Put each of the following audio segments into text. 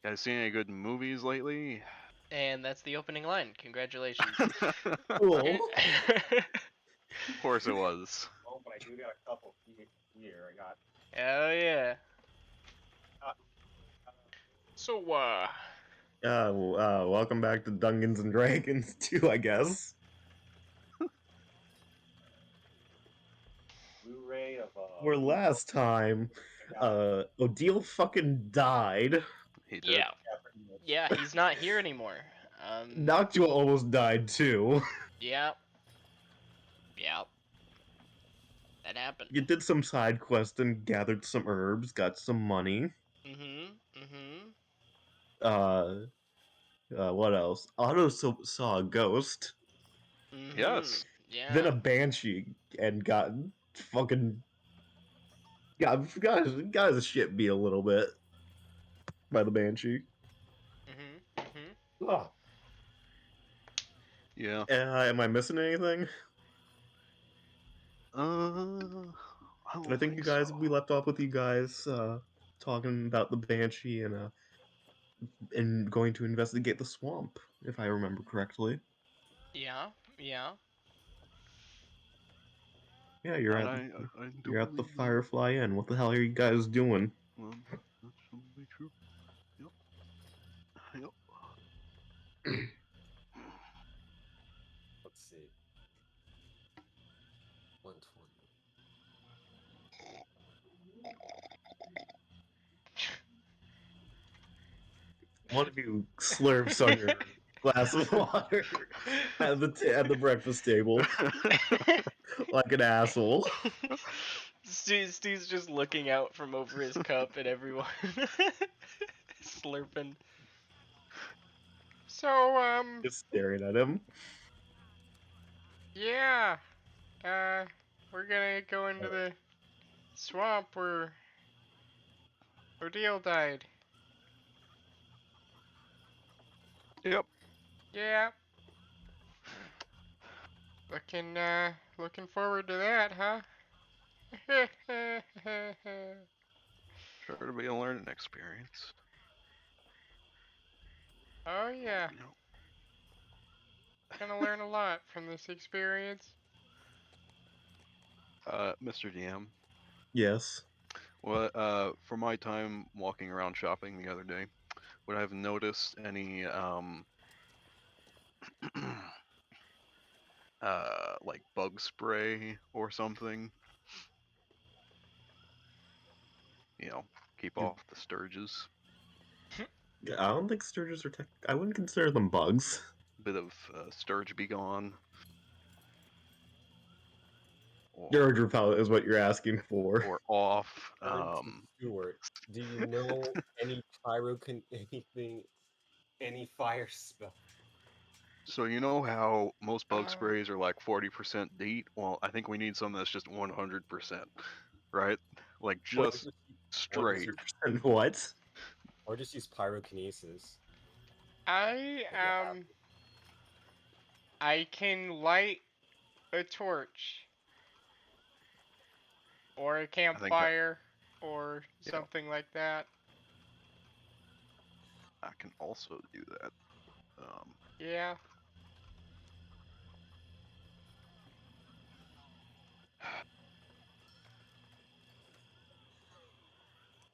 Guys seen any good movies lately? And that's the opening line. Congratulations. Cool. Of course it was. Oh, but I do got a couple here. I got. Oh yeah. So Welcome back to Dungins and Dragons 2, I guess. Blu-ray of Where last time, Odile fucking died. He did. yeah, he's not here anymore. Noctua almost died too. Yeah. That happened. You did some side quest and gathered some herbs, got some money. What else? Otto saw a ghost. Yes. Yeah. Then a banshee and got fucking got his shit beat a little bit by the banshee. Oh. Yeah. Am I missing anything? I I think you guys, we left off with you guys talking about the banshee and going to investigate the swamp, if I remember correctly. Yeah. Yeah, you're at the Firefly Inn. What the hell are you guys doing? That should be true. Yep. Let's see. 120. One of you slurps on your glass of water at the breakfast table like an asshole. Steve's just looking out from over his cup at everyone. Slurping. So, Just staring at him. yeah. We're gonna go into the swamp where Odile died. Yep. Yeah. Looking forward to that, huh? Sure to be a learning experience. Oh yeah. You know. Gonna learn a lot from this experience. Mr. DM. Yes. What for my time walking around shopping the other day, would I have noticed any like bug spray or something? You know, keep off the stirges. I don't think sturges are I wouldn't consider them bugs. Bit of sturge be gone. Sturge repellent is what you're asking for. Or off. Stuart, do you know any any fire spell? So you know how most bug sprays are like 40% DEET? Well, I think we need something that's just 100%, right? Like just straight. 100% what? Or just use pyrokinesis. I can light a torch or a campfire or something like that. I can also do that. Yeah.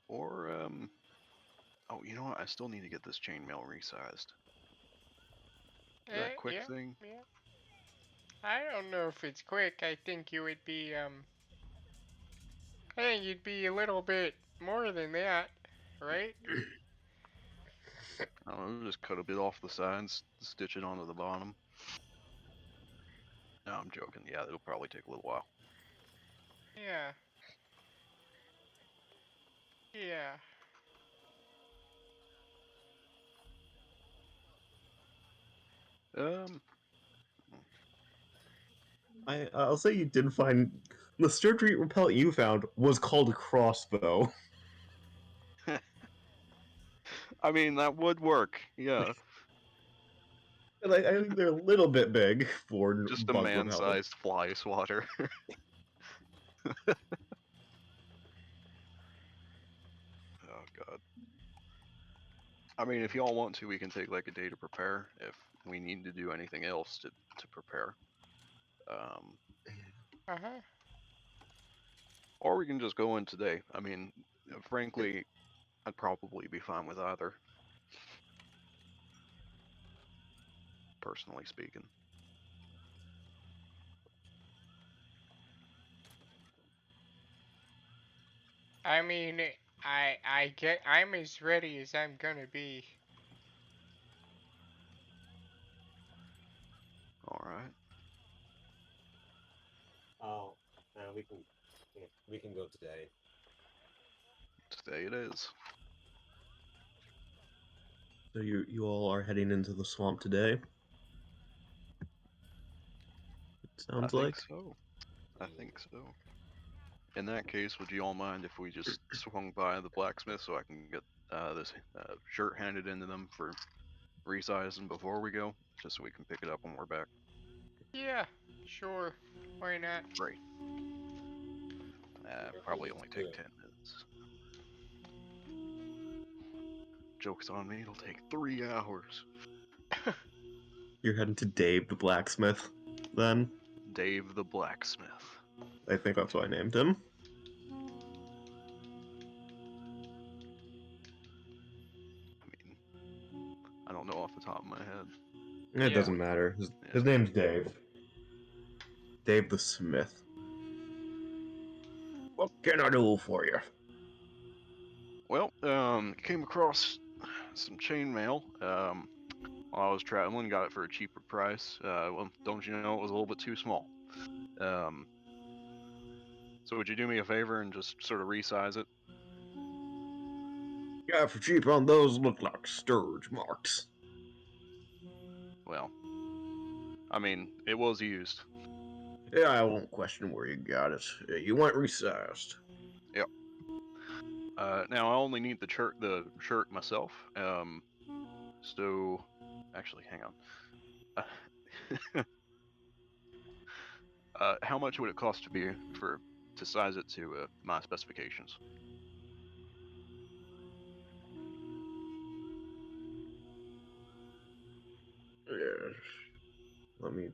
Or oh, you know what? I still need to get this chainmail resized. Is that a quick thing? Yeah. I don't know if it's quick. I think you would be I think you'd be a little bit more than that, right? I don't know, just cut a bit off the sides, stitch it onto the bottom. No, I'm joking. Yeah, it'll probably take a little while. Yeah. Yeah. I'll say you did find the surgery repellent you found was called a crossbow. I mean, that would work. Yeah. And I think they're a little bit big for Just a bug repellent. man-sized fly swatter. Oh god. I mean, if y'all want to, we can take like a day to prepare if we need to do anything else to prepare. Uh-huh. Or we can just go in today. I mean, frankly, I'd probably be fine with either. Personally speaking. I mean, I'm as ready as I'm gonna be. All right. Oh, we can go today. Today it is. So you all are heading into the swamp today? It I sounds think like. so. I think so. In that case, would you all mind if we just swung by the blacksmith so I can get this shirt handed into them for resizing before we go, just so we can pick it up when we're back? Yeah, sure. Why not? Great. Probably only take Good. 10 minutes. Joke's on me, it'll take 3 hours. You're heading to Dave the blacksmith, then? Dave the blacksmith. I think that's what I named him. I mean, I don't know off the top of my head. It Yeah. doesn't matter. His name's Dave. Dave the Smith. What can I do for you? Well, came across some chainmail while I was traveling. Got it for a cheaper price. Well, don't you know it was a little bit too small. So would you do me a favor and just sort of resize it? Yeah, for cheap on those look like stirge marks. Well, I mean, it was used. Yeah, I won't question where you got it. You want resized. Yep. Now I only need the shirt myself. So actually, hang on. How much would it cost to size it to my specifications? Yeah. Let me.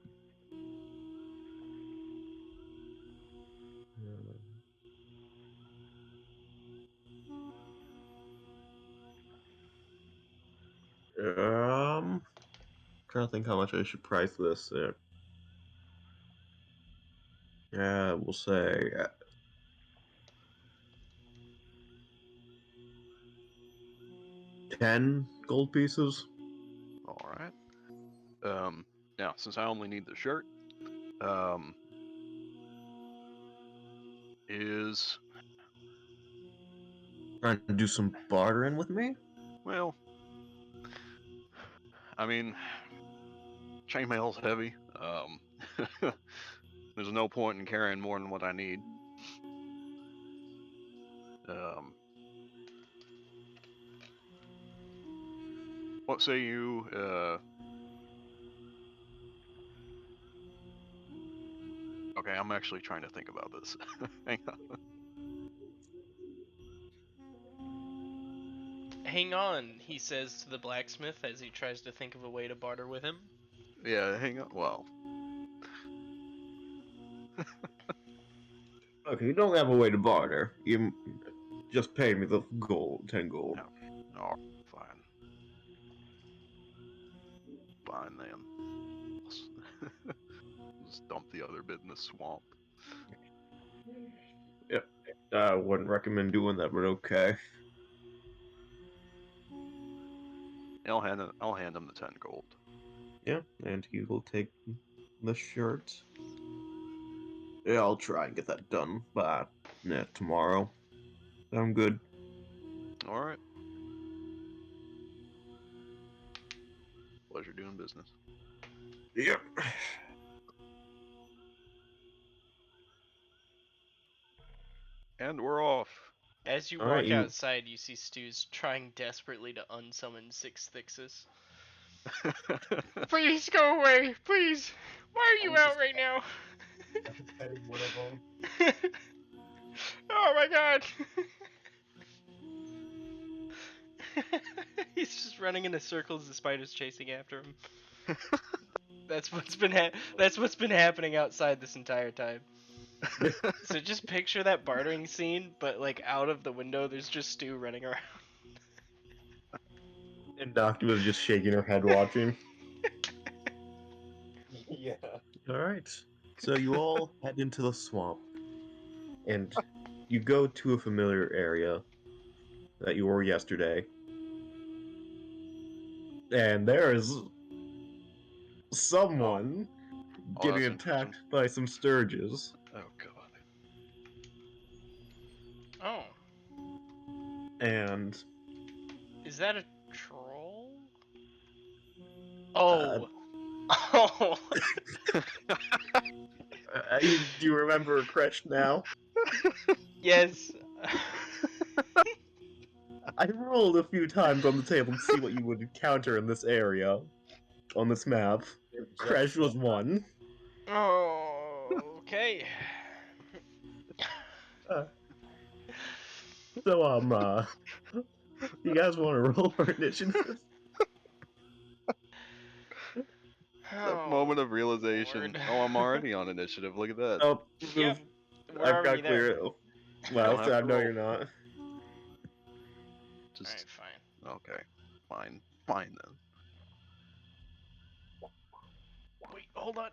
Trying to think how much I should price this. Yeah, we'll say 10 gold pieces. All right. Now since I only need the shirt, is Trying to do some bartering with me? well, I mean, chainmail's heavy. There's no point in carrying more than what I need. What say you? Okay, I'm actually trying to think about this. Hang on. Hang on, he says to the blacksmith as he tries to think of a way to barter with him. Yeah, hang on. Well, Okay, you don't have a way to barter. You just pay me the gold, 10 gold. no. Oh, fine. Fine then. Just dump the other bit in the swamp. Yep. I wouldn't recommend doing that, but okay. I'll hand him the 10 gold. Yeah, and he will take the shirt. Yeah, I'll try and get that done by tomorrow. Sound good? All right. Pleasure doing business. Yep. And we're off. As you Alright, walk outside, you see Stu's trying desperately to unsummon Six Thixes. Please go away, please. Why are you was out just- right now? Petting one of them. Oh my god. He's just just running in a circle as the spider's chasing after him. That's what's been happening outside this entire time. So just picture that bartering scene, but like out of the window, there's just Stu running around. And Noctima's just shaking her head watching. Yeah. Alright. So you all head into the swamp. And you go to a familiar area that you were yesterday. And there is someone Oh, getting that's attacked by some stirges. Oh god. Oh, And is that a troll? Uh, Oh. Oh. do you remember Kresh now? Yes. I rolled a few times on the table to see what you would encounter in this area, on this map. Kresh was one. Oh. Okay. So, you guys want to roll for initiative? That moment of realization. Lord. Oh, I'm already on initiative. Look at that. Oh, Yep. We're I've already got clear. there. Well, Don't have I to know roll. you're not. Just Alright, fine. okay. Fine. Fine then. Wait, hold on.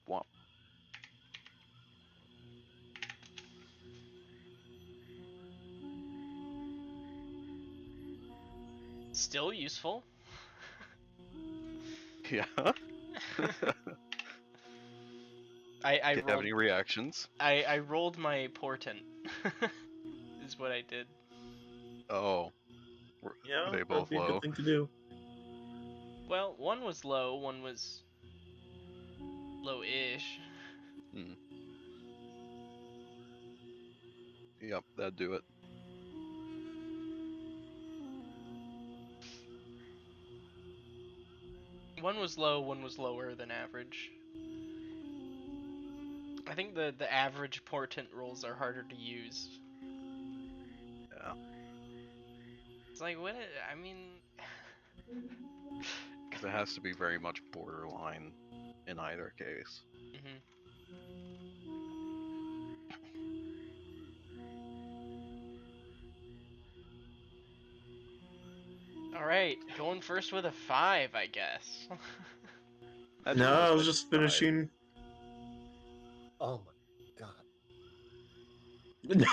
Womp. Still useful. Yeah. I Do you have rolled any reactions? I rolled my portent. Is what I did. Oh. Were Yeah, they that'd both be a low? good thing to do. Well, one was low, one was low-ish. Hmm. Yep, that'd do it. One was low, one was lower than average. I think the average portent rolls are harder to use. Yeah. It's like what I mean. Because it has to be very much borderline in either case. All right, going first with a 5, I guess. Imagine No, if I this was guy just died. finishing. Oh my god.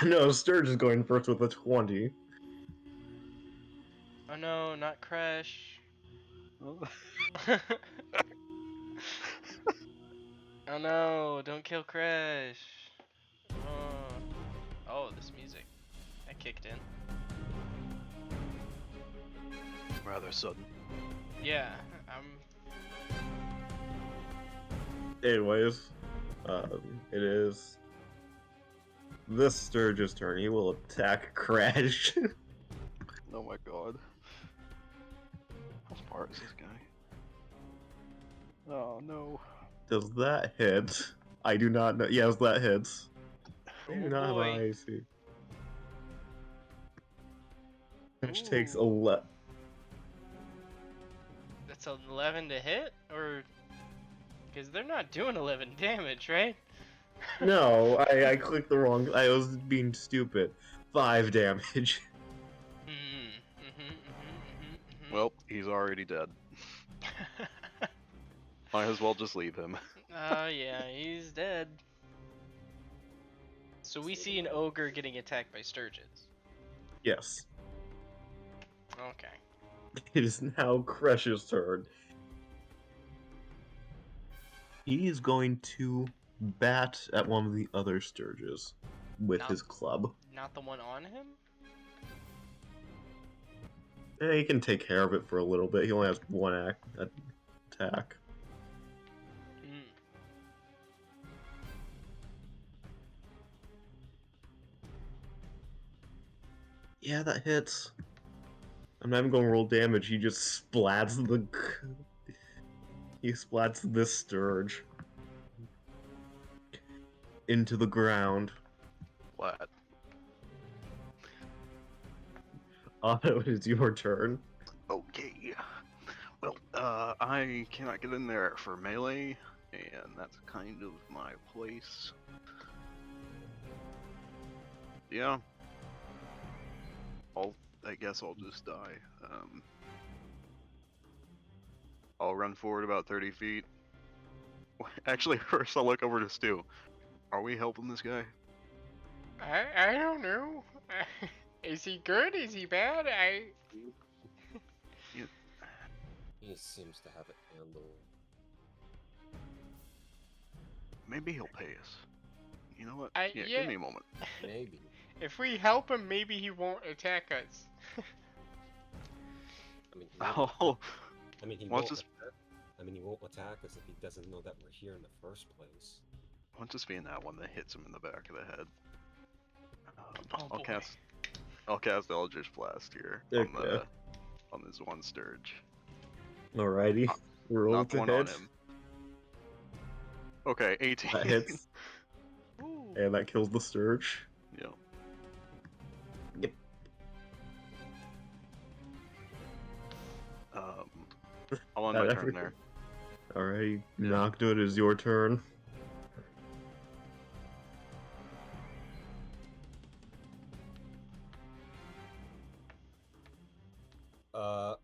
No, Sturge is going first with a 20. Oh no, not Crash. Oh no, don't kill Crash. Oh, this music. That kicked in. Rather sudden. Yeah, Anyways, it is this Sturge's turn. He will attack Crash. Oh my god. How smart is this guy? Oh no. Does that hit? I do not know. Yes, that hits. I do Oh not have boy. an IAC. Crash takes Ooh. 11. That's an 11 to hit, or because they're not doing 11 damage, right? No, I clicked the wrong. I was being stupid. 5 damage. Well, he's already dead. Might as well just leave him. Yeah, he's dead. So we see an ogre getting attacked by stirges. Yes. Okay. It is now Crash's turn. He is going to bat at one of the other Sturges with his club. Not the one on him? He can take care of it for a little bit. He only has one attack. Yeah, that hits. I'm not even going to roll damage. He just splats the... He splats this Sturge into the ground. Flat. Otto, it is your turn. Okay. Well, I cannot get in there for melee, and that's kind of my place. Yeah. I guess I'll just die. I'll run forward about 30 feet. Actually, first I'll look over to Stu. Are we helping this guy? I don't know. Is he good? Is he bad? He seems to have it handled. Maybe he'll pay us. You know what? Yeah. Give me a moment. Maybe. If we help him, maybe he won't attack us. I mean, he won't, Oh, I mean, he Well, won't. just- I mean, he won't attack us if he doesn't know that we're here in the first place. I'll just be in that one that hits him in the back of the head. Oh, I'll boy. cast Eldritch Blast here Okay. on this one stirge. Alrighty. Roll Not the to one on hit. him. Okay, 18. That hits, Ooh. and that kills the Sturge. Yeah. Yep. I'll end That my turn everything. there. Alrighty, Yeah. Noctua, it is your turn. Uh.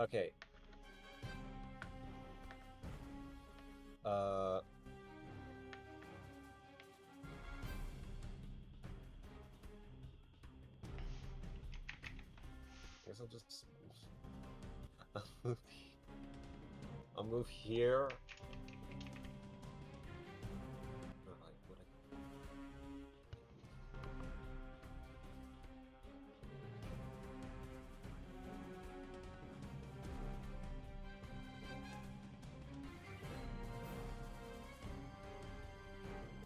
Okay. Uh. Guess I'll just. I'll move here. Alright, what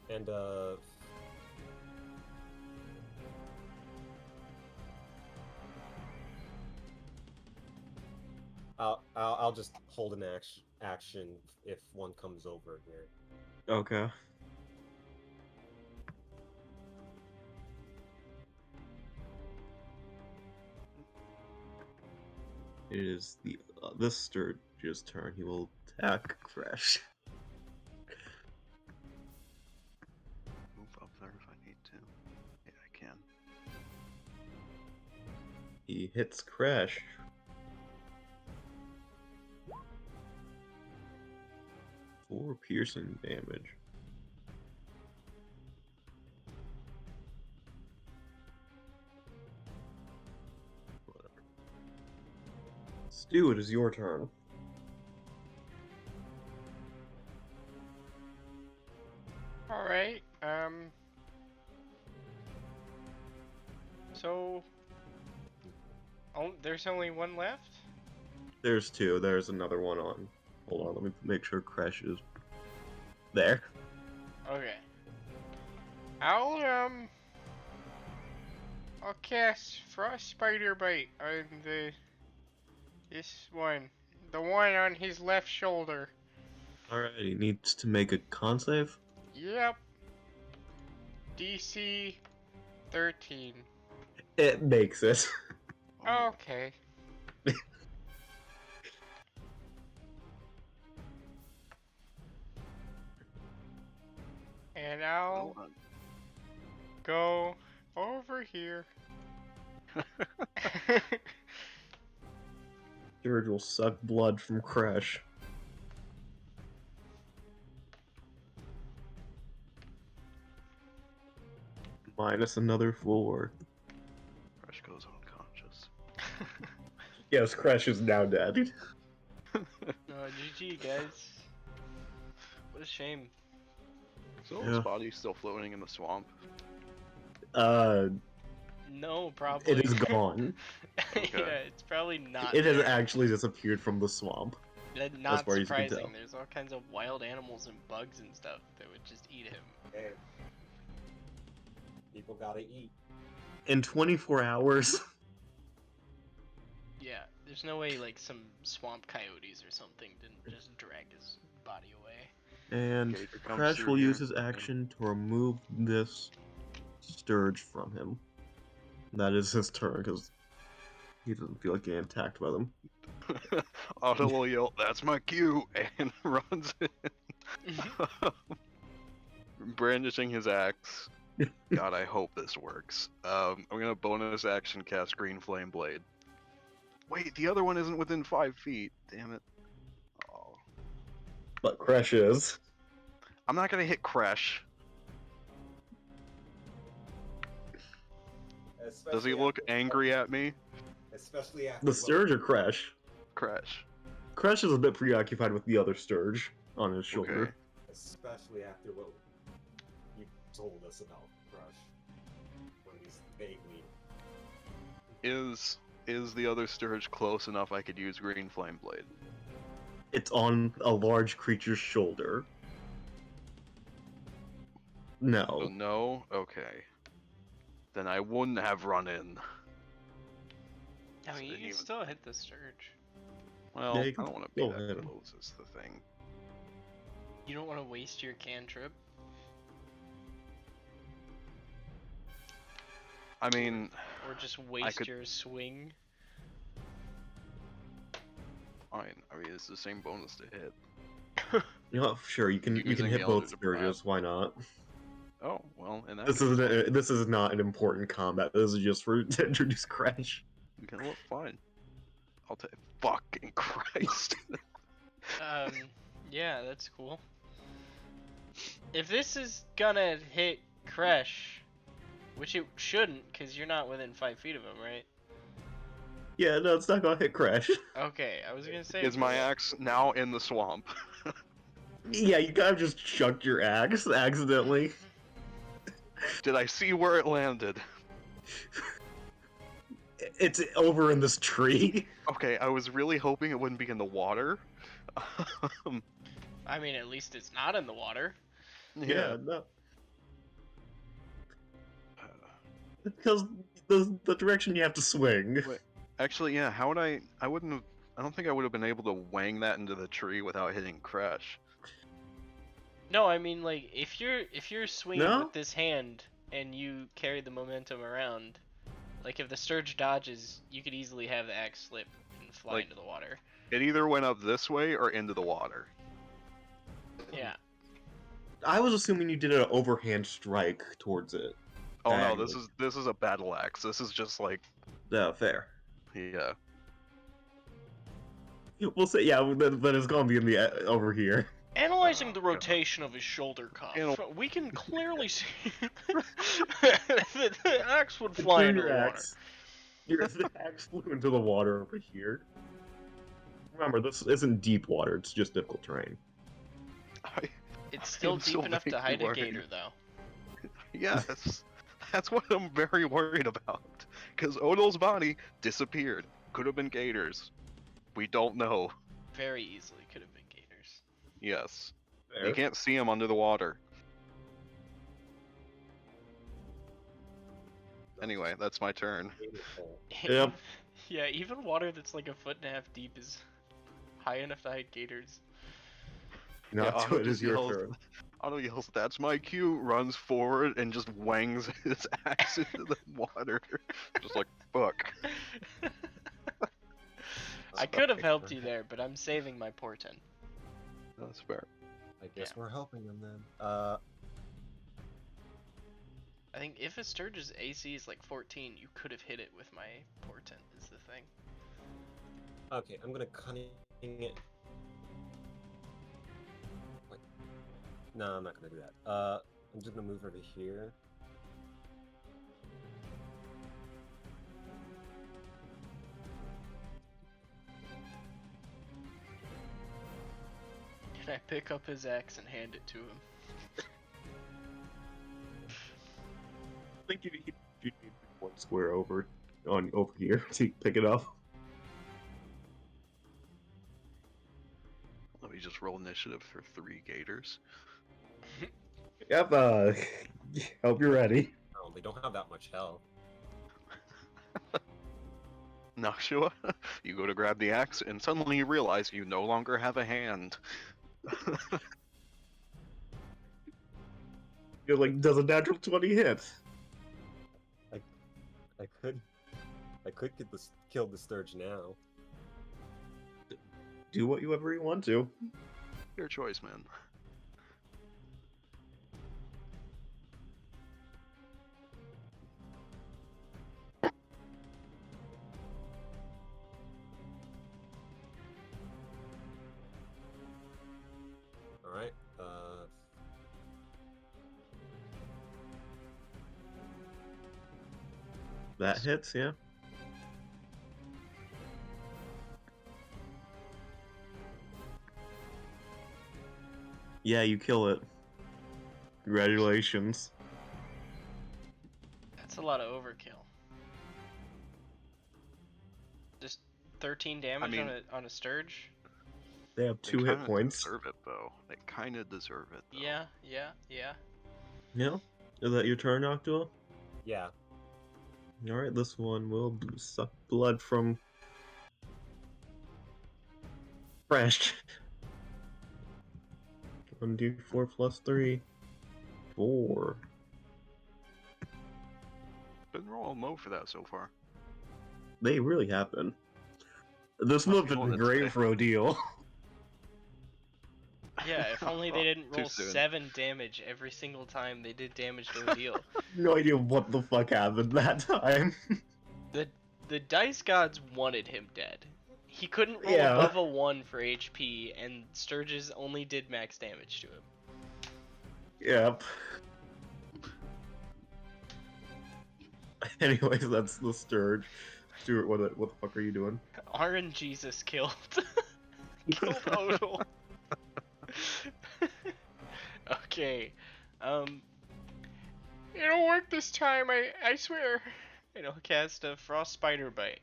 and I'll just hold an action if one comes over here. Okay. It is this Sturge's turn. He will attack Crash. Move up there if I need to. Yeah, I can. He hits Crash. Four piercing damage. Whatever. Stu, it is your turn. Alright, so... Oh, there's only one left? There's two. There's another one on. Hold on, let me make sure Crash is there. Okay. I'll cast Frost Spider Bite on this one. The one on his left shoulder. Alright, he needs to make a con save. Yep. DC 13. It makes it. Okay. And I'll Well, go over here. Sturge will suck blood from Crash. Minus another 4. Crash goes unconscious. Yes, Crash is now dead. Oh, GG, guys. What a shame. So his Yeah. body's still floating in the swamp. No, probably. It is gone. Okay. Yeah, it's probably not. It has there. actually disappeared from the swamp. That's As not far as you can surprising. tell. There's all kinds of wild animals and bugs and stuff that would just eat him. Hey, people gotta eat. In 24 hours. Yeah, there's no way like some swamp coyotes or something didn't just drag his body away. And Gator comes Crash through will use here. his action to remove this stirge from him. That is his turn because he doesn't feel like getting attacked by them. Otto will yell, "That's my cue," and runs in, brandishing his axe. God, I hope this works. I'm gonna bonus action cast Green Flame Blade. Wait, the other one isn't within 5 feet. Damn it. Oh. But Crash is. I'm not gonna hit Crash. Does he Especially look after- angry at me? Especially after The what- stirge or Crash? Crash. Crash is a bit preoccupied with the other stirge on his shoulder. Okay. Especially after what you told us about Crush. When he's vaguely. Is the other Stirge close enough I could use Green Flame Blade? It's on a large creature's shoulder. No. So no? Okay. Then I wouldn't have run in. I mean, you Didn't can even- still hit the stirge. Well, Yeah, I you can don't want to be still that hit him. close, is the thing. You don't want to waste your cantrip. I mean, Or just waste could- your swing. fine. I mean, it's the same bonus to hit. You know what? Sure, you can Using hit the both Eldritch Blast. stirges. Why not? Oh, well, in that This case, is not an important combat. This is just for to introduce Crash. you know what? Fine. I'll take. Fucking Christ. Yeah, that's cool. If this is gonna hit Crash, which it shouldn't, because you're not within 5 feet of him, right? Yeah, no, it's not gonna hit Crash. Okay, I was gonna say. Is my axe now in the swamp? Yeah, you kind of just chucked your axe accidentally. Did I see where it landed? It's over in this tree. Okay, I was really hoping it wouldn't be in the water. I mean, at least it's not in the water. Yeah. No. Because the direction you have to swing. Wait. Actually, yeah. How would I? I wouldn't have. I don't think I would have been able to wang that into the tree without hitting Crash. No, I mean like if you're swinging No? with this hand and you carry the momentum around, like if the stirge dodges, you could easily have the axe slip and fly Like- into the water. It either went up this way or into the water. Yeah. I was assuming you did an overhand strike towards it. Oh no, Dang. this is a battle axe. This is just like, Yeah, fair. yeah. We'll say, yeah, then it's gonna be in the over here. Analyzing the rotation of his shoulder cuff, Anal- we can clearly see that the axe would fly into Your the water. axe. Your axe flew into the water over here. Remember, this isn't deep water, it's just difficult terrain. It's still I'm deep so enough to very hide a worried. gator, though. Yeah, that's what I'm very worried about. Because Odol's body disappeared. Could have been gators. We don't know. Very easily could have been gators. Yes. Fair. You can't see him under the water. Anyway, that's my turn. Yep. Yeah, even water that's like a foot and a half deep is high enough to hide gators. Not Yeah, to it just is your yells- turn. Otto yells, "That's my cue!" Runs forward and just wangs his axe into the water. Just like, fuck. I could have helped you there, but I'm saving my portent. That's fair. I guess we're helping them then. I think if a Sturge's AC is like 14, you could have hit it with my portent, is the thing. Okay, I'm gonna cunning it. Wait. No, I'm not gonna do that. I'm just gonna move over here. Can I pick up his axe and hand it to him? I think you need one square over here to pick it up. roll initiative for 3 gators. Yep, hope you're ready. Oh, they don't have that much health. Nashua, you go to grab the axe, and suddenly you realize you no longer have a hand. You're like, does a natural 20 hit? I could kill the stirge now. Do whatever you want to. Your choice, man. All right. That hits, yeah. Yeah, you kill it. Congratulations. That's a lot of overkill. Just 13 damage mean- on a stirge? They have They 2 hit kinda points. Deserve it though. They kind of deserve it. Though. Yeah. Yeah? Is that your turn, Octua? Yeah. Alright, this one will suck blood from Fresh. 1d4 plus 3. 4. Been rolling low for that so far. They really have been. This Must would be have been rolling great today. for a deal. Yeah, if only they didn't Too roll soon. 7 damage every single time they did damage to a deal. No idea what the fuck happened that time. The dice gods wanted him dead. He couldn't roll Yeah. above a 1 for HP, and Sturges only did max damage to him. Yep. Anyways, that's the Sturge. Stuart, what the fuck are you doing? RNGesus killed killed Odal. Okay. It'll work this time, I swear. It'll cast a Frost Spider Bite.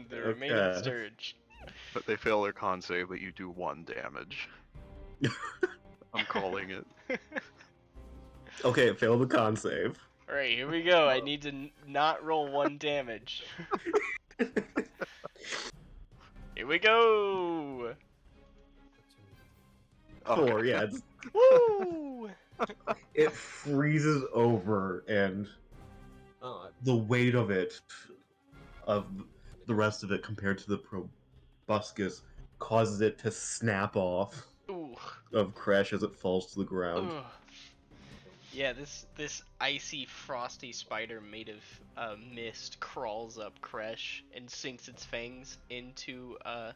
The remaining Okay. Sturge. But they fail their con save, but you do 1 damage. I'm calling it. Okay, it failed the con save. Alright, here we go. I need to not roll 1 damage. Here we go! 4, yeah. Woo! It freezes over, and Oh, the weight of it, of the rest of it compared to the proboscis, causes it to snap off Ooh. of Crash as it falls to the ground. Ugh. Yeah, this icy, frosty spider made of mist crawls up Kresh and sinks its fangs into the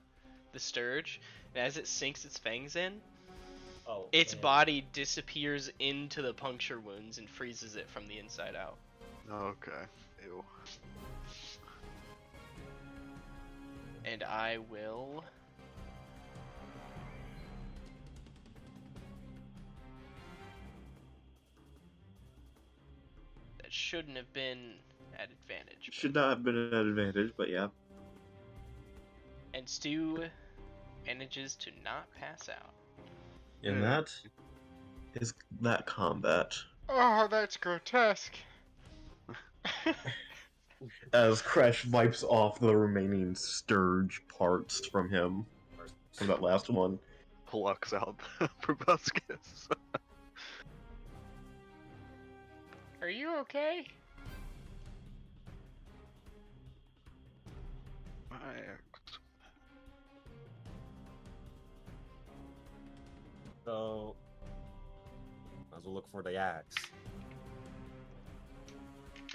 Sturge. And as it sinks its fangs in, its and- body disappears into the puncture wounds and freezes it from the inside out. Okay. Ew. And I will... That shouldn't have been at advantage. Should not have been an advantage, but yeah. And Stu manages to not pass out. And that is that combat. Oh, that's grotesque. As Crash wipes off the remaining Sturge parts from him, from that last one. Plucks out the proboscis. Are you okay? My axe. So, might as well look for the axe.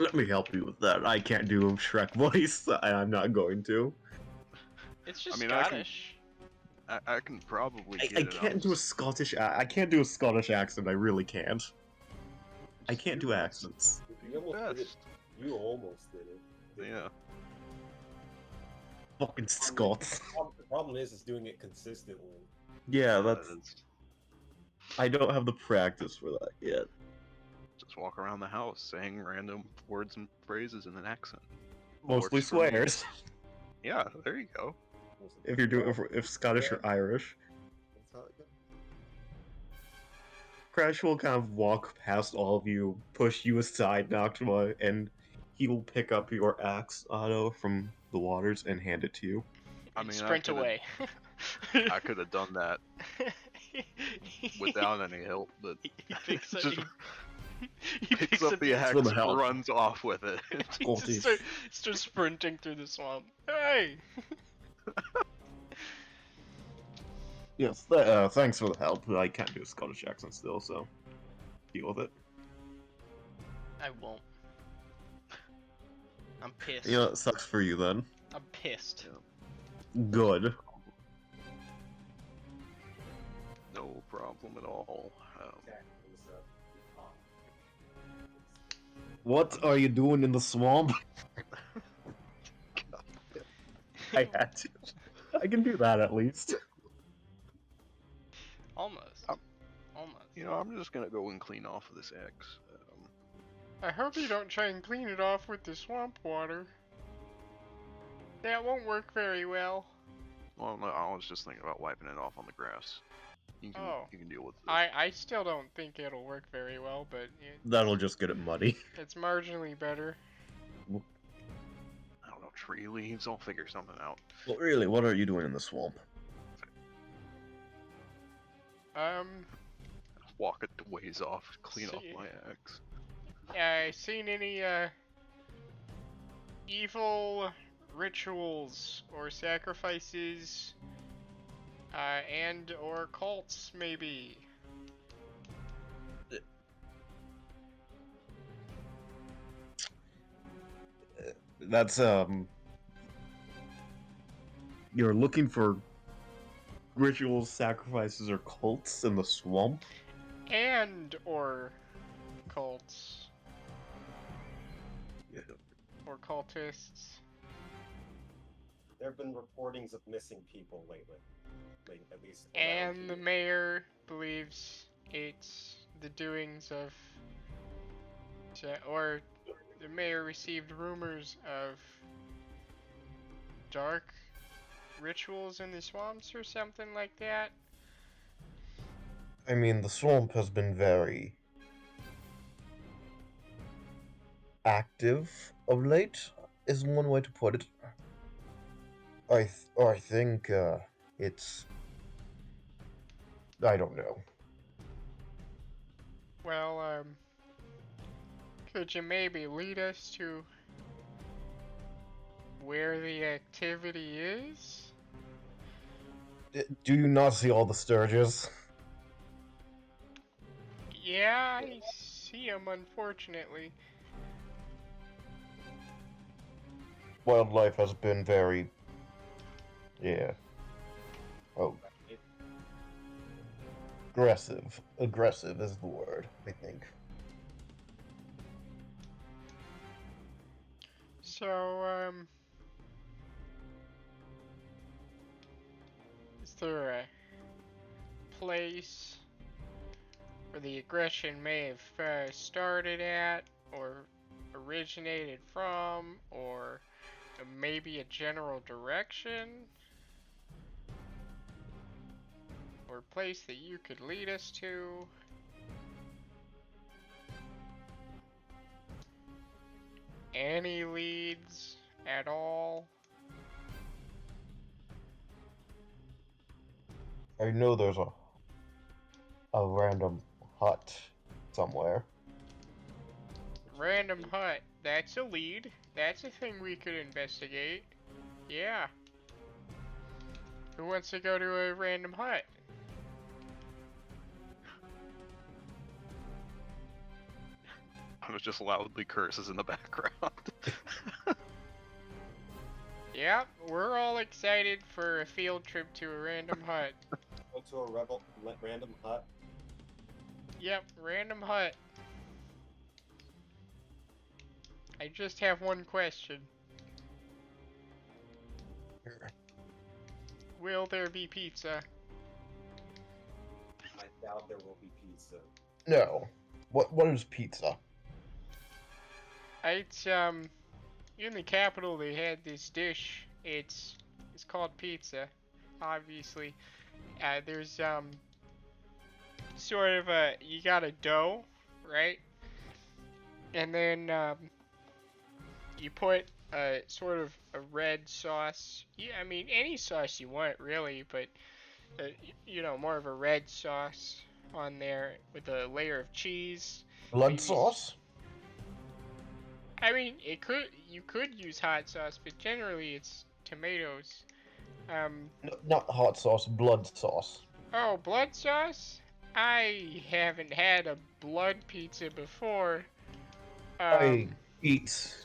Let me help you with that. I can't do a Shrek voice. I'm not going to. It's just I mean, I can- Scottish. I can probably get I it can't out. do a Scottish. I can't do a Scottish accent. I really can't. I can't do accents. You almost did it. Best. You almost did it. Yeah. Fucking Scots. The problem is doing it consistently. Yeah, that's. It's- I don't have the practice for that yet. Just walk around the house saying random words and phrases in an accent. Mostly Works for me. swears. Yeah, there you go. If you're doing if Scottish or Irish. That's how it Crash will kind of walk past all of you, push you aside, Noctua, and he will pick up your axe, Otto, from the waters and hand it to you. I And mean, sprint away. I could have done that without any help, but He picks up. just He picks up the axe axe, for the help. runs off with it. He just starts sprinting through the swamp. Hey! Yes, thanks for the help. I can't do a Scottish accent still, so deal with it. I won't. I'm pissed. Yeah, it sucks for you then. I'm pissed. Good. No problem at all. What are you doing in the swamp? I had to. I can do that at least. Almost. Um, Almost. You know, I'm just gonna go and clean off of this axe. I hope you don't try and clean it off with the swamp water. That won't work very well. Well, no, I was just thinking about wiping it off on the grass. You can deal with it. I still don't think it'll work very well, but That'll just get it muddy. it's marginally better. I don't know, tree leaves. I'll figure something out. Well, really, what are you doing in the swamp? Walk it ways off, clean off See- my axe. Seen any evil rituals or sacrifices, and or cults maybe? That's you're looking for rituals, sacrifices, or cults in the swamp? And or cults Yeah. or cultists. There have been reportings of missing people lately. At least. around And the here. mayor believes it's the doings of, or the mayor received rumors of dark rituals in the swamps or something like that. I mean, the swamp has been very active of late, is one way to put it. I think it's. I don't know. Well, could you maybe lead us to where the activity is? Do you not see all the stirges? Yeah, I see them, unfortunately. Wildlife has been very. Yeah. Oh. Aggressive. Aggressive is the word, I think. So, is there a place where the aggression may have started at, or originated from, or maybe a general direction? Or a place that you could lead us to? Any leads at all? I know there's a random hut somewhere. Random hut. That's a lead. That's a thing we could investigate. Yeah. Who wants to go to a random hut? I was just loudly curses in the background. Yep, we're all excited for a field trip to a random hut. Go to a random hut. Yep, random hut. I just have one question. Will there be pizza? I doubt there will be pizza. No. What is pizza? It's in the capital they had this dish. It's called pizza, obviously. There's sort of you got a dough, right? And then you put sort of a red sauce. Yeah, I mean any sauce you want really, but more of a red sauce on there with a layer of cheese. Blood Maybe sauce? I mean, you could use hot sauce, but generally it's tomatoes. No, not hot sauce, blood sauce. Oh, blood sauce? I haven't had a blood pizza before. I eat.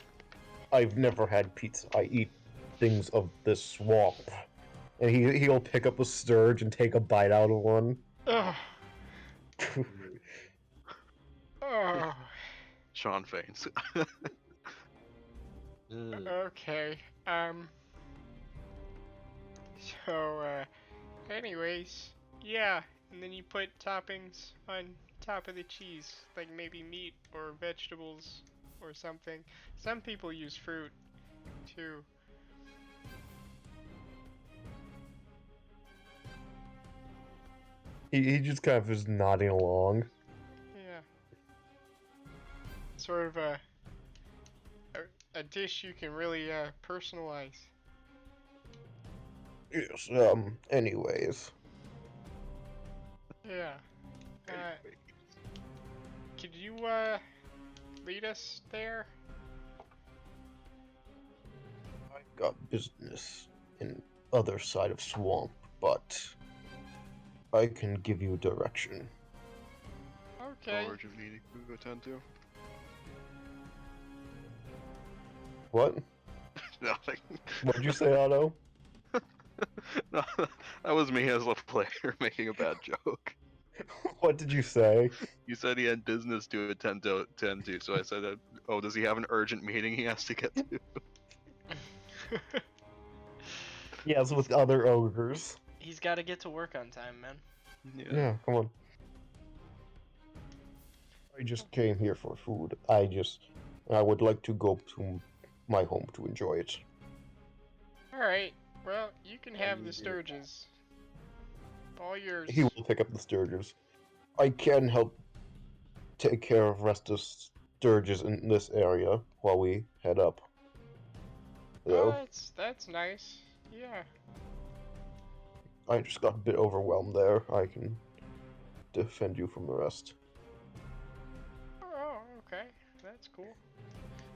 I've never had pizza. I eat things of the swamp. And he'll pick up a sturge and take a bite out of one. Ugh. Oh. Sean faints. Okay. So, anyways, yeah, and then you put toppings on top of the cheese, like maybe meat or vegetables or something. Some people use fruit, too. He just kind of is nodding along. Yeah. Sort of a dish you can really, personalize. Yes, anyways. Yeah. Could you, lead us there? I got business in other side of swamp, but I can give you direction. Okay. Origin meeting to attend to. What? Nothing. What'd you say, Otto? No, that was me as a player making a bad joke. What did you say? You said he had business to attend to, so I said, oh, does he have an urgent meeting he has to get to? Yes, with other ogres. He's got to get to work on time, man. Yeah, come on. I just came here for food. I would like to go to my home to enjoy it. Alright, well, you can have the stirges. All yours. He will pick up the stirges. I can help take care of rest of stirges in this area while we head up. Oh, So, that's nice. Yeah. I just got a bit overwhelmed there. I can defend you from the rest. Oh, okay. That's cool.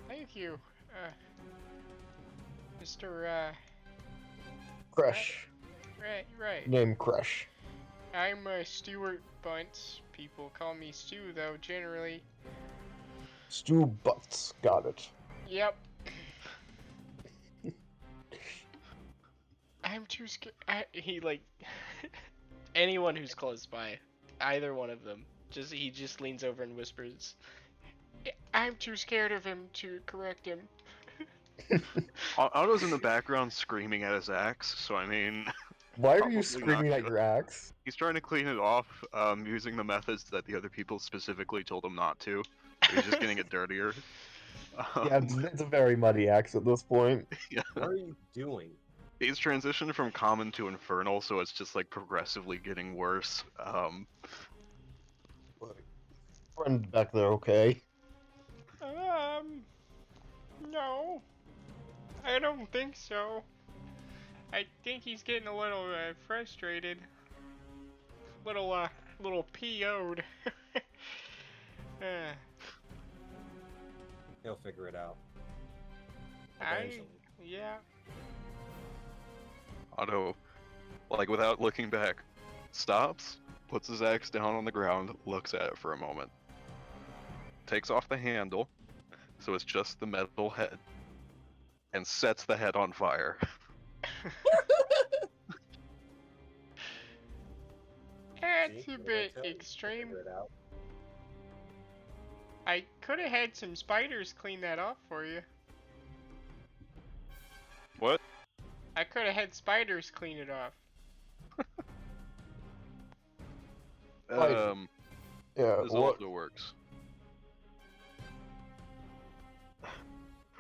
Thank you, Mr. Crash. Right. Name Crash. I'm Stuart Bunce. People call me Stu, though, generally. Stu Butts. Got it. Yep. I'm too scared. He like anyone who's close by, either one of them, he just leans over and whispers. I'm too scared of him to correct him. Otto's in the background screaming at his axe, so I mean... Why are Probably you not screaming at good. your axe? He's trying to clean it off, using the methods that the other people specifically told him not to. He's just getting it dirtier. Yeah, it's a very muddy axe at this point. Yeah. What are you doing? He's transitioned from common to infernal, so it's just like progressively getting worse. Friend back there, okay? No. I don't think so. I think he's getting a little frustrated. Little PO'd. He'll figure it out. I Eventually. yeah. Otto, like without looking back, stops, puts his axe down on the ground, looks at it for a moment, takes off the handle, so it's just the metal head, and sets the head on fire. That's See? a What bit I tell you, extreme. figure it out. I could have had some spiders clean that off for you. What? I could have had spiders clean it off. Right. Yeah, This what? also works.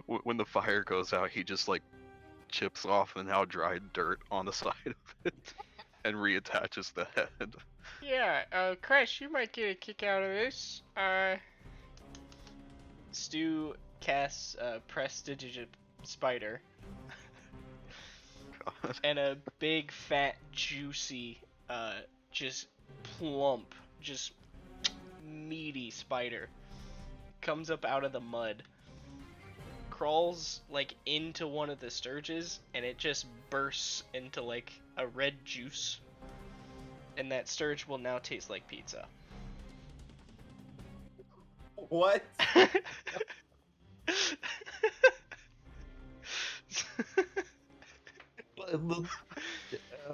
When the fire goes out, he just like chips off the now dried dirt on the side of it and reattaches the head. Yeah, Crash, you might get a kick out of this. Stu casts Prestidigit Spider, God. and a big, fat, juicy, just plump, just meaty spider comes up out of the mud, crawls like into one of the stirges, and it just bursts into like a red juice, and that stirge will now taste like pizza. What?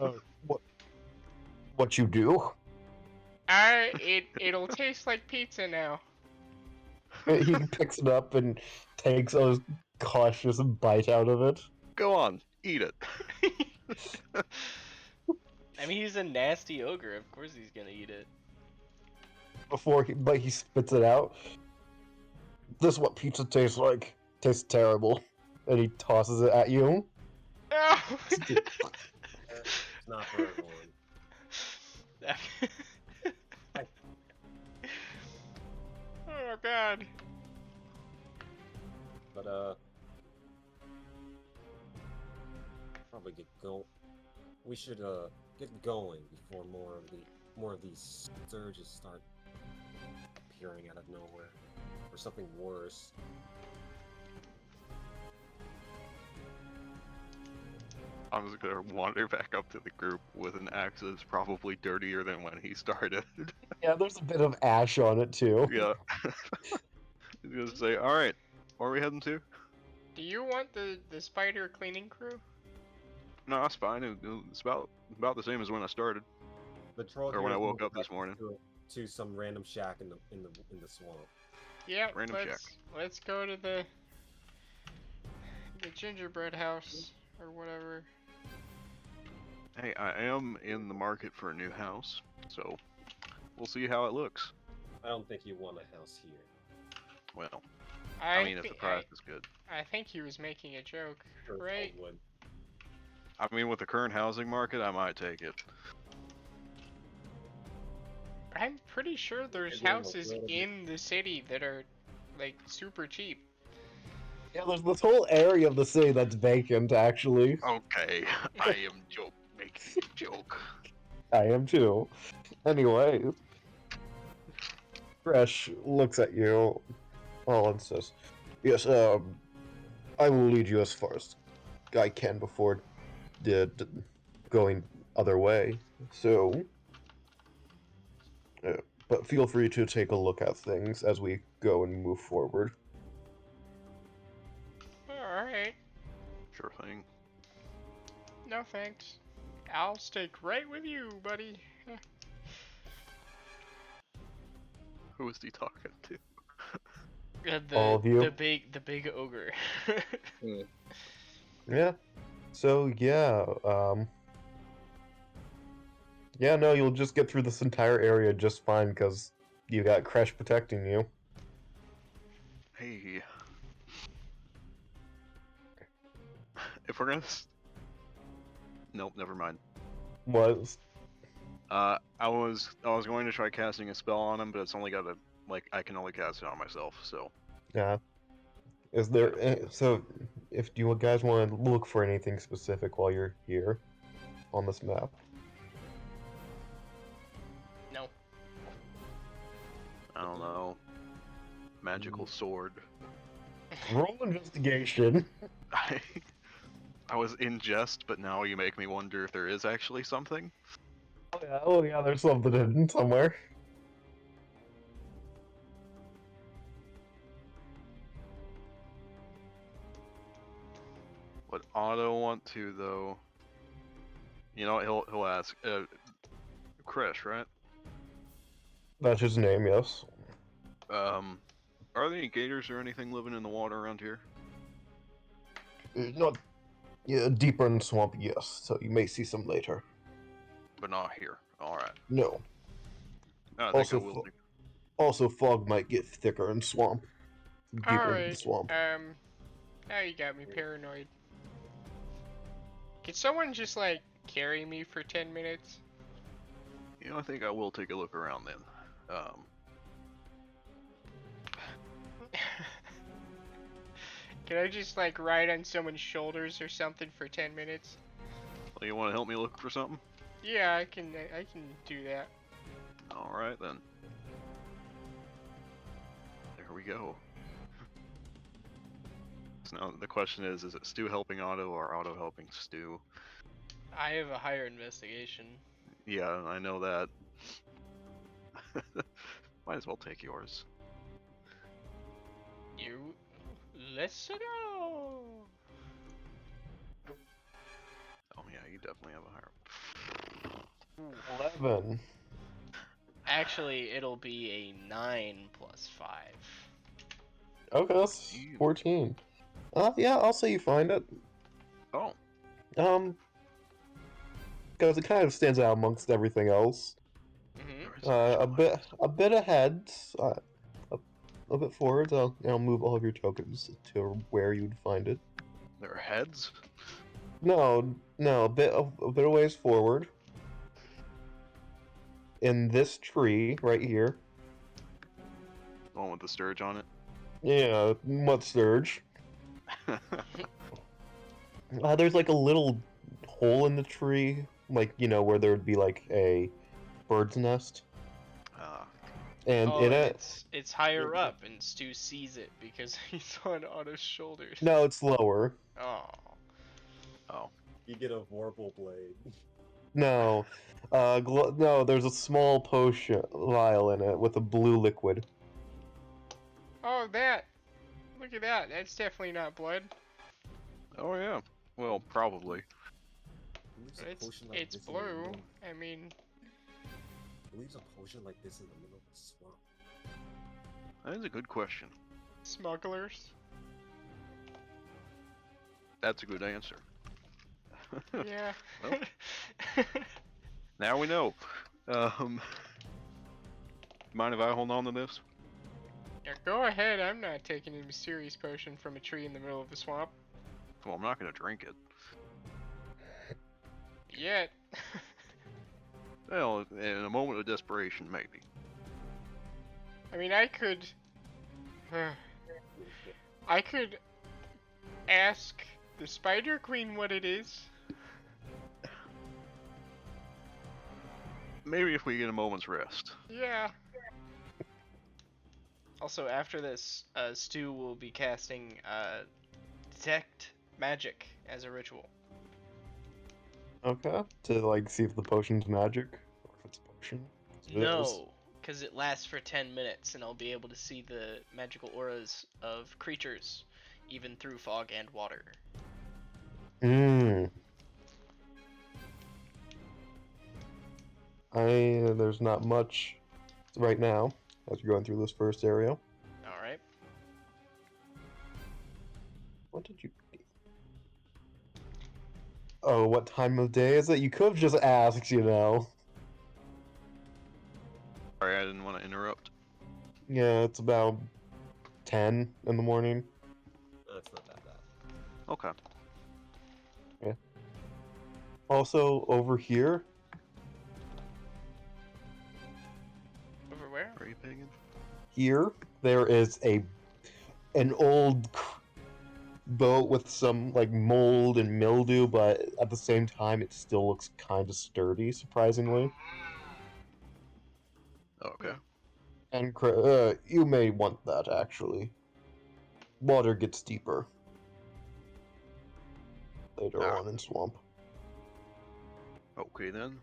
Uh, what you do? It'll taste like pizza now. He picks it up and takes a cautious bite out of it. Go on, eat it. I mean, he's a nasty ogre. Of course he's gonna eat it. But he spits it out. This is what pizza tastes like. Tastes terrible. And he tosses it at you. No. It's not for everyone. Oh God. But probably get go. We should get going before more of these surges start appearing out of nowhere, or something worse. I'm just gonna wander back up to the group with an axe that's probably dirtier than when he started. Yeah, there's a bit of ash on it too. Yeah. He's gonna say, alright, where are we heading to? Do you want the spider cleaning crew? No, that's fine. It's about the same as when I started. The troll Or when I heroes woke will up this go morning. to some random shack in the swamp. Yeah, Random let's go to the gingerbread house or whatever. Hey, I am in the market for a new house, so we'll see how it looks. I don't think you want a house here. Well, I mean, if the price is good. I think he was making a joke, Sure, right? I would. I mean, with the current housing market, I might take it. I'm pretty sure there's Yeah, houses well, in the city that are like super cheap. Yeah, there's this whole area of the city that's vacant, actually. Okay, I am making a joke. I am too. Anyway, Fresh looks at you all and says, "Yes, I will lead you as far as I can before going other way. So, but feel free to take a look at things as we go and move forward." Alright, Sure thing. no thanks. I'll stick right with you, buddy. Who is he talking to? All of you? The big ogre. Yeah. So yeah, yeah, no, you'll just get through this entire area just fine because you got Crash protecting you. Hey. If we're gonna... Nope, never mind. Was I was going to try casting a spell on him, but it's only got a... Like, I can only cast it on myself, so... yeah. Is there so if you guys want to look for anything specific while you're here on this map? No. I don't know. Magical sword. Roll investigation. I was in jest, but now you make me wonder if there is actually something. Oh yeah, there's something hidden somewhere. Would Otto want to, though? You know what, he'll ask. Krish, right? That's his name, yes. Are there any gators or anything living in the water around here? Not deeper in the swamp, yes. So you may see some later. But not here. Alright. No. I think Also, I will. Also, fog might get thicker in swamp. Deeper into the Alright, swamp. now you got me paranoid. Could someone just, like, carry me for 10 minutes? You know, I think I will take a look around then. Can I just like ride on someone's shoulders or something for 10 minutes? Well, you want to help me look for something? Yeah, I can do that. All right then. There we go. So now the question is it Stu helping Otto or Otto helping Stu? I have a higher investigation. Yeah, I know that. Might as well take yours. Let's go. Oh yeah, you definitely have a higher. 11. Actually, it'll be a 9 plus 5. Okay, that's Ew. 14. Yeah, I'll say you find it. Oh, Because it kind of stands out amongst everything else. Mm-hmm. there is A bit ahead, a bit forward. I'll move all of your tokens to where you'd find it. There are heads. No, a bit a ways forward. In this tree right here. The one with the stirge on it. Yeah, mud sturge. There's like a little hole in the tree, like where there would be like a bird's nest, and Oh, in and it. it's higher up, and Stu sees it because he's on Otto's shoulders. No, it's lower. Oh. Oh, You get a vorpal blade. No, no. There's a small potion vial in it with a blue liquid. Oh, that. Look at that. That's definitely not blood. oh yeah. Well, probably. Leaves a It's potion like it's this in the blue. middle- I mean, leaves a potion like this in the middle of the swamp. That is a good question. smugglers. That's a good answer. Yeah. Well. Now we know. Mind if I hold on to this? Yeah, go ahead. I'm not taking a mysterious potion from a tree in the middle of the swamp Well, I'm not gonna drink it. yet. Well, in a moment of desperation, maybe. I mean, I could. I could ask the Spider Queen what it is. Maybe if we get a moment's rest. Yeah. Also, after this, Stu will be casting detect magic as a ritual. Okay, to like see if the potion's magic or if it's a potion. It is. No, because it lasts for 10 minutes, and I'll be able to see the magical auras of creatures, even through fog and water. There's not much right now as you're going through this first area. All right. What did you? Oh, what time of day is it? You could have just asked, Sorry, I didn't want to interrupt. Yeah, it's about 10 in the morning. That's not that bad. Okay. Also, over here, Over where? Are you pagan? there is an old boat with some like mold and mildew, but at the same time, it still looks kind of sturdy, surprisingly. Okay. And you may want that actually. Water gets deeper later Ah. on in swamp. Okay then.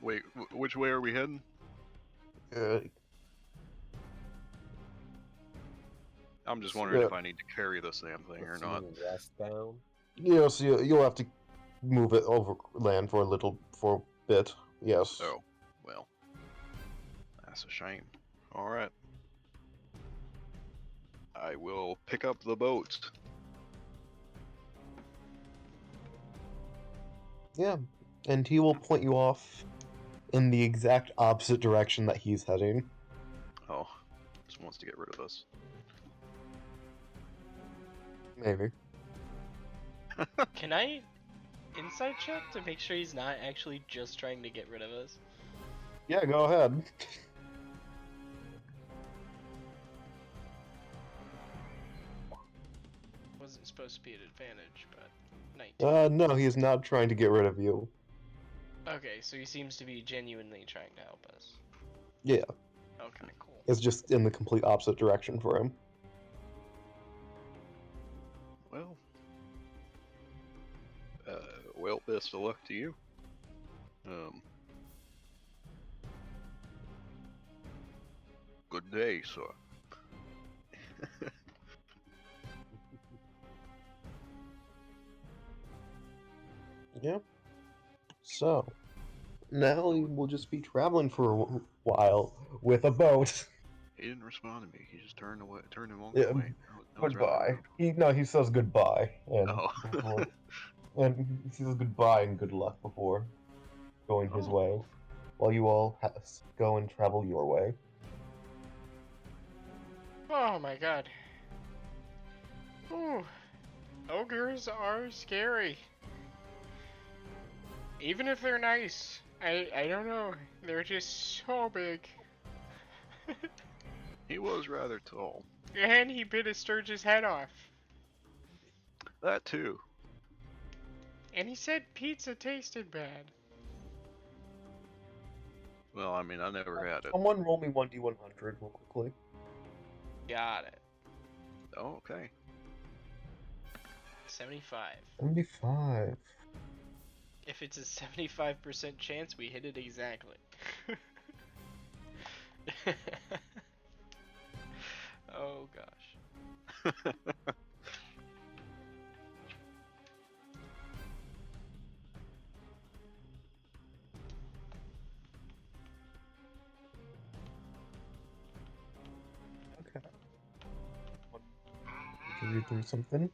Wait, which way are we heading? I'm just wondering if I need to carry this damn thing or not. Westbound. Yeah, so you'll have to move it overland for a bit. Yes. Oh, well. That's a shame. Alright. I will pick up the boat. Yeah, and he will point you off in the exact opposite direction that he's heading. Oh, just wants to get rid of us. Maybe. Can I insight check to make sure he's not actually just trying to get rid of us? Yeah, go ahead. Wasn't supposed to be an advantage, but 19. No, he is not trying to get rid of you. Okay, so he seems to be genuinely trying to help us. Yeah, Okay, cool. it's just in the complete opposite direction for him. Well, well, best of luck to you. Good day, sir. Yeah. So, now we'll just be traveling for a while with a boat. He didn't respond to me. He just turned away, turned and walked Yeah, away. That was rather Goodbye. rude. He says goodbye, and Oh. and he says goodbye and good luck before going his Oh. way, while you all go and travel your way. Oh my god. Ooh. Ogres are scary. Even if they're nice. I don't know. They're just so big. He was rather tall. And he bit a stirge's head off. That too. And he said pizza tasted bad. Well, I mean, I never had it. Someone roll me 1d100 real quickly. Got it. Oh, okay. 75. 75. If it's a 75% chance, we hit it exactly. Oh gosh. Okay. To read through something.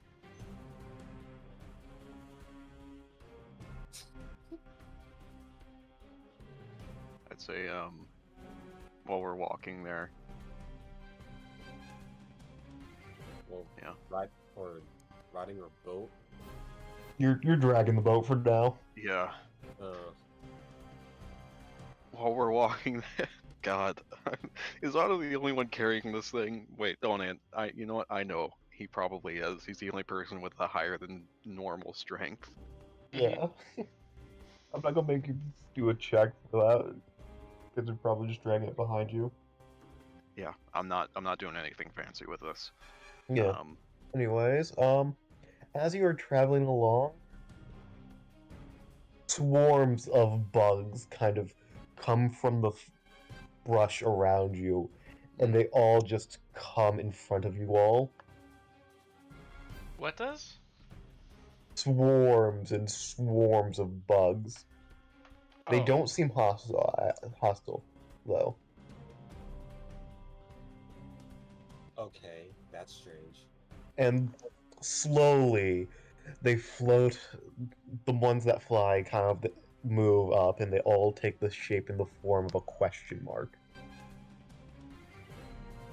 I'd say, while we're walking there. Well, Yeah. riding a boat. You're dragging the boat for now. Yeah. Uh, While we're walking there. God. Is Otto the only one carrying this thing? Wait, don't you know what? I know. He probably is. He's the only person with a higher than normal strength. Yeah. I'm not gonna make you do a check for that, because you're probably just dragging it behind you. Yeah, I'm not doing anything fancy with this. Yeah. Anyways, as you are traveling along, swarms of bugs kind of come from the brush around you, and they all just come in front of you all. What does? Swarms and swarms of bugs. They Oh. don't seem hostile, though. okay, that's strange. And slowly, they float. The ones that fly kind of move up, and they all take the shape and the form of a question mark.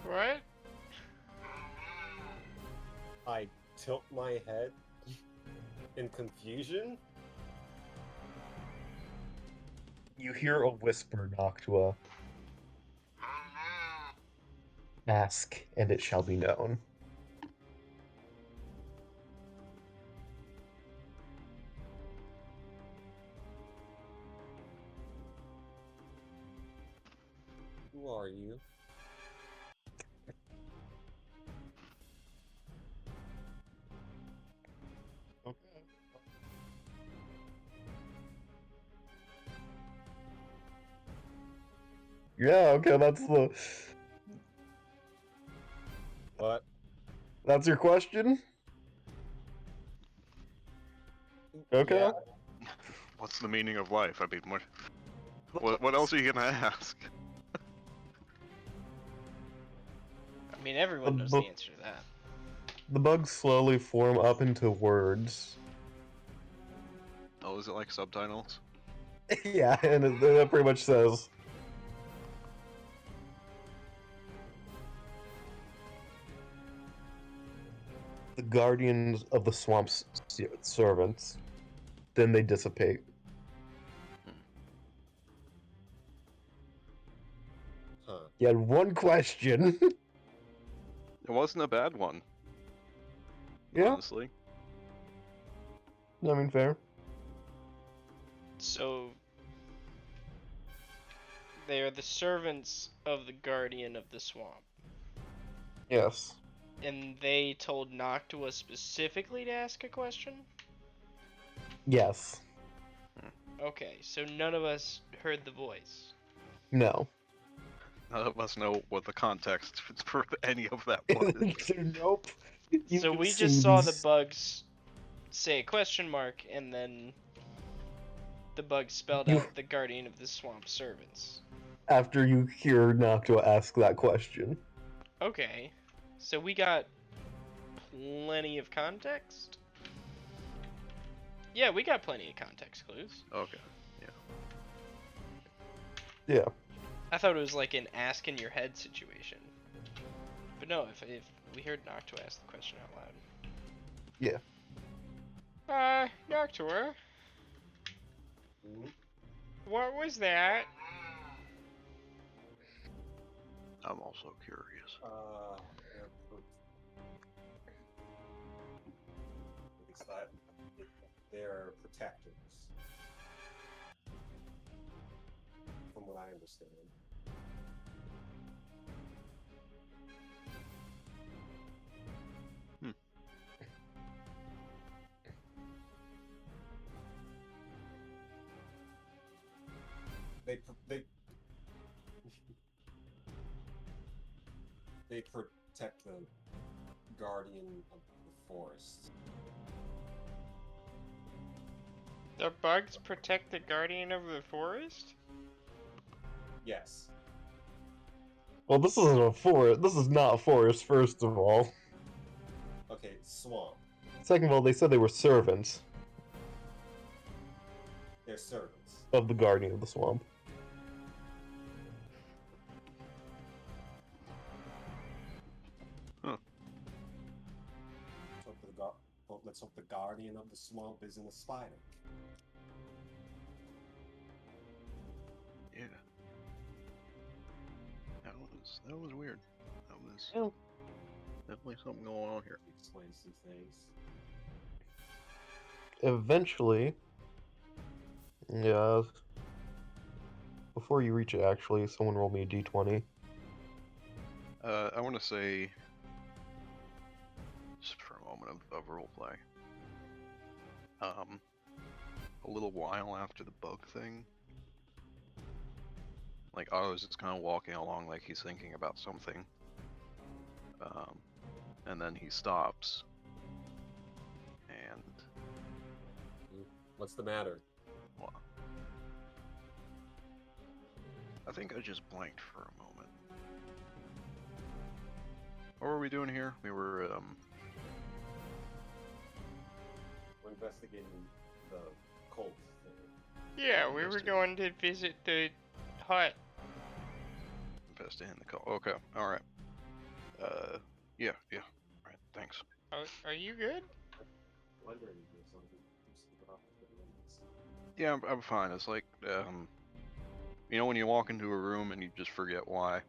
What? I tilt my head in confusion. You hear a whisper, Noctua. Ask, and it shall be known. Who are you? Yeah, okay, What? that's your question? Okay. Yeah, What's the meaning of life? I mean, what else are you gonna ask? I mean, everyone knows the answer to that. The bugs slowly form up into words. Oh, is it like subtitles? Yeah, and it pretty much says, the guardians of the swamp's servants, then they dissipate. Huh. You had one question. It wasn't a bad one, Yeah, honestly. I mean, fair. So they are the servants of the guardian of the swamp, Yes. and they told Noctua specifically to ask a question. Yes. Okay, so none of us heard the voice. No. None of us know what the context for any of that was. Nope. So we just saw the bugs say a question mark, and then the bug spelled You- out the guardian of the swamp servants. After you hear Noctua ask that question. Okay, so we got plenty of context? Yeah, we got plenty of context clues. Okay. Yeah. I thought it was like an ask in your head situation. But no, if we heard Noctua ask the question out loud. Noctua, what was that? I'm also curious. They're protectors, from what I understand. They they protect the guardian of the forest. The bugs protect the guardian of the forest? Yes. Well, this isn't a forest. This is not a forest, first of all. Okay, swamp. Second of all, they said they were servants They're servants. of the Guardian of the Swamp. Let's hope the guardian of the swamp isn't a spider. Yeah. That was weird. That was Oh. definitely something going on here. Explain some things. Eventually, yeah. Before you reach it, actually, someone roll me a d20. I want to say, just for a moment of roleplay, a little while after the bug thing, like Otto's just kind of walking along like he's thinking about something, and then he stops, and What's the matter? well, I think I just blanked for a moment. What were we doing here? We were, We're investigating the cult thing. Yeah, we were going to visit the hut. investigating the call. Okay, alright. Yeah. Alright, thanks. Are you good? Wondering if something keeps the off the windows. Yeah, I'm fine. It's like, you know when you walk into a room and you just forget why?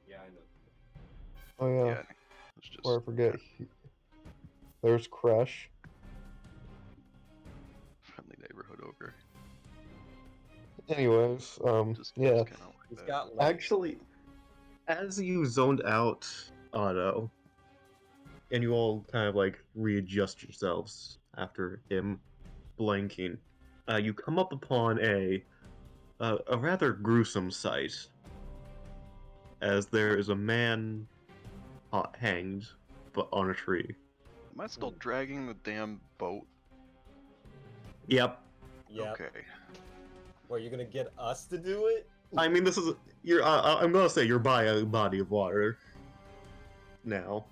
Yeah, I know. Oh yeah, Yeah, it's just... before I forget, there's Crash. Friendly neighborhood ogre. Anyways, Just yeah. kinda like He's that. got legs. Actually, as you zoned out Otto, and you all kind of like readjust yourselves after him blanking, you come up upon a rather gruesome sight, as there is a man hanged, but on a tree. Am I still dragging the damn boat? Yep. Yeah. Okay. What, you're gonna get us to do it? I mean, this is you're. I'm gonna say you're by a body of water. Now.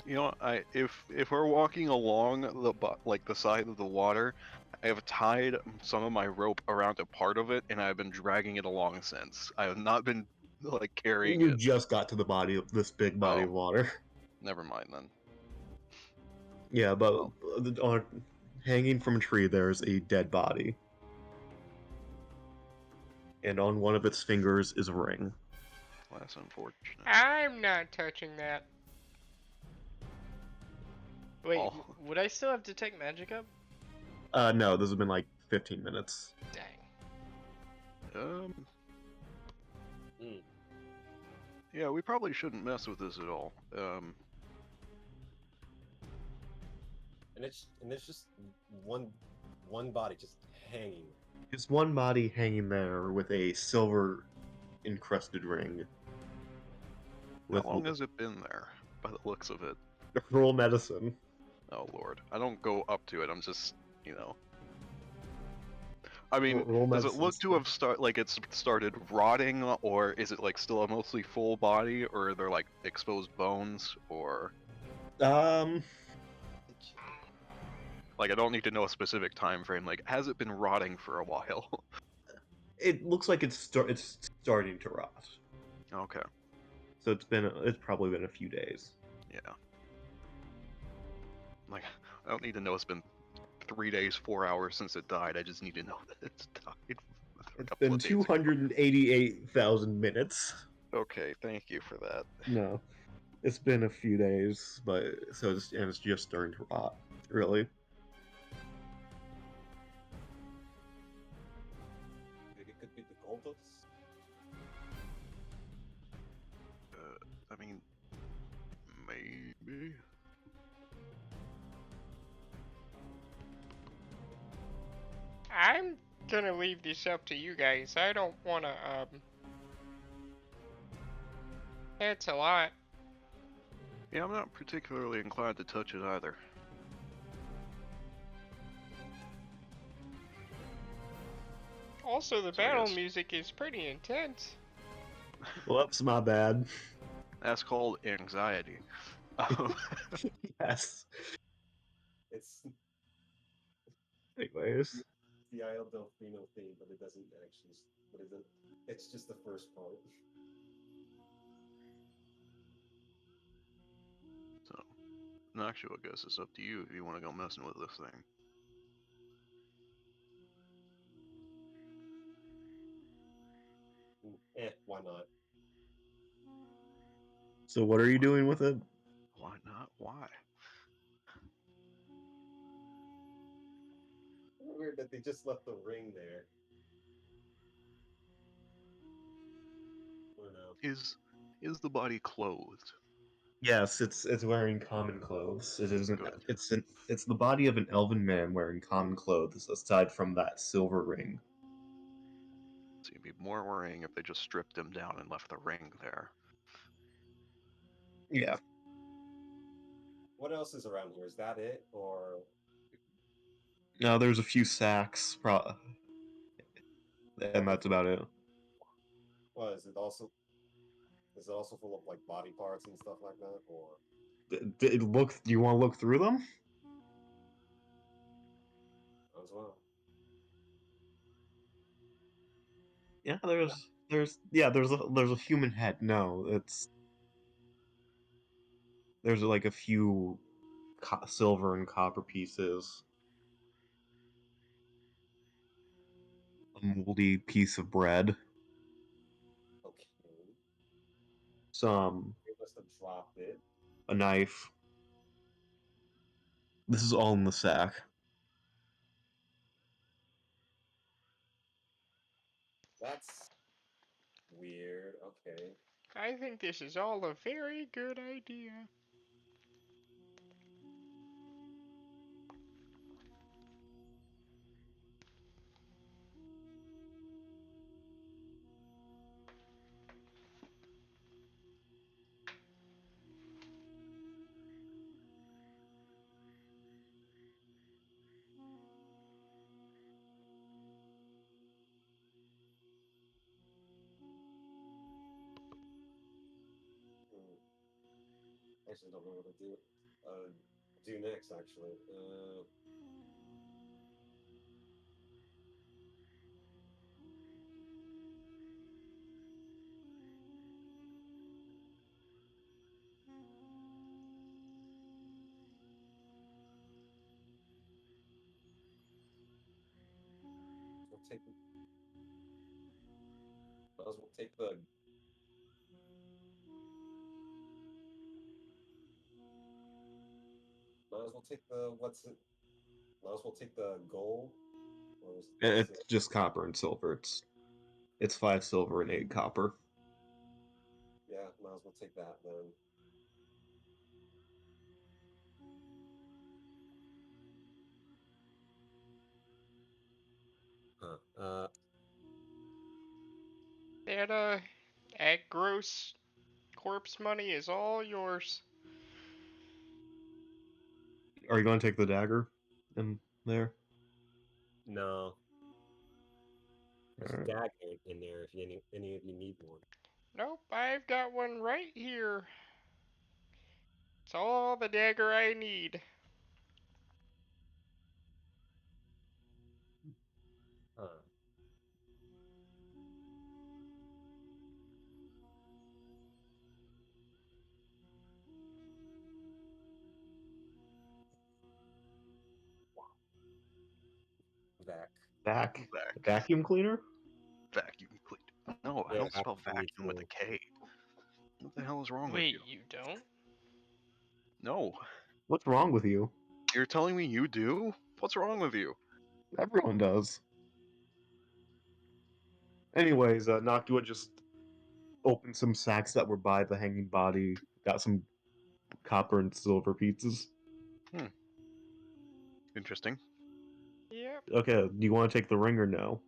You know, if we're walking along the side of the water, I have tied some of my rope around a part of it, and I've been dragging it along since. I have not been like carrying You it. just got to the body of this big body Oh. of water. Never mind then. Yeah, but hanging from a tree, there's a dead body. And on one of its fingers is a ring. Well, that's unfortunate. I'm not touching that. Wait, Oh. would I still have detect magic up? No, this has been like 15 minutes. Dang. Hmm. Yeah, we probably shouldn't mess with this at all. And there's just one body just hanging. Just one body hanging there with a silver encrusted ring. How long has it been there, by the looks of it? Roll medicine. Oh lord. I don't go up to it, I'm just, you know. I mean, Roll does it medicine look to have it's started rotting, or is it like still a mostly full body, or are there like exposed bones, or like I don't need to know a specific time frame. Like, has it been rotting for a while? It looks like it's starting to rot. Okay. So it's probably been a few days. Yeah. Like, I don't need to know it's been 3 days, 4 hours since it died. I just need to know that it's died. It's been 288,000 minutes. Okay, thank you for that. No, it's been a few days, but it's just starting to rot. Really. Maybe it could be the Goldos. I mean, maybe. I'm gonna leave this up to you guys. I don't wanna, It's a lot. Yeah, I'm not particularly inclined to touch it either. Also, the So I battle guess- music is pretty intense. Whoops, my bad. That's called anxiety. Yes. It's Anyways, the Isle Delfino theme, but it doesn't actually. What is it? It's just the first part. So, no, actually, I guess it's up to you if you want to go messing with this thing. Why not? so what are you doing with it? Why not? Why? Weird that they just left the ring there. I don't know. Is the body clothed? Yes, it's wearing common clothes. It isn't. Good. It's the body of an elven man wearing common clothes, aside from that silver ring. So you'd be more worrying if they just stripped him down and left the ring there. Yeah. What else is around here? Is that it, or Now there's a few sacks, and that's about it. what is it also? Is it also full of like body parts and stuff like that, or Do you want to look through them? as well? Yeah, there's a human head. No, there's like a few silver and copper pieces, a moldy piece of bread, Okay, some they must have dropped it. a knife. This is all in the sack. That's weird. Okay. I think this is all a very good idea. Hmm. I actually don't know what to do. Do next actually. take. Might as well take the. Might as well take the. What's it? Might as well take the gold. Or is it It's just copper and silver. It's 5 silver and 8 copper. Yeah, might as well take that then. Huh. That gross corpse money is all yours. Are you going to take the dagger in there? No. There's a Alright. dagger in there if any of you need one. Nope, I've got one right here. It's all the dagger I need. Huh. Vac. Vac. Vac. Vacuum cleaner? Vacuum clean. No, I Yeah, don't spell me vacuum with a too. K. What the hell is wrong with Wait, you? you don't? No. What's wrong with you? You're telling me you do? What's wrong with you? Everyone does. Anyways, Noctua just opened some sacks that were by the hanging body, got some copper and silver pizzas. Interesting. Yep. Okay, do you want to take the ring or no?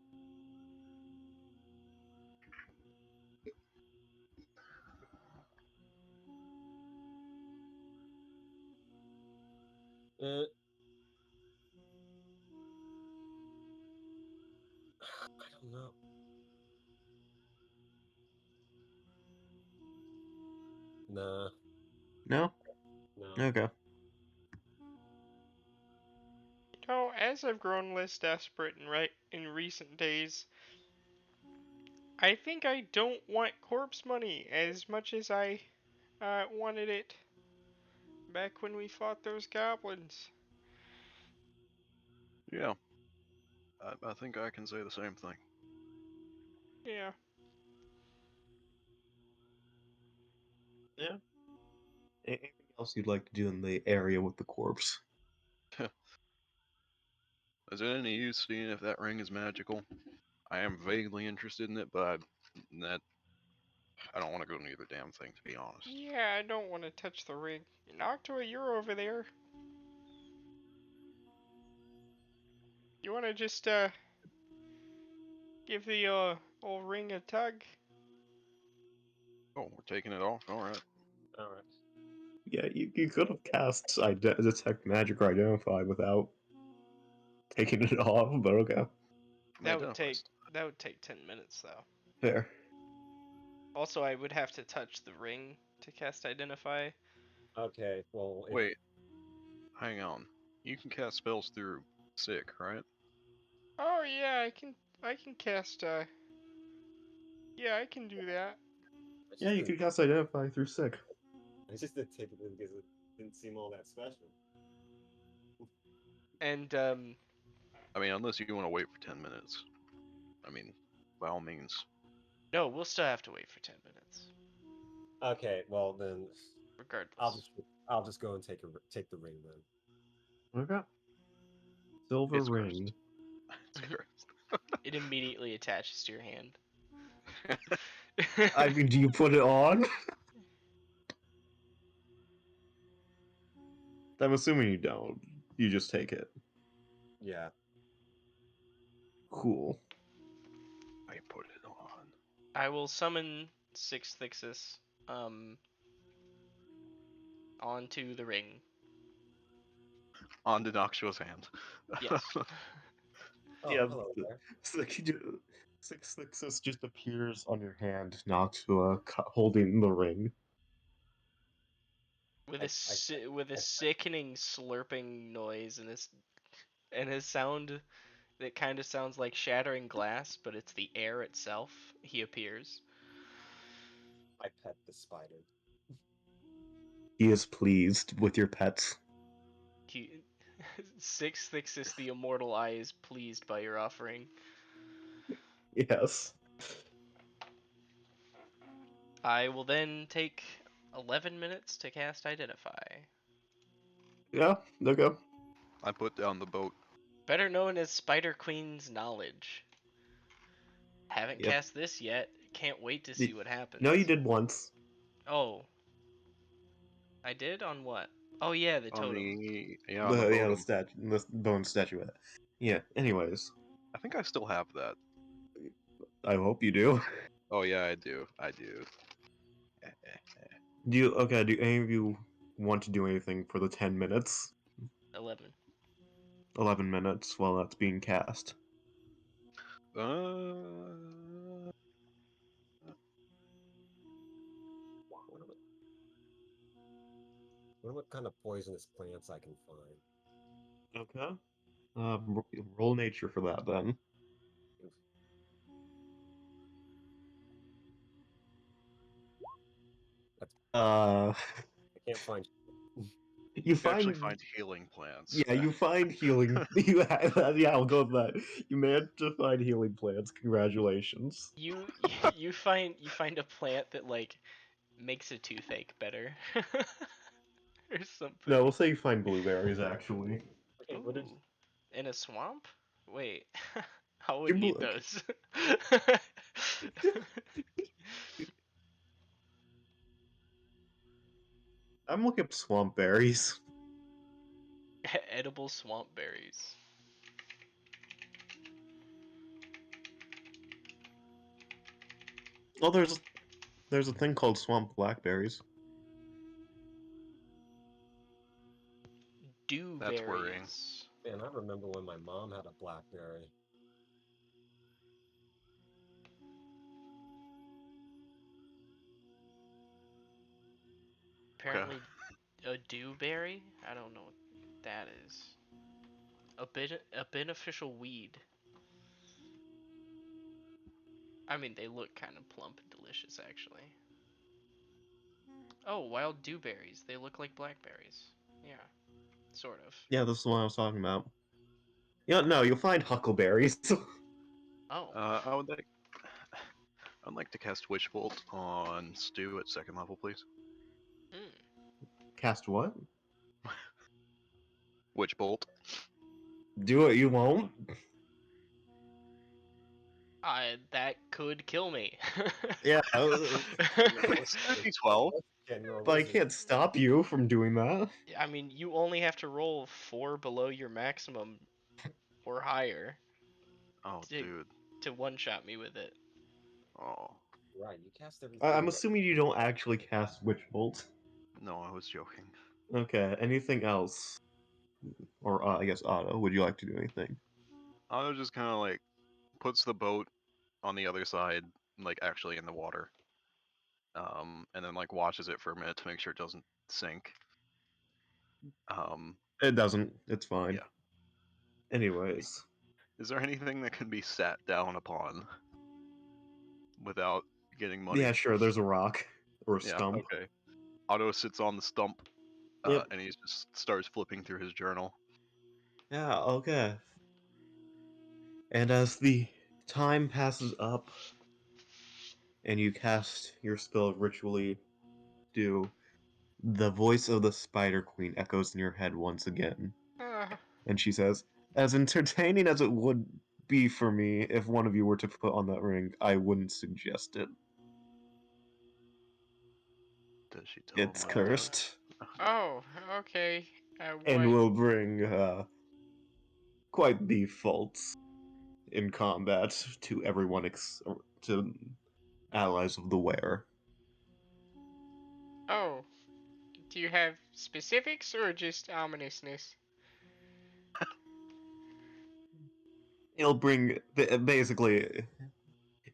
I don't know. Nah, No? no. Okay. You know, as I've grown less desperate in recent days, I think I don't want corpse money as much as I wanted it back when we fought those goblins. Yeah. I think I can say the same thing. Yeah. Yeah. Anything else you'd like to do in the area with the corpse? Is it any use seeing if that ring is magical? I am vaguely interested in it, but I don't want to go near the damn thing, to be honest. Yeah, I don't want to touch the ring. Noctua, you're over there. You want to just give the old ring a tug? Oh, we're taking it off? Alright. Alright. Yeah, you could have cast detect magic or identify without taking it off, but okay. That would take 10 minutes though. Fair. Also, I would have to touch the ring to cast Identify. Okay, well, if, Wait, hang on. You can cast spells through sick, right? Oh yeah, I can cast yeah, I can do that. I Yeah, just you didn't, could cast identify through sick. I just didn't take it because it didn't seem all that special. And I mean, unless you want to wait for 10 minutes. I mean, by all means. no, we'll still have to wait for 10 minutes, Okay, well then, regardless. I'll just go and take the ring then. Okay. Silver It's ring. It's cursed. It immediately attaches to your hand. I mean, do you put it on? I'm assuming you don't. You just take it. Yeah. Cool. I put it on. I will summon Six Thixis onto the ring. Onto Noxio's hand. Yes. Oh, Yeah, hello there. Six Sixes just appears on your hand, Noctua, holding the ring. With I, with a I, sickening slurping noise and a sound that kind of sounds like shattering glass, but it's the air itself. He appears. I pet the spider. He is pleased with your pets. He, Six Thixis, the immortal eye, is pleased by your offering. Yes. I will then take 11 minutes to cast Identify. Yeah, okay. I put down the boat. Better known as Spider Queen's Knowledge. Haven't Yep. cast this yet. Can't wait to see what happens. No, you did once. Oh. I did? On what? Oh yeah, the On totem. on the The boat. the bone statuette. Yeah. Anyways, I think I still have that. I hope you do. Oh yeah, I do. I do. Do any of you want to do anything for the 10 minutes? 11. 11 minutes while that's being cast. Uh, Wonder what kind of poisonous plants I can find. Okay. Roll nature for that then. Uh, I can't find. you you find actually find healing plants. yeah, you find healing. Yeah, I'll go with that. You managed to find healing plants. Congratulations. You you find a plant that like makes a toothache better. Or something. No, we'll say you find blueberries actually. Okay, what did Ooh. In a swamp? Wait. I You would eat look. those. I'm looking up swamp berries. Edible swamp berries. Oh, there's a thing called swamp blackberries. That's worrying. Dewberries. man? I remember when my mom had a blackberry. Apparently, a dewberry? I don't know what that is. A beneficial weed. I mean, they look kind of plump and delicious, actually. Oh, wild dewberries. They look like blackberries. Yeah, sort of. Yeah, this is the one I was talking about. Yeah, no, you'll find huckleberries. Oh. I would like to cast Witch Bolt on Stu at 2nd level, please. Hmm. Cast what? Witch Bolt. Do it, you won't. That could kill me. Yeah, It's 12. Yeah, you're a but I wizard. can't stop you from doing that. I mean, you only have to roll 4 below your maximum or higher Oh, to dude. one-shot me with it. Oh. Right, you cast everything. I'm assuming you don't actually cast Witch Bolt. No, I was joking. Okay, anything else? Or, I guess, Otto, would you like to do anything? Otto just kind of like puts the boat on the other side, like actually in the water. And then like watches it for a minute to make sure it doesn't sink. It doesn't. It's fine. Yeah. Anyways. Is there anything that can be sat down upon without getting muddy? Yeah, sure, there's a rock. Or a Yeah, stump. okay. Otto sits on the stump, Yep. and he just starts flipping through his journal. Yeah, okay. And as the time passes up, and you cast your spell ritually, the voice of the Spider Queen echoes in your head once again. And she says, as entertaining as it would be for me if one of you were to put on that ring, I wouldn't suggest it. Does she tell him It's what it does? cursed, Oh, okay. and What? will bring quite the faults in combat to everyone to allies of the wearer. Oh, do you have specifics or just ominousness? It'll bring basically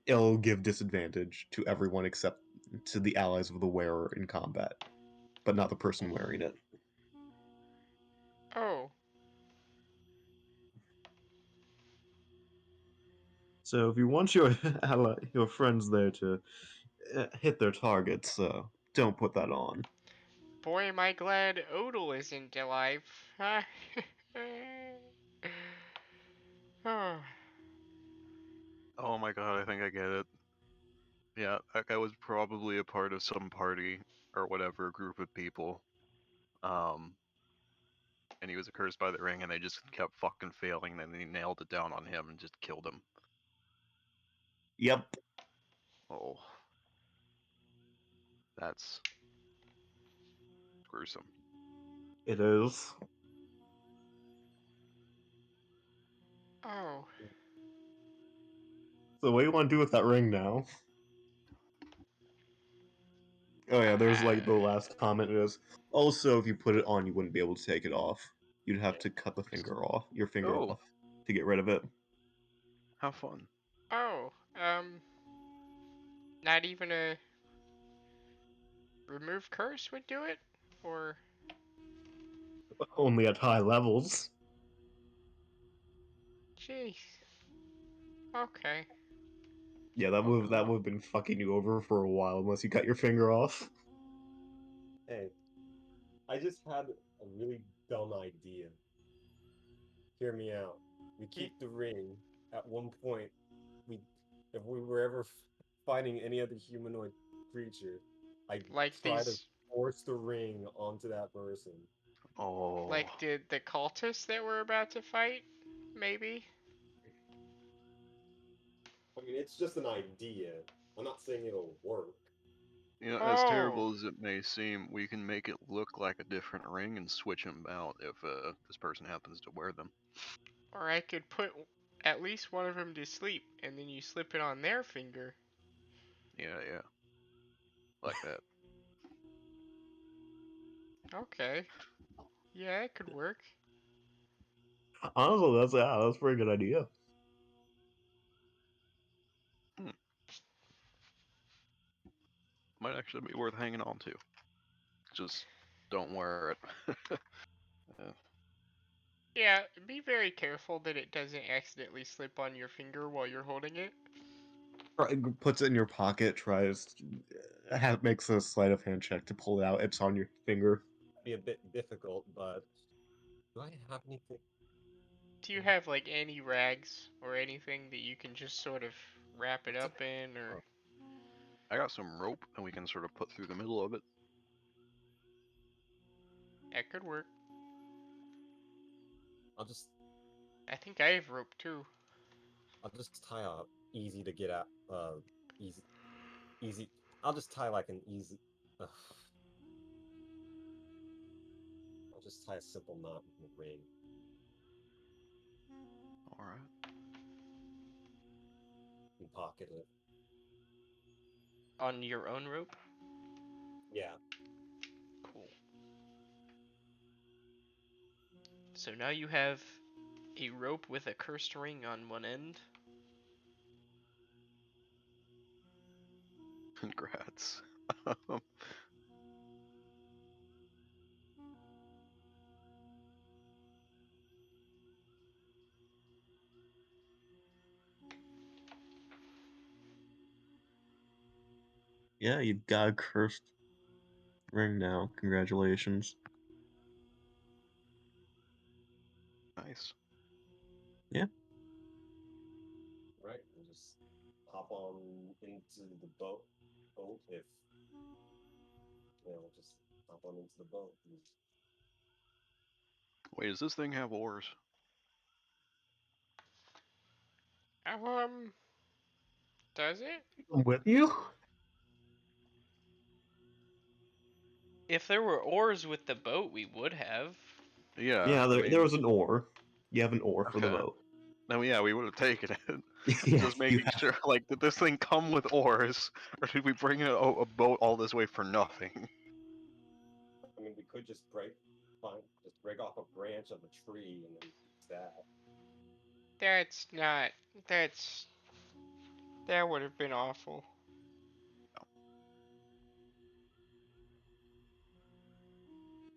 it'll give disadvantage to everyone except to the allies of the wearer in combat, but not the person wearing it. Oh, So if you want your your friends there to hit their targets, don't put that on. boy, am I glad Odal isn't alive. Oh, Oh my god, I think I get it. Yeah, that guy was probably a part of some party or whatever group of people. And he was cursed by the ring, and they just kept fucking failing. And then he nailed it down on him and just killed him. Yep. Oh, that's gruesome. It is. Oh, So what do you want to do with that ring now? Oh yeah, there's like the last comment is also if you put it on, you wouldn't be able to take it off. You'd have to cut the finger off, your finger Oh, off, to get rid of it. how fun! oh, not even a remove curse would do it, or Only at high levels. jeez. Okay. Yeah, that would have been fucking you over for a while unless you cut your finger off. Hey, I just had a really dumb idea. Hear me out. We keep the ring. At one point, we, if we were ever fighting any other humanoid creature, I Like try to these, force the ring onto that person. Oh, like the cultists that we're about to fight, maybe. I mean, it's just an idea. I'm not saying it'll work. you know, as Oh, terrible as it may seem, we can make it look like a different ring and switch them out if this person happens to wear them. or I could put at least one of them to sleep, and then you slip it on their finger. Yeah, like that. Okay. Yeah, it could work. Honestly, that's a pretty good idea. Might actually be worth hanging on to. Just don't wear it. Yeah. Yeah, be very careful that it doesn't accidentally slip on your finger while you're holding it. Puts it in your pocket, tries makes a sleight of hand check to pull it out. It's on your finger. Be a bit difficult, but do I have anything? Do you have like any rags or anything that you can just sort of wrap it up in, or I got some rope, and we can sort of put through the middle of it. that could work. I'll just I think I have rope too. tie a easy to get out. Easy. I'll just tie like an easy. Ugh. I'll just tie a simple knot in the ring. All right. And pocket it. On your own rope? Yeah. Cool. So now you have a rope with a cursed ring on one end. Congrats. Yeah, you got a cursed ring now. Congratulations. Nice. Yeah. Right. We'll just hop on into the boat. If we'll just hop on into the boat. Wait, does this thing have oars? Does it? I'm with you? If there were oars with the boat, we would have. Yeah, Yeah, I there mean, was an oar. You have an oar for the okay. boat. No, yeah, we would have taken it. Yeah, Just you making have. sure, like, did this thing come with oars, or did we bring a boat all this way for nothing? I mean, we could just break off a branch of a tree and then use that. That's not. That's. That would have been awful.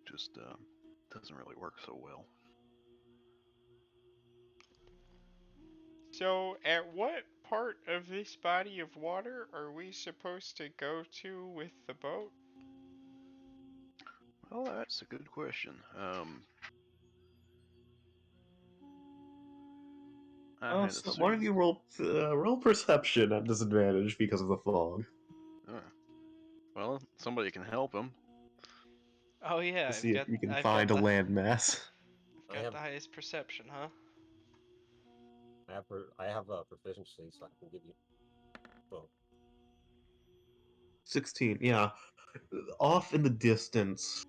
Just doesn't really work so well. So, at what part of this body of water are we supposed to go to with the boat? Well, that's a good question. I So one of you roll perception at disadvantage because of the fog. Well, somebody can help him. Oh yeah, To see if you can I've find a got the landmass. I got have the highest perception, huh? I have a proficiency, so I can give you both. 16, yeah. Off in the distance,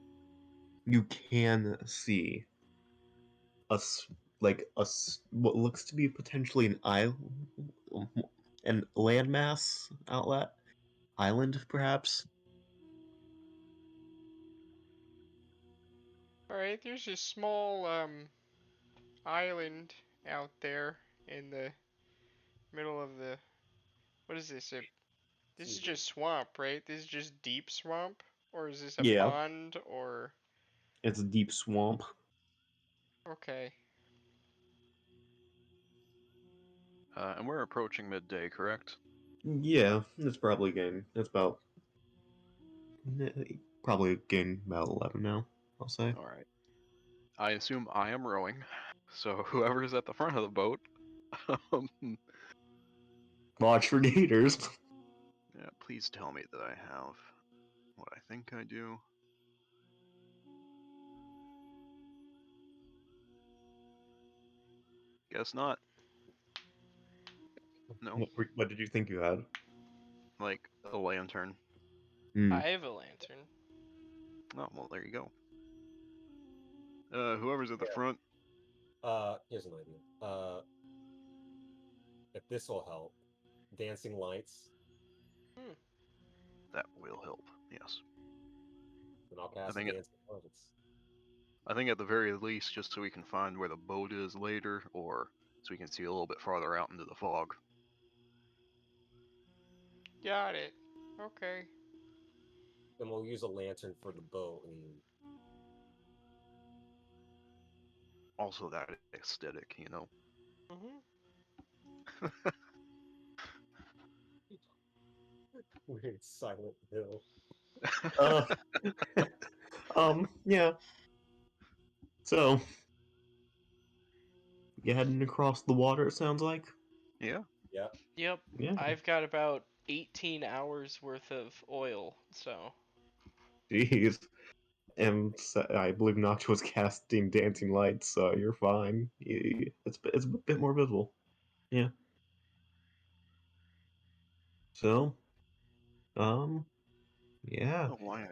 you can see what looks to be potentially an landmass island, perhaps. Alright, there's a small island out there in the middle of the. What is this? This is Excuse me. just swamp, right? This is just deep swamp? Or is this a Yeah, pond or. it's a deep swamp. Okay. And we're approaching midday, correct? Yeah, it's probably probably getting about 11 now, I'll say. All right. I assume I am rowing, so whoever's at the front of the boat. Watch for gators. Yeah, please tell me that I have what I think I do. Guess not. No, What did you think you had? like a lantern. Hmm. I have a lantern. Oh, well, there you go. Whoever's at the front. Here's an idea. If this will help, dancing lights, That will help. Yes. then I'll I cast think dancing lights. I think at the very least, just so we can find where the boat is later, or so we can see a little bit farther out into the fog. Got it. Okay. Then we'll use a lantern for the boat. Also, that aesthetic, you know. Mm-hmm. Weird Silent Hill. Uh, yeah. So, you heading across the water, it sounds like? Yeah. Yeah. Yep. Yeah. I've got about 18 hours worth of oil, so. Jeez. And I believe Notch was casting dancing lights, so you're fine. It's a bit more visible. Yeah. So, yeah. Oh, why?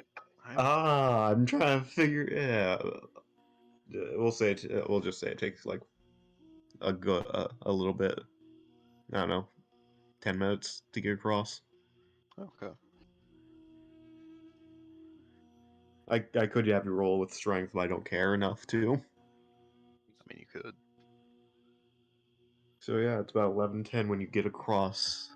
I'm trying to figure. Yeah. We'll just say it takes like a little bit. I don't know, 10 minutes to get across. Okay. I could have you roll with strength, but I don't care enough to. I mean, you could. So yeah, it's about 11:10 when you get across,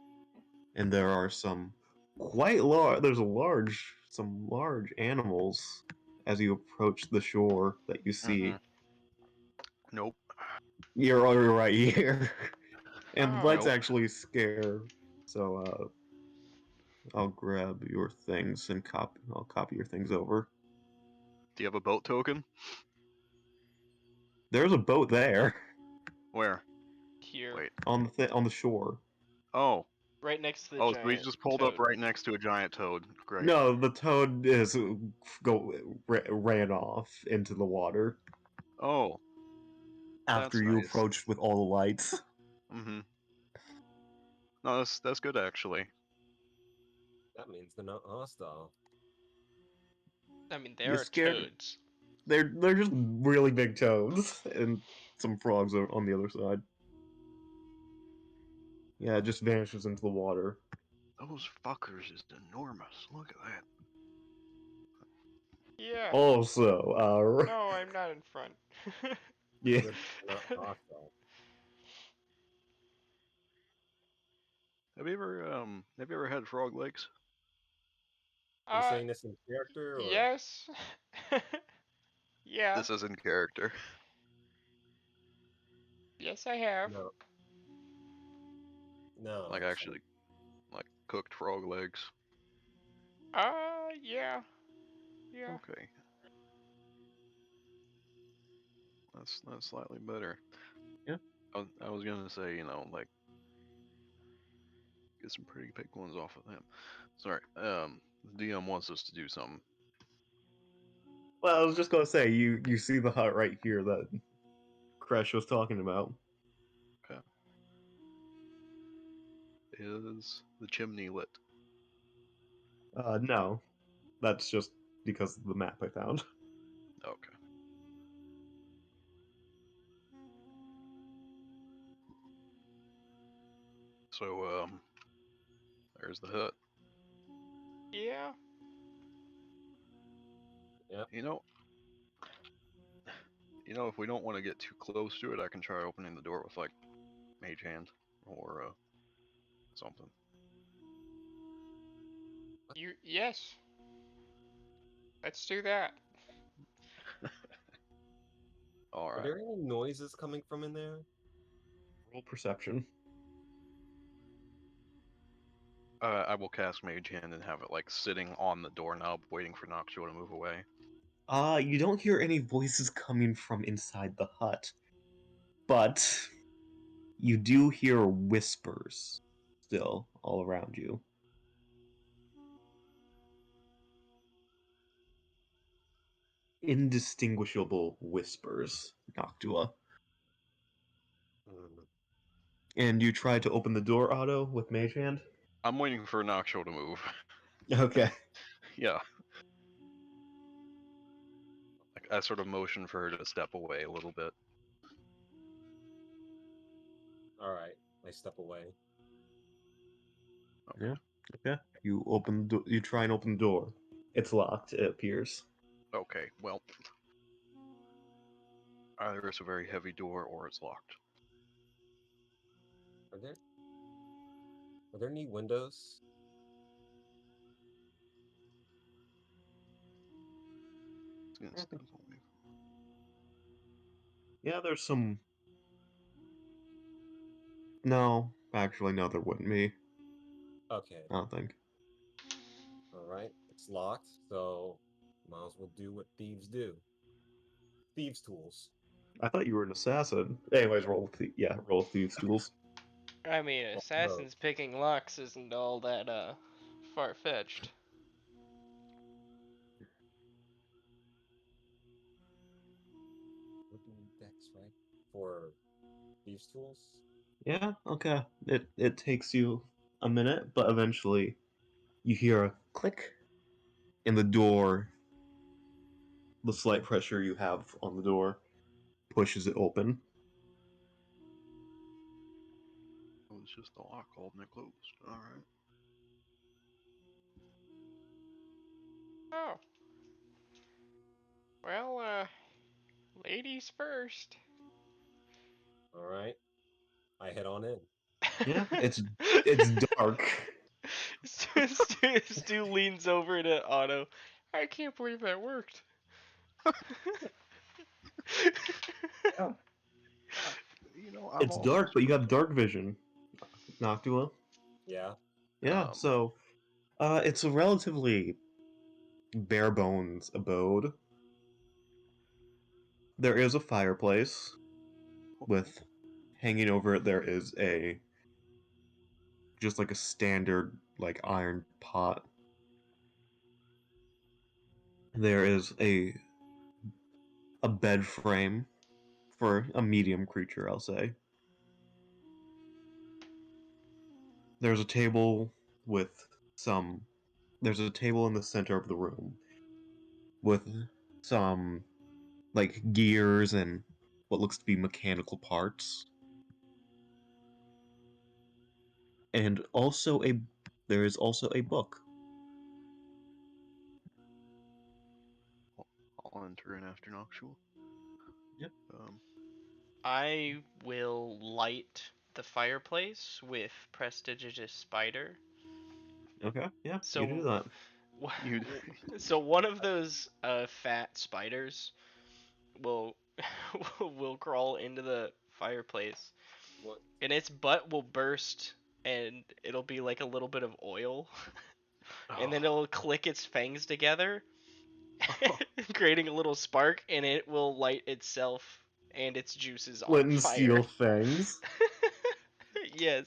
and there are some quite large. Some large animals as you approach the shore that you see. Nope. You're already right here, and the lights Oh. Nope. actually scare. So I'll grab your things and I'll copy your things over. Do you have a boat token? There's a boat there Where? Here. Wait. on the shore. Oh. Right next to the Oh, so we giant just pulled toad. up right next to a giant toad. Great. No, the toad ran off into the water Oh, after that's you nice. approached with all the lights. Mm-hmm. No, that's good actually. That means they're not hostile. I mean, You there are scared. toads. They're just really big toads and some frogs on the other side. Yeah, it just vanishes into the water. Those fuckers is enormous. Look at that. Yeah. Also, No, I'm not in front. yeah, Good, they're not hostile. Have you ever had frog legs? Are you saying this in character or Yes. Yeah. This is in character. Yes, I have. no? No, Like actually. actually, like cooked frog legs. Yeah. Yeah. Okay. That's slightly better. Yeah. I was gonna say, like get some pretty big ones off of them. Sorry. The DM wants us to do something. Well, I was just gonna say you see the hut right here that Crash was talking about. Okay. Is the chimney lit? No, that's just because of the map I found. Okay. So there's the hut. Yeah. Yep. If we don't want to get too close to it, I can try opening the door with like mage hand or something. Yes. Let's do that. All Are right. there any noises coming from in there? Roll perception. I will cast mage hand and have it like sitting on the doorknob, waiting for Noctua to move away. You don't hear any voices coming from inside the hut, but you do hear whispers still all around you. Indistinguishable whispers, Noctua. Mm. And you tried to open the door, Otto, with Mage Hand? I'm waiting for Noctua to move. Okay. Yeah. Like I sort of motion for her to step away a little bit. All right, I step away. Yeah. Okay. You open the you try and open the door. It's locked, it appears. Okay. Well, either it's a very heavy door or it's locked. Are there any windows? It's gonna step on me. Yeah, there's some. No, actually, no, there wouldn't be. Okay. I don't think. All right, it's locked, so might as well do what thieves do. Thieves' tools. I thought you were an assassin. Anyways, roll thieves tools. I mean, Oh, assassins picking locks isn't all that far-fetched. Would be dex, right? For thieves' tools. Yeah, okay. It takes you a minute, but eventually you hear a click in the door. The slight pressure you have on the door pushes it open. It was just the lock holding it closed. All right. Oh. Well, ladies first. All right, I head on in. Yeah, it's dark. Stu leans over to Otto. I can't believe that worked. Yeah. I'm It's dark, but you have dark vision, Noctua. Yeah. Yeah, so it's a relatively bare bones abode. There is a fireplace with hanging over it there is a just like a standard like iron pot. There is a bed frame for a medium creature, I'll say. There's a table with some there's a table in the center of the room with some like gears and what looks to be mechanical parts. And also there is also a book. I'll enter in after Noctua. Yep. I will light the fireplace with prestigious spider. Okay, yeah, So, you do that. You. so one of those fat spiders will will crawl into the fireplace, What? and its butt will burst, and it'll be like a little bit of oil, and then it'll click its fangs together, creating a little spark, and it will light itself and its juice is Flint on and fire. steel fangs. Yes.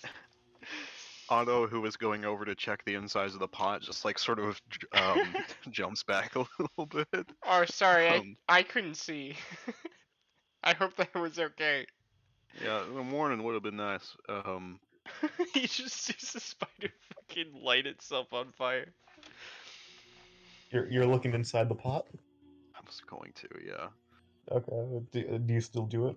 Otto, who was going over to check the insides of the pot, just like sort of jumps back a little bit. Oh, sorry, Um, I couldn't see. I hope that was okay. Yeah, the morning would have been nice. He just sees the spider fucking light itself on fire. You're looking inside the pot? I was going to, yeah. Okay. Do you still do it?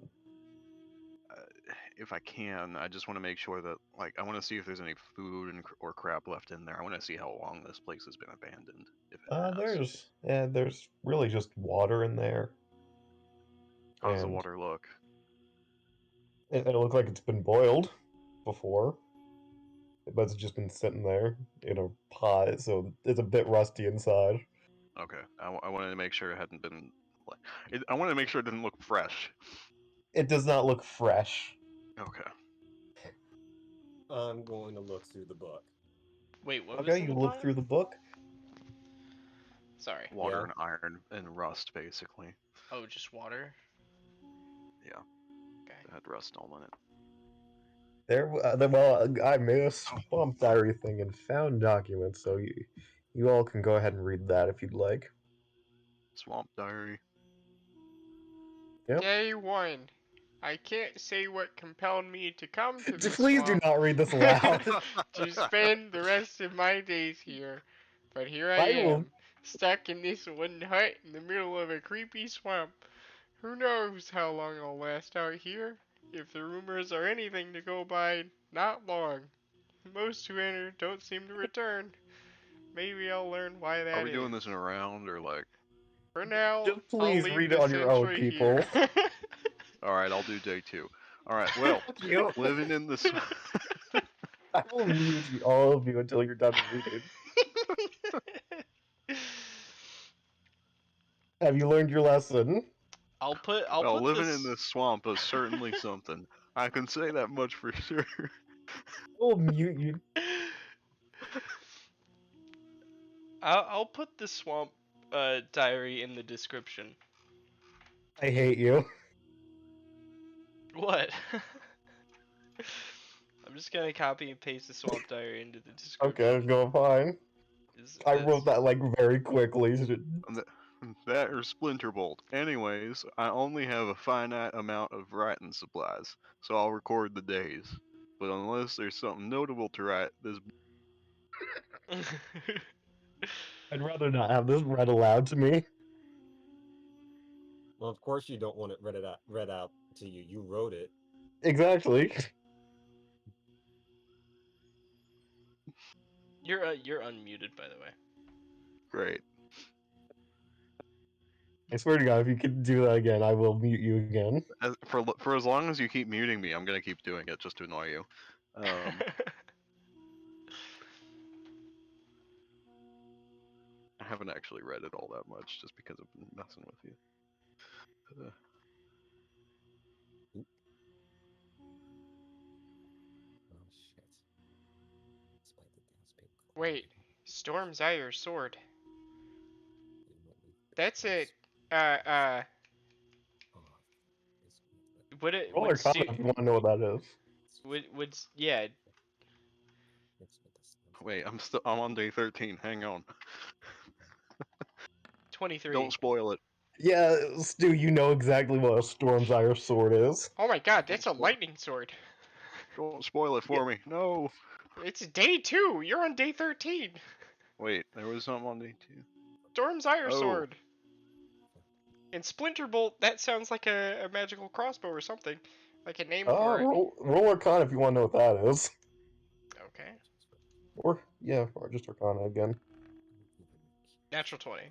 If I can, I just want to make sure that, like, I want to see if there's any food or crap left in there. I want to see how long this place has been abandoned, if it has. There's really just water in there. How does the And water look? it looked like it's been boiled before, but it's just been sitting there in a pot, so it's a bit rusty inside. Okay, I wanted to make sure it hadn't been. I wanted to make sure it didn't look fresh. It does not look fresh. Okay. I'm going to look through the book. Wait, what was Okay, in you the look pot? through the book. Sorry. Water Yeah. and iron and rust, basically. Oh, just water? Yeah. Okay. It had rust all in it. I made a swamp diary thing and found documents, so you all can go ahead and read that if you'd like. Swamp diary. Yep. Day 1. I can't say what compelled me to come to this Please do swamp not read this aloud. to spend the rest of my days here. But here I I will- am, stuck in this wooden hut in the middle of a creepy swamp. Who knows how long I'll last out here? If the rumors are anything to go by, not long. Most who enter don't seem to return. Maybe I'll learn why that is. Are we doing this in a round or like? For now, Just I'll please leave read the it on your own, century here. All right, I'll do day 2. All right. Well, Fuck you. living in the I will mute all of you until you're done reading. Have you learned your lesson? I'll put living this. in this swamp is certainly something. I can say that much for sure. I will mute you. I'll put the swamp diary in the description. I hate you. What? I'm just gonna copy and paste the swamp diary into the description. Okay, go fine. I wrote that like very quickly. That or Splinterbolt. Anyways, I only have a finite amount of writing supplies, so I'll record the days. But unless there's something notable to write, this I'd rather not have this read aloud to me. Well, of course you don't want it read out to you. You wrote it. Exactly. You're unmuted, by the way. great. I swear to God, if you could do that again, I will mute you again. For as long as you keep muting me, I'm gonna keep doing it just to annoy you. I haven't actually read it all that much, just because I've been messing with you. Oh shit. Despite the gas paper. Wait, Storm's Ire Sword. You That's it. Oh, Would it Roll would Arcana Stu- if you want to know what that is. would yeah? Wait, I'm on day 13. Hang on. 23. Don't spoil it. Yeah, Stu, you know exactly what a Storm's Ire sword is. Oh my god, that's a lightning sword. Don't spoil it for me. No. It's day 2. You're on day 13. Wait, there was something on day 2. Storm's Ire Oh. Sword. And Splinterbolt, that sounds like a magical crossbow or something. Like a name for it. Roll Arcana if you want to know what that is. Okay. Or just Arcana again. Natural 20.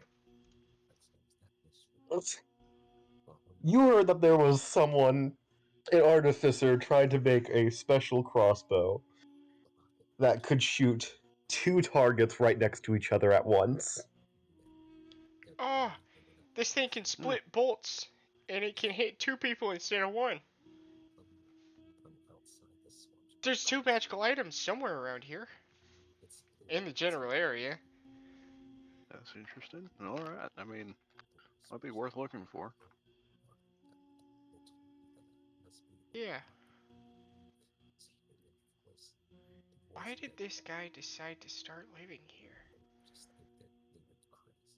You heard that there was someone, an artificer, trying to make a special crossbow that could shoot 2 targets right next to each other at once. Oh, this thing can split bolts, and it can hit 2 people instead of 1. There's 2 magical items somewhere around here. In the general area. That's interesting. Alright, I mean, might be worth looking for. Yeah. It's hearing their voice. The Why voice did that this guy decide to start living here? just think that they went crazy.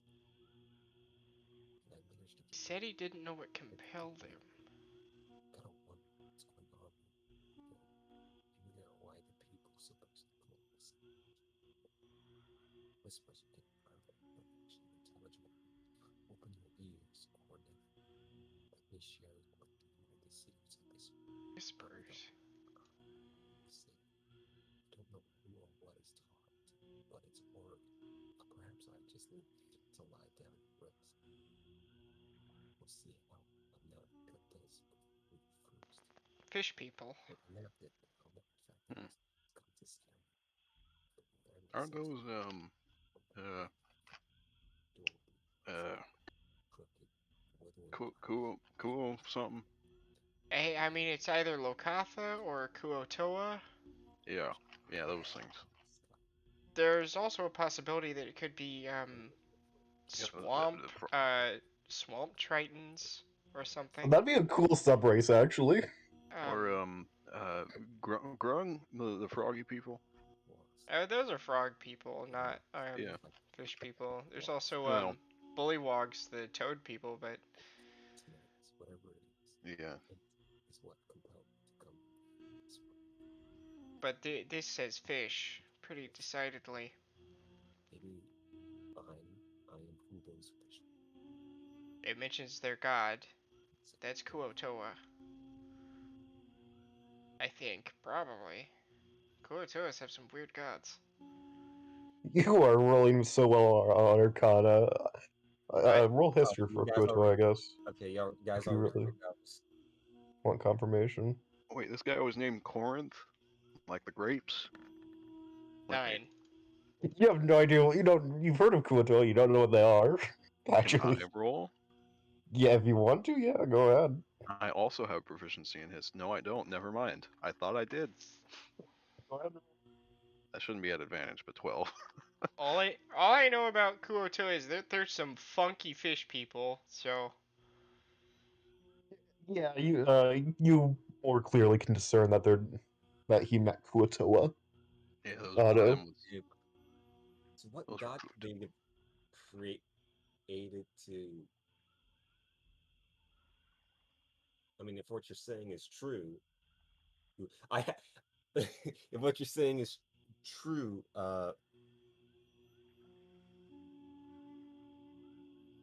And I managed to He get said he didn't know what and compelled him. gotta wonder what's going on. You know, maybe they're why the people supposed to call this. Whispers you get private information intelligible. Open your ears, coordinate. Let me share what the secrets of this. Whispers. See, I don't know who or what is taught, but it's a word. Perhaps I just need to lie down and rest. We'll see how I'm not put this with first. Fish people. But I napped it. I'll let the fact that Hmm. it's come to scare me. Very Aren't sense those uh door uh crooked, withering cool something? Hey, I mean, it's either Lokatha or Kuotoa. Yeah, yeah, those things. There's also a possibility that it could be Yeah, swamp, swamp tritons or something. That'd be a cool sub race, actually. or Um, grung the froggy people. those are frog people, not Yeah. fish people. There's also Well, bullywogs, the toad people, but whatever it is. yeah. It is what compelled to come this way. this says fish pretty decidedly. Maybe I am who those fish. It mentions their god. That's Kuotoa. I think, probably. Kuotoas have some weird gods. You are rolling so well on Arcana. Roll history You for guys Koto, I already guess, okay, y'all guys if you already really figured out this. want confirmation. Wait, this guy was named Corinth, like the grapes. Wait, 9. You have no idea. You don't. You've heard of Koto. You don't know what they are. can I Actually, roll? yeah. If you want to, yeah, go ahead. I also have proficiency in his. No, I don't. Never mind. I thought I did. Go ahead. That shouldn't be at advantage, but 12. All I know about Kuotoa is that there's some funky fish people. So Yeah, you more clearly can discern that he met Kuotoa. Yeah, those Otto. prime. Yeah. So what Those were god good. they created to I mean if what you're saying is true, I if what you're saying is true,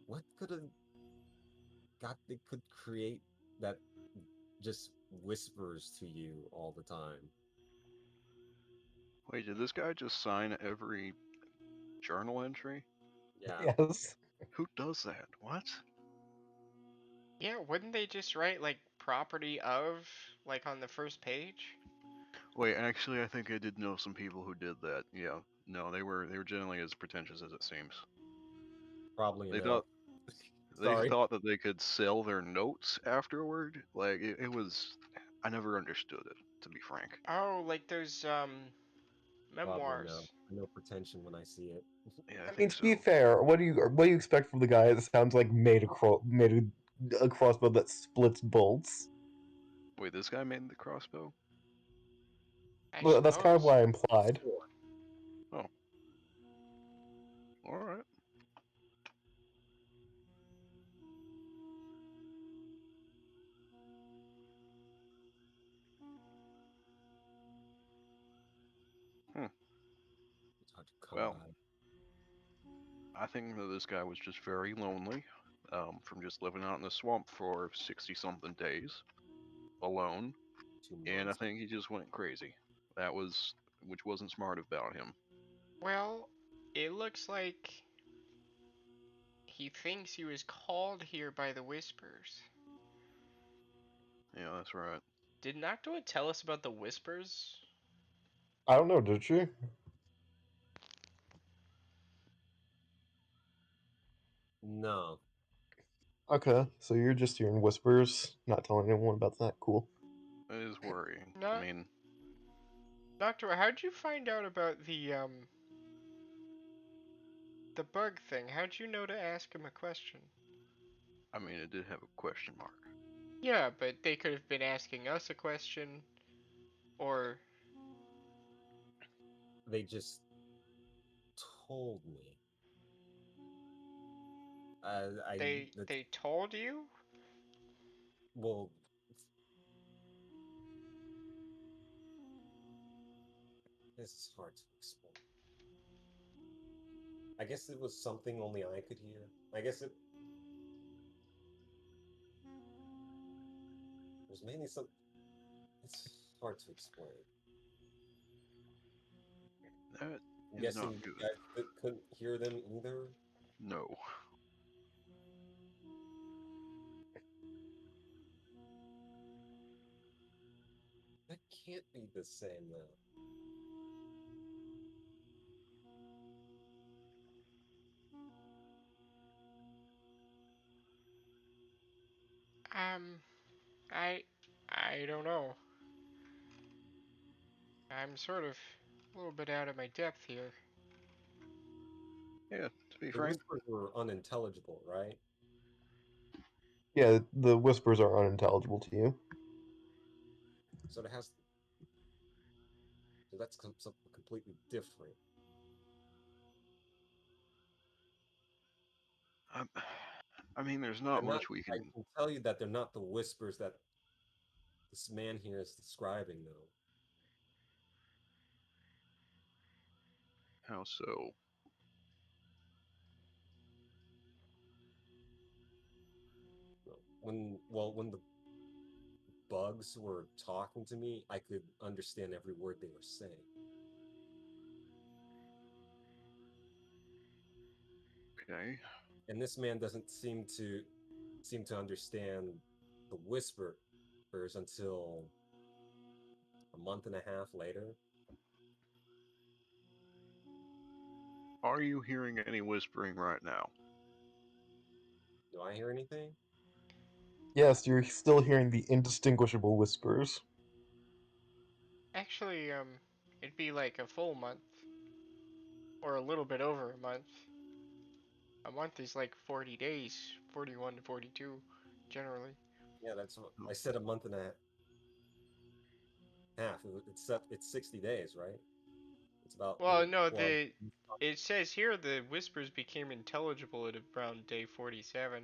what could have God they could create that just whispers to you all the time? Wait, did this guy just sign every journal entry? Yeah, Yes. Who does that? What? yeah, wouldn't they just write like property of like on the first page? Wait, actually, I think I did know some people who did that. Yeah, no, they were generally as pretentious as it seems. probably They no. thought they Sorry. thought that they could sell their notes afterward. Like it was, I never understood it, to be frank. Oh, like those Probably no. memoirs. I know pretension when I see it. Yeah, I I mean, think to be so. fair, what do you expect from the guy that sounds like made a crossbow that splits bolts? Wait, this guy made the crossbow? I Well, that's kind of suppose. what I implied. Sure. Oh, all right. Hmm. It's hard to come Well, by. I think that this guy was just very lonely, from just living out in the swamp for 60 something days alone, 2 months. and I think he just went crazy. That was, which wasn't smart about him. Well, it looks like he thinks he was called here by the whispers. Yeah, that's right. Did Noctua tell us about the whispers? I don't know, did she? No. Okay, so you're just hearing whispers, not telling anyone about that. Cool. It is worrying. I Not mean, Doctor, how'd you find out about the bug thing? How'd you know to ask him a question? it did have a question mark. Yeah, but they could have been asking us a question, or They just told me. The, they told you. well, this is hard to explain. I guess it was something only I could hear. I guess it was mainly some. It's hard to explain. That I'm is not guessing you good. guys couldn't hear them either. No. That can't be the same though. Um, I I don't know. I'm sort of a little bit out of my depth here. Yeah, to be The frank. whispers were unintelligible, right? Yeah, the whispers are unintelligible to you. So it has. So that's something completely different. I, I mean, there's not They're not. much we I can. can tell you that they're not the whispers that this man here is describing, though. How so? When the bugs were talking to me, I could understand every word they were saying. Okay. And this man doesn't seem to understand the whispers until a month and a half later. Are you hearing any whispering right now? Do I hear anything? Yes, you're still hearing the indistinguishable whispers. Actually, it'd be like a full month, or a little bit over a month. A month is like 40 days, 41 to 42, generally. Yeah, that's what I said. A month and a half. It's 60 days, right? It's about Well, no, well, it says here the whispers became intelligible at around day 47.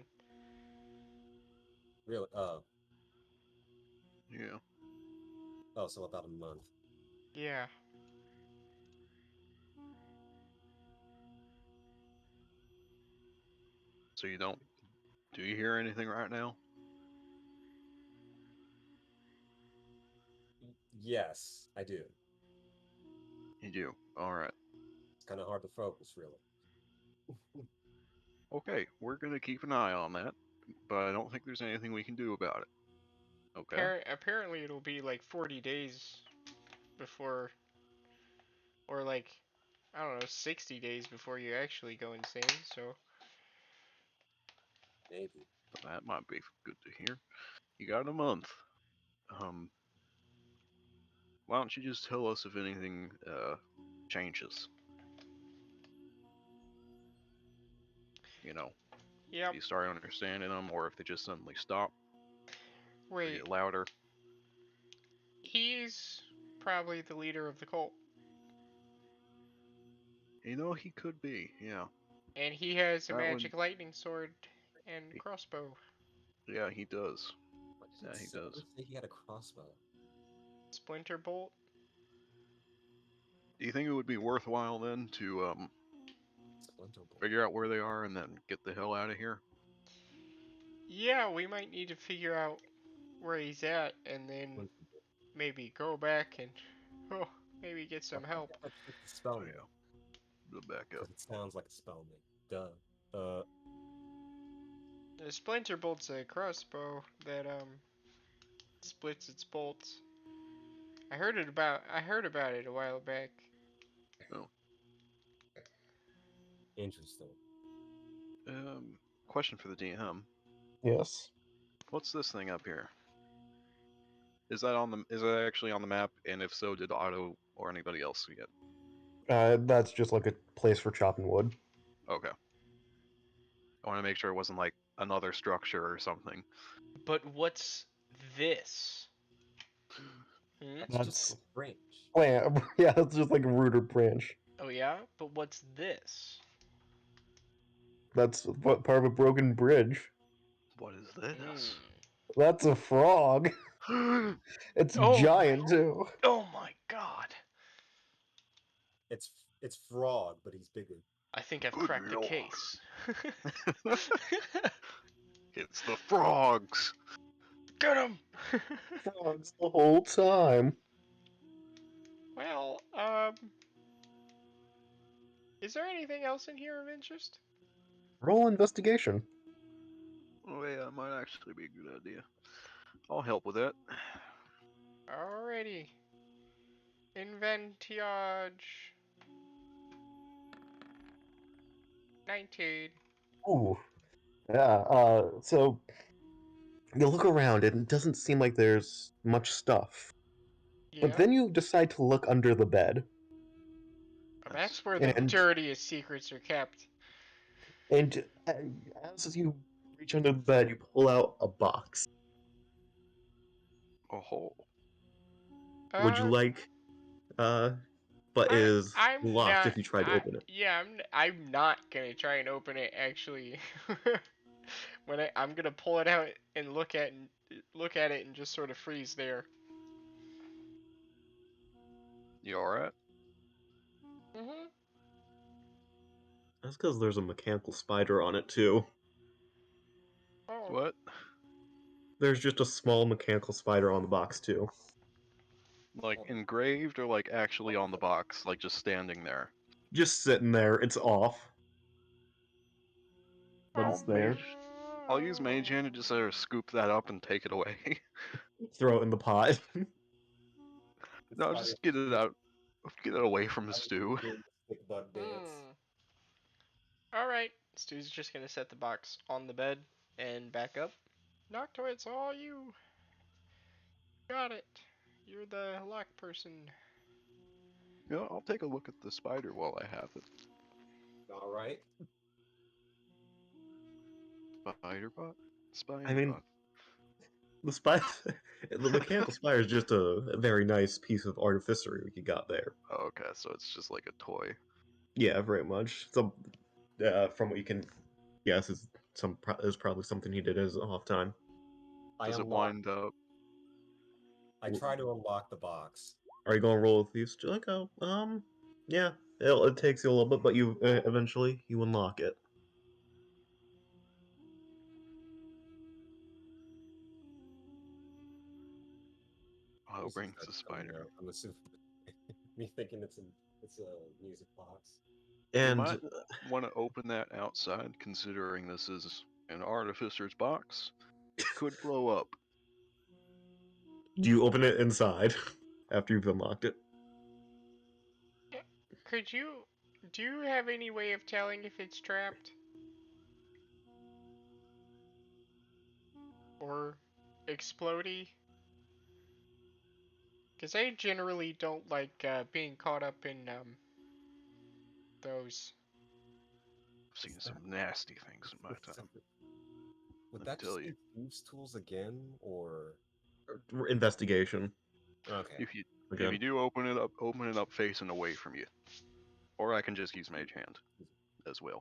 really. Yeah. So about a month. Yeah. So you don't. Do you hear anything right now? Yes, I do. You do. All right. It's kind of hard to focus, really. Okay, we're gonna keep an eye on that, but I don't think there's anything we can do about it. Okay. Apparently it'll be like 40 days before, or like, I don't know, 60 days before you actually go insane, so. Maybe. That might be good to hear. You got a month. Um, why don't you just tell us if anything changes? You know, if Yep. you start understanding them, or if they just suddenly stop or Wait, get louder. he's probably the leader of the cult. You know, he could be. Yeah, And he has a that would. magic lightning sword and crossbow. Yeah, he does. What Yeah, he did does. it say he had a crossbow? Splinterbolt. Do you think it would be worthwhile then to Splinterbolt. figure out where they are and then get the hell out of here? Yeah, we might need to figure out where he's at and then Splinterbolt. maybe go back and, oh, maybe get some Why help. can't I check the spell Oh name? yeah, the backup. Because it sounds like a spell name. Duh. Uh, The Splinterbolt's a crossbow that splits its bolts. I heard about it a while back. Oh, interesting. question for the DM. Yes. What's this thing up here? Is that on the? Is that actually on the map? And if so, did Otto or anybody else see it? That's just like a place for chopping wood. Okay. I want to make sure it wasn't like another structure or something. But what's this? Hmm? That's That's- just a branch. Plant. Yeah, it's just like a root or branch. Oh yeah, but what's this? That's part of a broken bridge. What is this? That's a frog. It's Oh giant too. Oh my god! It's frog, but he's bigger. I think I've Good cracked the lord. case. It's the frogs. Get him! Frogs the whole time. Well, is there anything else in here of interest? Roll investigation. Oh yeah, that might actually be a good idea. I'll help with that. Alrighty. Inventage. 19. Ooh. Yeah, so you look around and it doesn't seem like there's much stuff. But Yeah. then you decide to look under the bed. That's where the and- dirtiest secrets are kept. And as you reach under the bed, you pull out a box. A hole. Would you like, but it is I'm locked not, if you try to open it. Yeah, I'm not gonna try and open it actually. I'm gonna pull it out and look at it and just sort of freeze there. You alright? Mhm. That's because there's a mechanical spider on it too. Oh. What? There's just a small mechanical spider on the box too. Like engraved or like actually on the box, like just standing there? Just sitting there, it's off. But I'll it's there. I'll use Mage Hand to just sort of scoop that up and take it away. Throw it in the pot. No, just get it out. Get it away from the stew. Stick bug dance. Alright. Stu's just gonna set the box on the bed and back up. Nocto, it's all you. Got it. You're the lock person. You know, I'll take a look at the spider while I have it. All right. Spider bot? Spider I mean, bot. the spider, the mechanical spider is just a very nice piece of artificery you got there. Oh, okay, so it's just like a toy. Yeah, very much. So, from what you can guess, is probably something he did as off time. Does it wind up? I try to unlock the box. Are you gonna roll with these? Like, oh, yeah. It takes you a little bit, but you eventually you unlock it. Oh, Music brings starts the coming spider. out. I'm assuming me thinking it's a music box. You And might want to open that outside, considering this is an artificer's box. It could blow up. do you open it inside after you've unlocked it? Do you have any way of telling if it's trapped? Or explodey? Because I generally don't like being caught up in those. I've seen some nasty things in my time. Would Let me that tell just you. be thieves' tools again, or Investigation. okay? If you Again. do open it up facing away from you, or I can just use Mage Hand as well.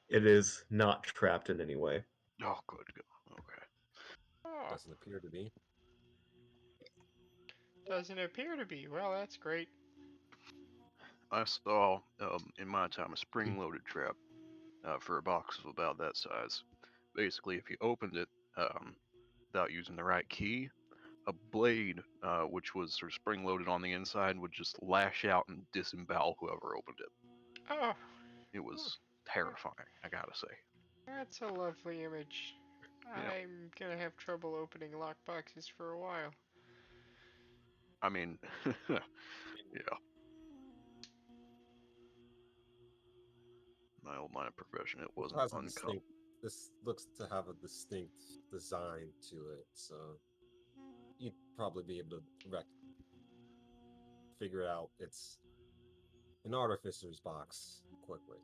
It is not trapped in any way. Oh, good. Okay. Oh, Doesn't appear to be. doesn't appear to be. Well, that's great. I saw in my time a spring-loaded trap for a box of about that size. Basically, if you opened it without using the right key, a blade, which was sort of spring-loaded on the inside, would just lash out and disembowel whoever opened it. Oh, It was terrifying, I gotta say. that's a lovely image. Yeah. I'm gonna have trouble opening lockboxes for a while. I mean, yeah. My old line of profession, it wasn't Has a uncommon. This looks to have a distinct design to it, so you'd probably be able to figure out its an artificer's box quickly.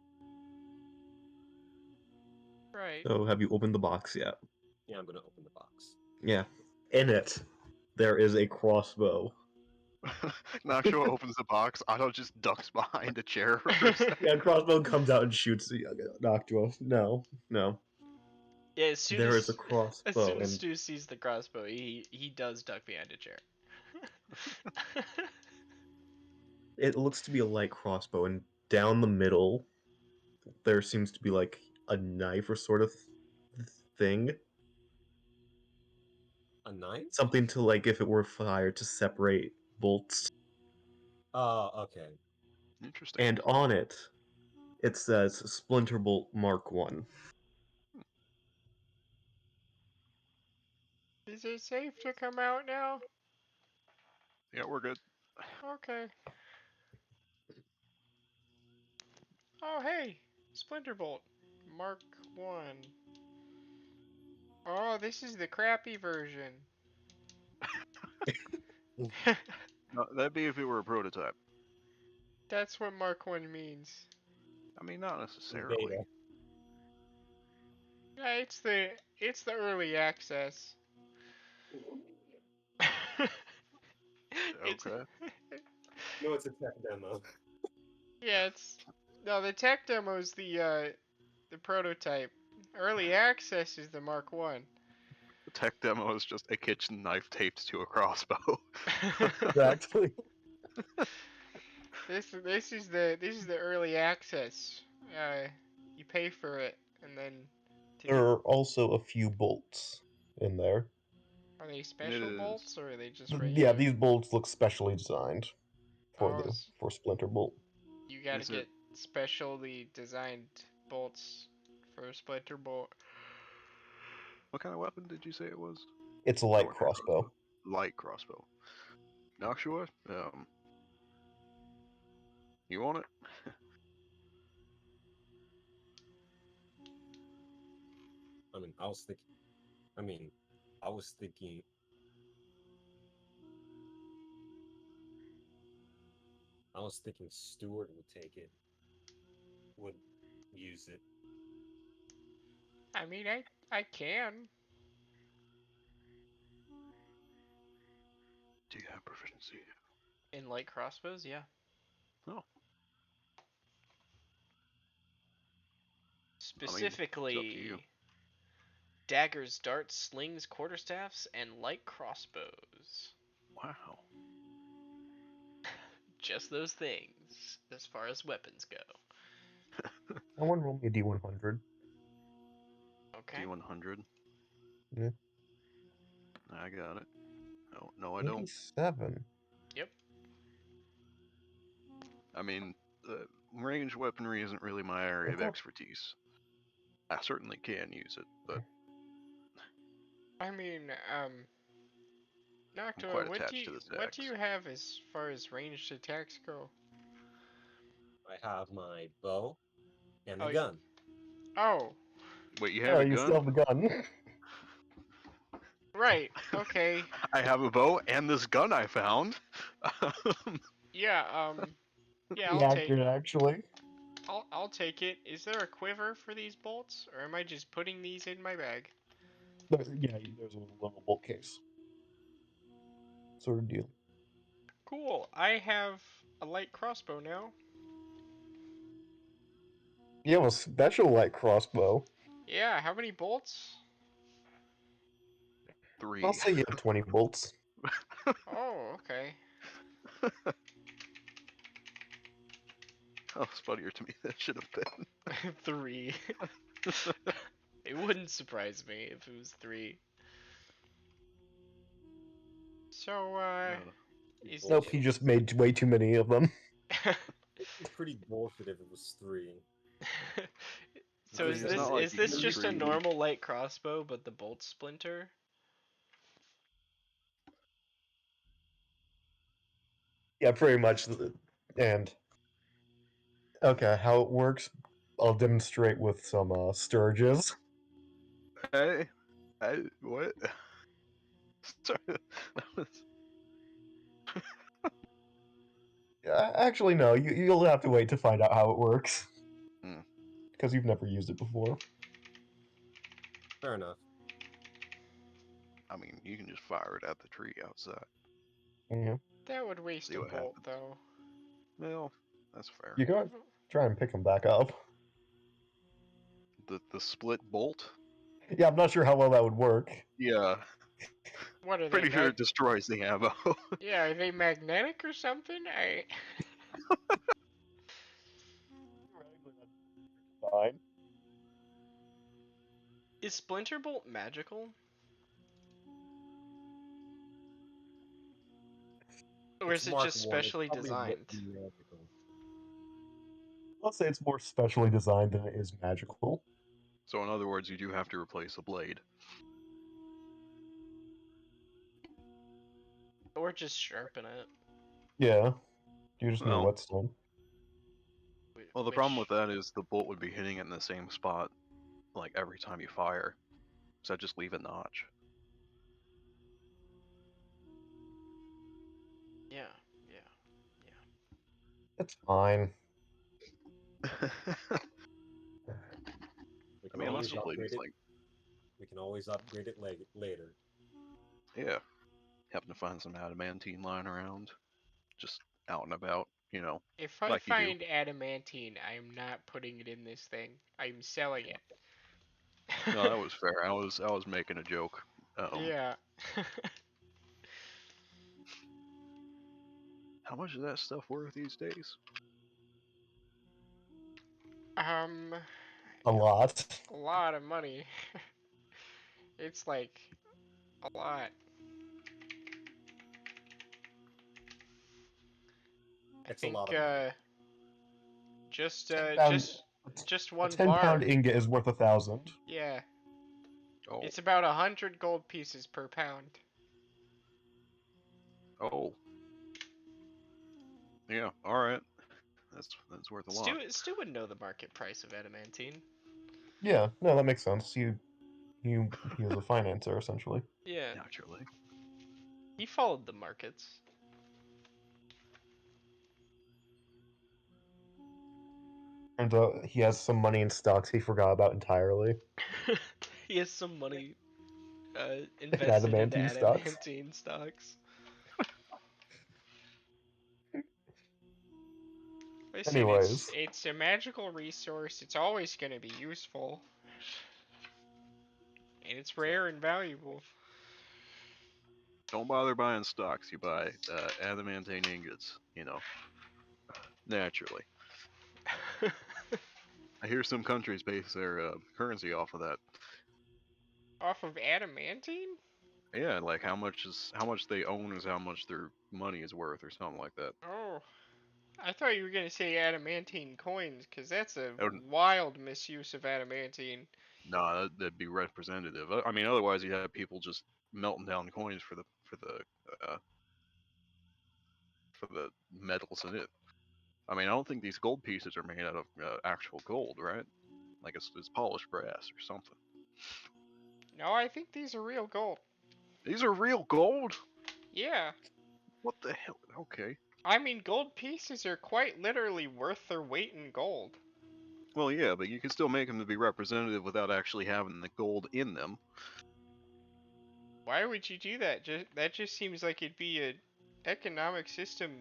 Right. So, have you opened the box yet? Yeah, I'm gonna open the box. Yeah. In it, there is a crossbow. Nashua opens the box. Otto just ducks behind a chair for a second. Yeah, crossbow comes out and shoots Noctua. No, no. Yeah, as soon There as is a crossbow, as soon as and Stu sees the crossbow, he does duck behind a chair. it looks to be a light crossbow, and down the middle, there seems to be like a knife or sort of thing. A knife? Something to like if it were fired to separate bolts. Okay. Interesting. And on it, it says Splinterbolt Mark 1. Is it safe to come out now? Yeah, we're good. Okay. Oh, hey! Splinterbolt. Mark 1. Oh, this is the crappy version. No, that'd be if it were a prototype. That's what Mark 1 means. I mean, not necessarily. Beta. Yeah, it's the early access. It's Okay. No, it's a tech demo. yeah, no, the tech demo's the prototype. Early access is the Mark 1. The tech demo is just a kitchen knife taped to a crossbow. Exactly. This is the early access. You pay for it, and then There are also a few bolts in there. are they special is. bolts or are they just Yeah, regular? these bolts look specially designed for Oh, for Splinterbolt. you gotta Is it- get specially designed bolts for Splinterbolt. What kind of weapon did you say it was? It's a light Or crossbow. Light crossbow. Nashua, you want it? I mean, I was thinking. I mean, I was thinking. I was thinking Stewart would take it. Would use it. I mean, I can. Do you have proficiency? In light crossbows, yeah. Oh, Specifically, daggers, darts, slings, quarterstaffs, and light crossbows. wow. Just those things, as far as weapons go. I want to roll me a D100. Okay. D100. Yeah. I got it. No, I don't. 87. Yep. I mean, range weaponry isn't really my area of Okay. expertise. I certainly can use it, but I mean, I'm Noctua, quite attached to this what do axe. you have as far as ranged attacks go? I have my bow and the Oh, gun. Oh, Wait, you have a you gun? still have the gun. right. Okay. I have a bow and this gun I found. Yeah. Yeah. Pretty accurate, actually. I'll take it. Is there a quiver for these bolts, or am I just putting these in my bag? Yeah, there's a little bolt case. Sort of deal. Cool. I have a light crossbow now. You have a special light crossbow. Yeah. How many bolts? 3. I'll say you have 20 bolts. Oh, okay. Oh, it's funnier to me than it should have been. 3. It wouldn't surprise me if it was 3. So, is Nope, he just made way too many of them. It's pretty bullshit if it was 3. So I mean, is it's this not like is you this can just a trade. normal light crossbow, but the bolt splinter? Yeah, pretty much. And okay, how it works, I'll demonstrate with some stirges. Hey, what? Sorry, that was. Actually, no. You'll have to wait to find out how it works. Hmm. Because you've never used it before. Fair enough. I mean, you can just fire it at the tree outside. Yeah. That would waste See a what bolt, happens. though. Well, that's fair. You can try and pick them back up. The split bolt? Yeah, I'm not sure how well that would work. Yeah, What are they? pretty sure it destroys the ammo. Yeah, are they magnetic or something? Fine. Is Splinterbolt magical? Or It's is it Mark just 1. It's specially probably designed? magical. Let's say it's more specially designed than it is magical. So in other words, you do have to replace a blade. Or just sharpen it? Yeah. You just need a Well, whetstone. well, the problem with that is the bolt would be hitting it in the same spot, like every time you fire. So just leave a notch. Yeah. It's fine. We I can mean, unless always the blade upgrade is it. like, We can always upgrade it later. yeah, happen to find some adamantine lying around, just out and about, If I like you do. find adamantine, I am not putting it in this thing. I'm selling it. No, that was fair. I was making a joke. Yeah. How much is that stuff worth these days? um, A lot. a lot of money. It's like a lot. I It's think a lot of money. just 10-pound just a one 10-pound bar. ingot is worth 1,000. Yeah, Oh, it's about 100 gold pieces per pound. oh, yeah. All right, that's worth a lot. Stu would know the market price of adamantine. Yeah, no, that makes sense. He is a financer essentially. Yeah. Naturally. He followed the markets. And he has some money in stocks he forgot about entirely. He has some money invested into Adamantine stocks. adamantine stocks. Listen, Anyways. it's a magical resource. It's always gonna be useful, and it's rare and valuable. Don't bother buying stocks. You buy adamantine ingots. Naturally. I hear some countries base their currency off of that. Off of adamantine? Yeah, like how much they own is how much their money is worth, or something like that. Oh, I thought you were gonna say adamantine coins, cause that's a Oh, wild misuse of adamantine. nah, that'd be representative. I mean, otherwise you have people just melting down coins uh, for the metals in it. I mean, I don't think these gold pieces are made out of actual gold, right? Like it's polished brass or something. No, I think these are real gold. These are real gold? Yeah. What the hell? Okay. I mean, gold pieces are quite literally worth their weight in gold. Well, yeah, but you can still make them to be representative without actually having the gold in them. Why would you do that? That just seems like it'd be an economic system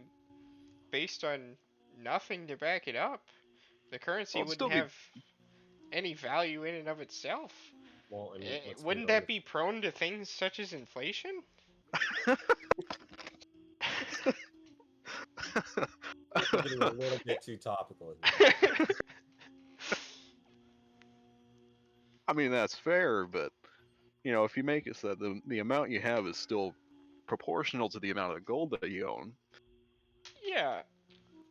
based on nothing to back it up. The currency Well, it'd wouldn't still be. have any value in and of itself. Well, I mean, let's be Wouldn't that honest. be prone to things such as inflation? We're getting a little bit too topical. I mean, that's fair, but if you make it so that the amount you have is still proportional to the amount of gold that you own, Yeah.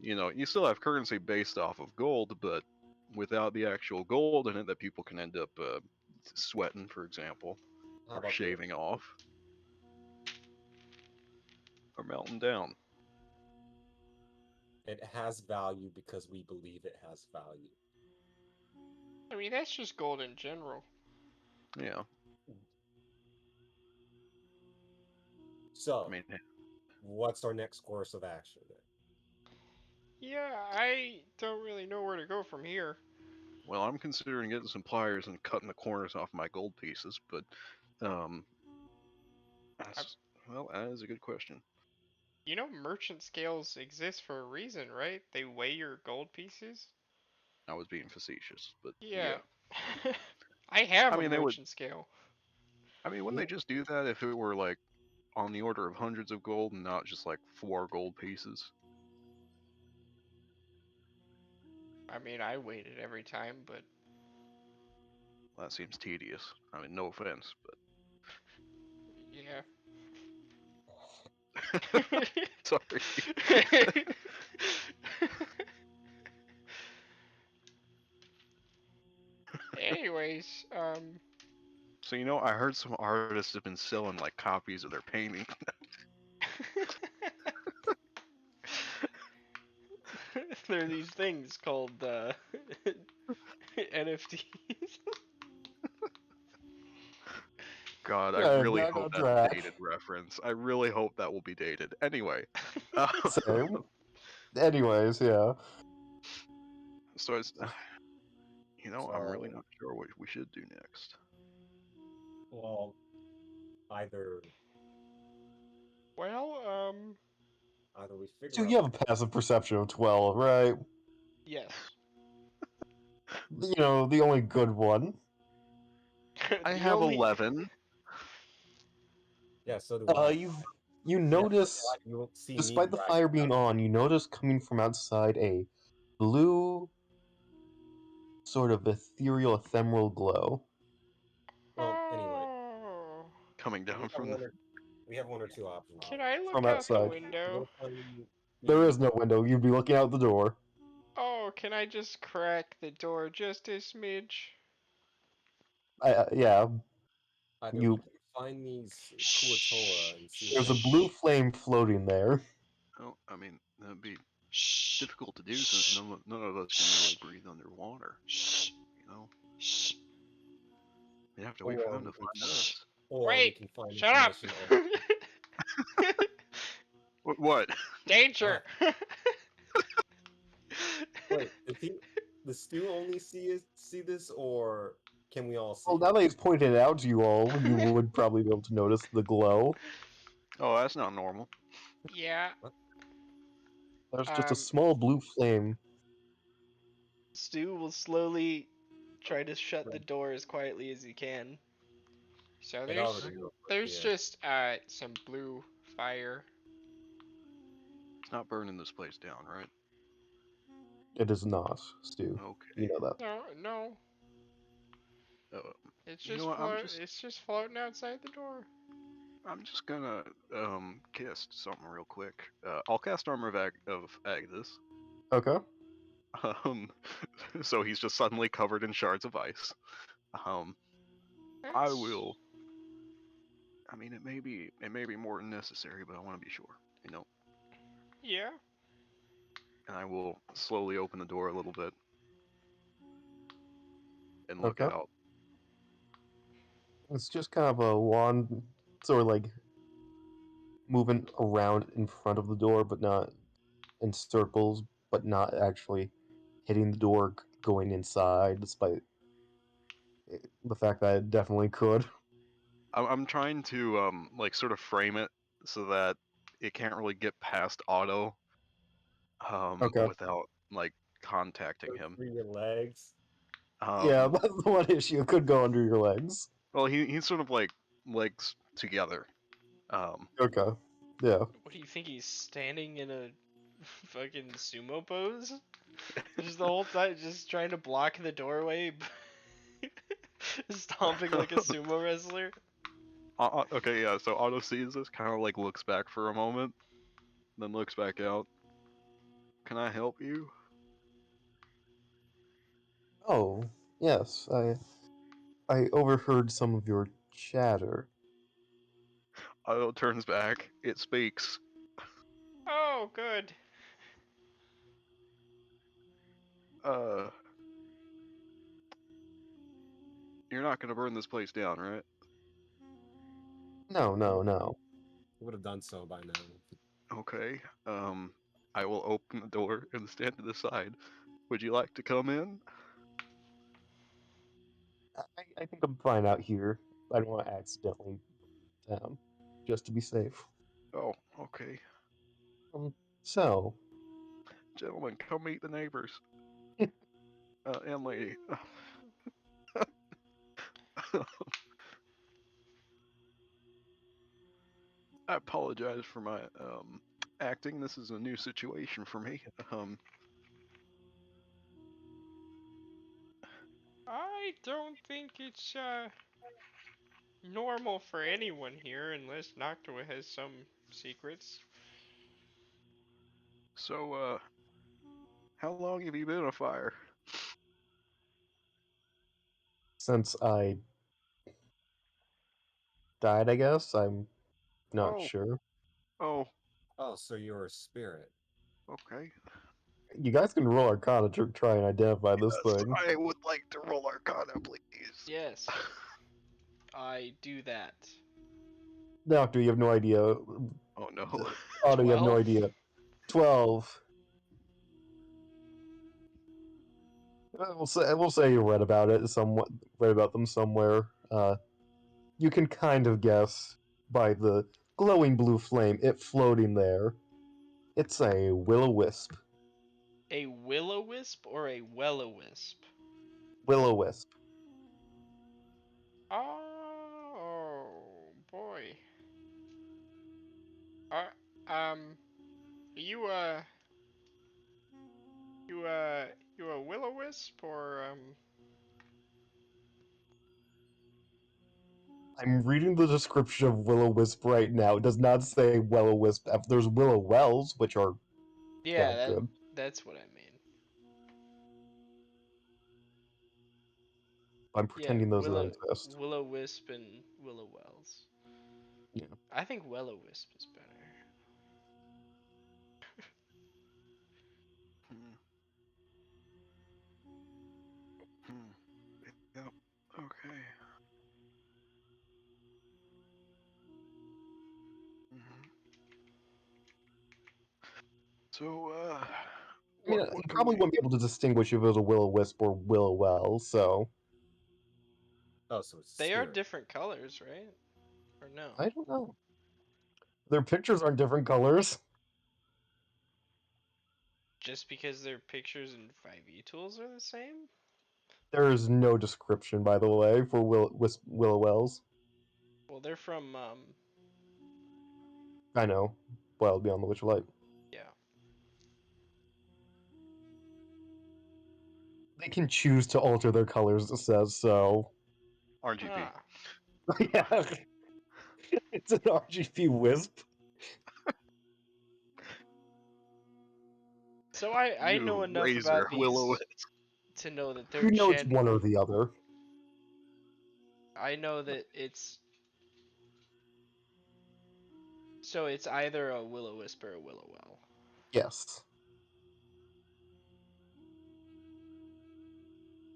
you still have currency based off of gold, but without the actual gold in it that people can end up sweating, for example, How or about shaving off, or melting down. it has value because we believe it has value. I mean, that's just gold in general. Yeah. So, I mean, what's our next course of action then? Yeah, I don't really know where to go from here. Well, I'm considering getting some pliers and cutting the corners off my gold pieces, but um, that's, well, that is a good question. You know, merchant scales exist for a reason, right? They weigh your gold pieces. I was being facetious, but Yeah. yeah. I have I a mean, they would. merchant scale. I mean, wouldn't they just do that if it were like on the order of hundreds of gold and not just like 4 gold pieces? I mean, I weighed it every time, but Well, that seems tedious. I mean, no offense, yeah. but sorry. Anyways, So I heard some artists have been selling like copies of their painting. There are these things called NFTs. God, I Yeah, really back hope on that's a track. dated reference. I really hope that will be dated. Anyway, Same. Anyways, yeah. so it's, I'm really So, not sure what we should do next. well, either well, either we So figure you out have a passive perception of 12, right? yes. You know, the only good one. I The have only 11. yeah, so do I. You Yeah, so do notice, I. You won't see me despite the driving fire down. being on, you notice coming from outside a blue, sort of ethereal, ephemeral glow. Well, anyway, Oh, Coming we down have from the. one or we have one or two options. can I From look out the outside. window? We're playing There the is no window. You'd be looking out the door. Oh, can I just crack the door just a smidge? Yeah, either we you. can find these Shh. Kuatoa and see if There's they a blue Shh. flame floating there. Oh, I mean, that'd be Shh. difficult to do since Shh. none of us can really Shh. breathe underwater. Shh. You know, Shh. we have to wait for or them we to can find find Shh. us. or we Wait. can find Shut up. information on What? Danger. wait, does Stu only see this or can we all see Well, now it? that he's pointed it out to you all, you would probably be able to notice the glow. Oh, that's not normal. Yeah. What? There's just a Um. small blue flame. Stu will slowly try to shut the Right. door as quietly as he can. So It there's already looks like there's the just some blue fire. It's not burning this place down, right? It is not, Stu. You Okay. know that. No, no. Uh, It's you know just what? It's just floating outside the door. I'm just gonna cast something real quick. I'll cast Armor of Agnes. Okay. Um, so he's just suddenly covered in shards of ice. Um, I That's will. I mean, it may be more than necessary, but I want to be sure. You know. yeah. And I will slowly open the door a little bit and look Okay. out. It's just kind of a wand, sort of like moving around in front of the door, but not in circles, but not actually hitting the door going inside, despite the fact that it definitely could. I'm trying to like sort of frame it so that it can't really get past Otto Okay. without like contacting him. through your legs. Yeah, Um, that's the one issue. It could go under your legs. well, he's sort of like legs together. Um, Okay. Yeah. What do you think he's standing in a fucking sumo pose? Just the whole time, just trying to block the doorway, stomping like a sumo wrestler. okay, yeah. So Otto sees this, kind of like looks back for a moment, then looks back out. Can I help you? Oh, yes. I overheard some of your chatter. Otto turns back. It speaks. Oh, good. Uh, you're not gonna burn this place down, right? No, no, no. Would have done so by now. Okay. I will open the door and stand to the side. Would you like to come in? I think I'm fine out here. I don't want to accidentally down, just to be safe. Oh, okay. So, Gentlemen, come meet the neighbors. And lady. I apologize for my acting. This is a new situation for me. I don't think it's normal for anyone here unless Noctua has some secrets. So, how long have you been a fire? since I died, I guess I'm not Oh, sure. oh, Oh, so you're a spirit. okay. You guys can roll Arcana to try and identify this Yes, thing. I would like to roll Arcana, please. Yes, I do that. Doctor, you have no idea. Oh no. Otto, you have no 12? idea. 12. We'll say you read about it somewhat. Read about them somewhere. You can kind of guess by the glowing blue flame, it floating there. It's a will-o-wisp. A will-o-wisp or a well-o-wisp? Will-o-wisp. Oh boy. You you you a will-o-wisp or I'm reading the description of will-o-wisp right now. It does not say will-o-wisp. There's willow-wells, which are kind Yeah, of good. that's what I mean. I'm Yeah, pretending those don't exist. will-o-wisp and willow-wells. Yeah. I think will-o-wisp is better. Hmm. Hmm. Yep. Okay. Hmm. So, I mean, what you can probably we? wouldn't be able to distinguish if it was a will-o-wisp or willow-well, so Oh, so it's a They are spirit. different colors, right? Or no? I don't know. Their pictures aren't different colors. Just because their pictures and 5e tools are the same? There is no description, by the way, for willow-wells. Well, they're from, I know. Wild Beyond the Witch of Light. yeah. They can choose to alter their colors, it says, so... RGB. Ah. yeah. It's an RGB wisp. So I know You enough razor about willow. these to know that they're You know it's one or the other. I know that it's... So it's either a will-o-wisp or a willow-well. Yes.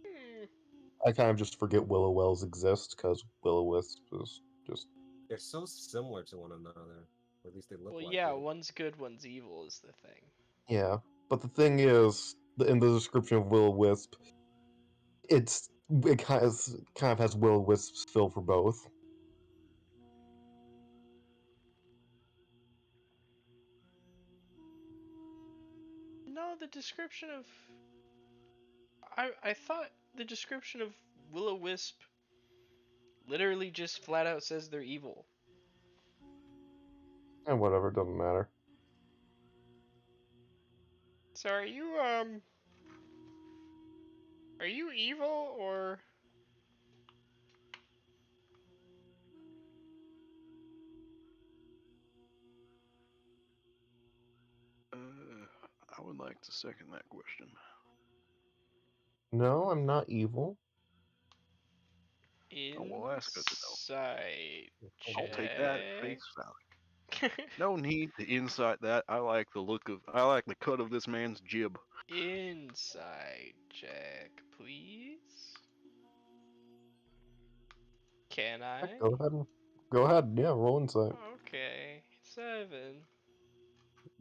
Hmm. I kind of just forget willow-wells exist, because willow-wisp is just... They're so similar to one another. Or at least they look Well, like yeah, it. one's good, one's evil is the thing. Yeah. But the thing is, in the description of will-o-wisp, it kind of has will-o-wisp's feel for both. No, the description of... I thought the description of will-o-wisp literally just flat out says they're evil. And whatever, it doesn't matter. so are you evil or I would like to second that question. No, I'm not evil. Oh, well, that's good to know. Insight I'll take that at check. face value. No need to insight that. I like the cut of this man's jib. Insight check, please. Can I? Go ahead. Go ahead. Yeah, roll insight. Okay, 7.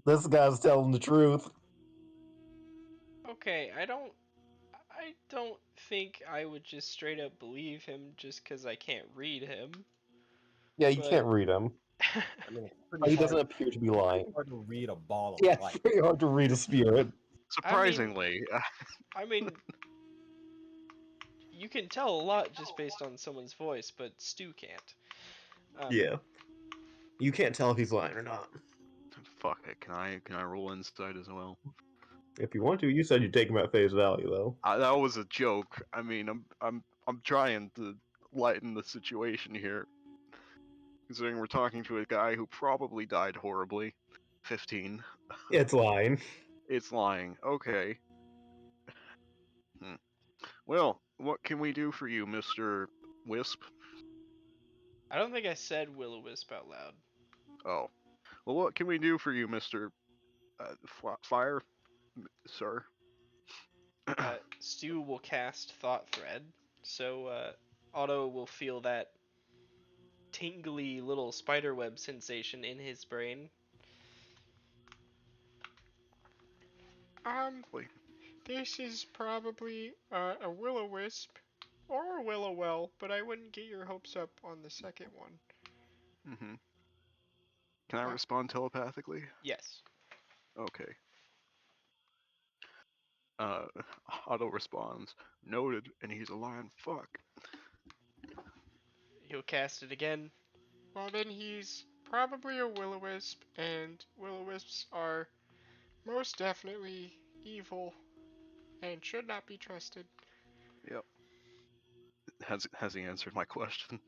This guy's telling the truth. Okay, I don't think I would just straight up believe him just because I can't read him. Yeah, you But- can't read him. I mean, it's But pretty he hard, doesn't appear to be lying. hard to read a ball of Yeah, it's light. pretty hard to read a spirit. Surprisingly, I mean, you can tell a lot just based on someone's voice, but Stu can't. Yeah. You can't tell if he's lying or not. fuck it. Can I roll inside as well? If you want to, you said you'd take him at face value, though. That was a joke. I mean, I'm trying to lighten the situation here, considering we're talking to a guy who probably died horribly. 15. It's lying. It's lying. Okay. Well, what can we do for you, Mr. Wisp? I don't think I said Will-O-Wisp out loud. Oh. Well, what can we do for you, Mr. Fire? Sir? Stu will cast Thought Thread, so Otto will feel that tingly little spiderweb sensation in his brain. Wait. This is probably a will-o-wisp or a will-o-well, but I wouldn't get your hopes up on the second one. Mm-hmm. Can I respond telepathically? Yes. Okay. Otto responds, noted, and he's a lion fuck. He'll cast it again. Well, then he's probably a will-o-wisp, and will-o-wisps are most definitely evil and should not be trusted. Yep. Has he answered my question?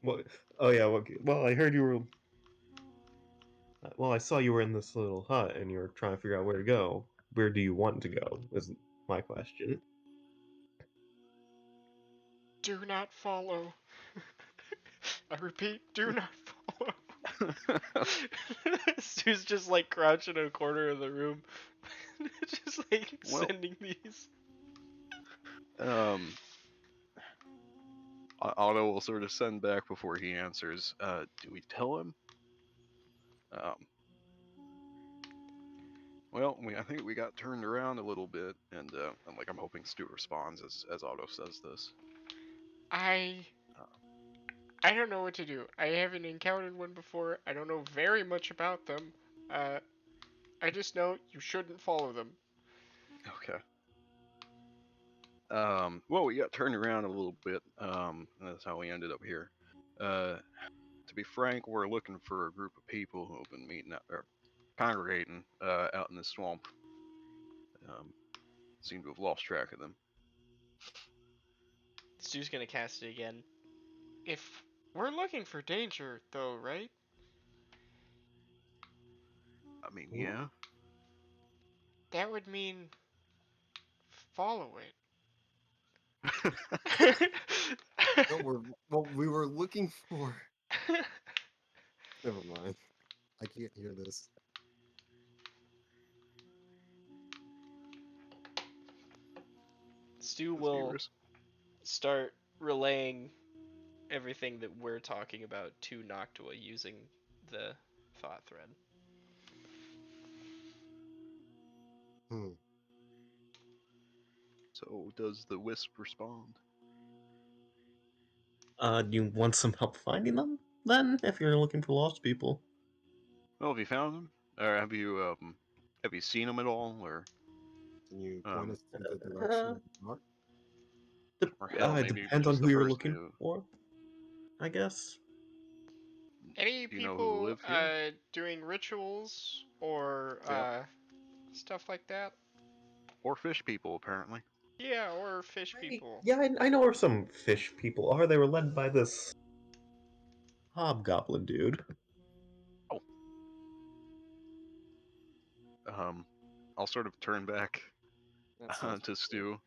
What? Oh yeah. Well, I heard you were. Well, I saw you were in this little hut, and you were trying to figure out where to go. Where do you want to go? Is my question. Do not follow. I repeat, do not follow. Stu's just like crouching in a corner of the room, just like Well- sending these. Otto will sort of send back before he answers. Do we tell him? Well, I think we got turned around a little bit, and I'm hoping Stu responds as Otto says this. I don't know what to do. I haven't encountered one before. I don't know very much about them. I just know you shouldn't follow them. Okay. Well, we got turned around a little bit. And that's how we ended up here. To be frank, we're looking for a group of people who have been meeting out or congregating out in the swamp. Seem to have lost track of them. Stu's gonna cast it again. If we're looking for danger, though, right? I mean, yeah. That would mean follow it. No, we were looking for. Never mind. I can't hear this. Stu will Viewers. start relaying everything that we're talking about to Noctua using the thought thread. So, does the wisp respond? Do you want some help finding them? Then, if you're looking for lost people. Well, have you found them? Or have you seen them at all? Or Can you point us in the uh, direction of the mark? Or hell, It maybe depends on just who the you're person looking who- for, I guess. Any Do you know who people live here? doing rituals or Yeah. stuff like that? Or fish people, apparently. Yeah, or fish people. Yeah, I know where some fish people are. They were led by this hobgoblin dude. I'll sort of turn back That sounds to Stu.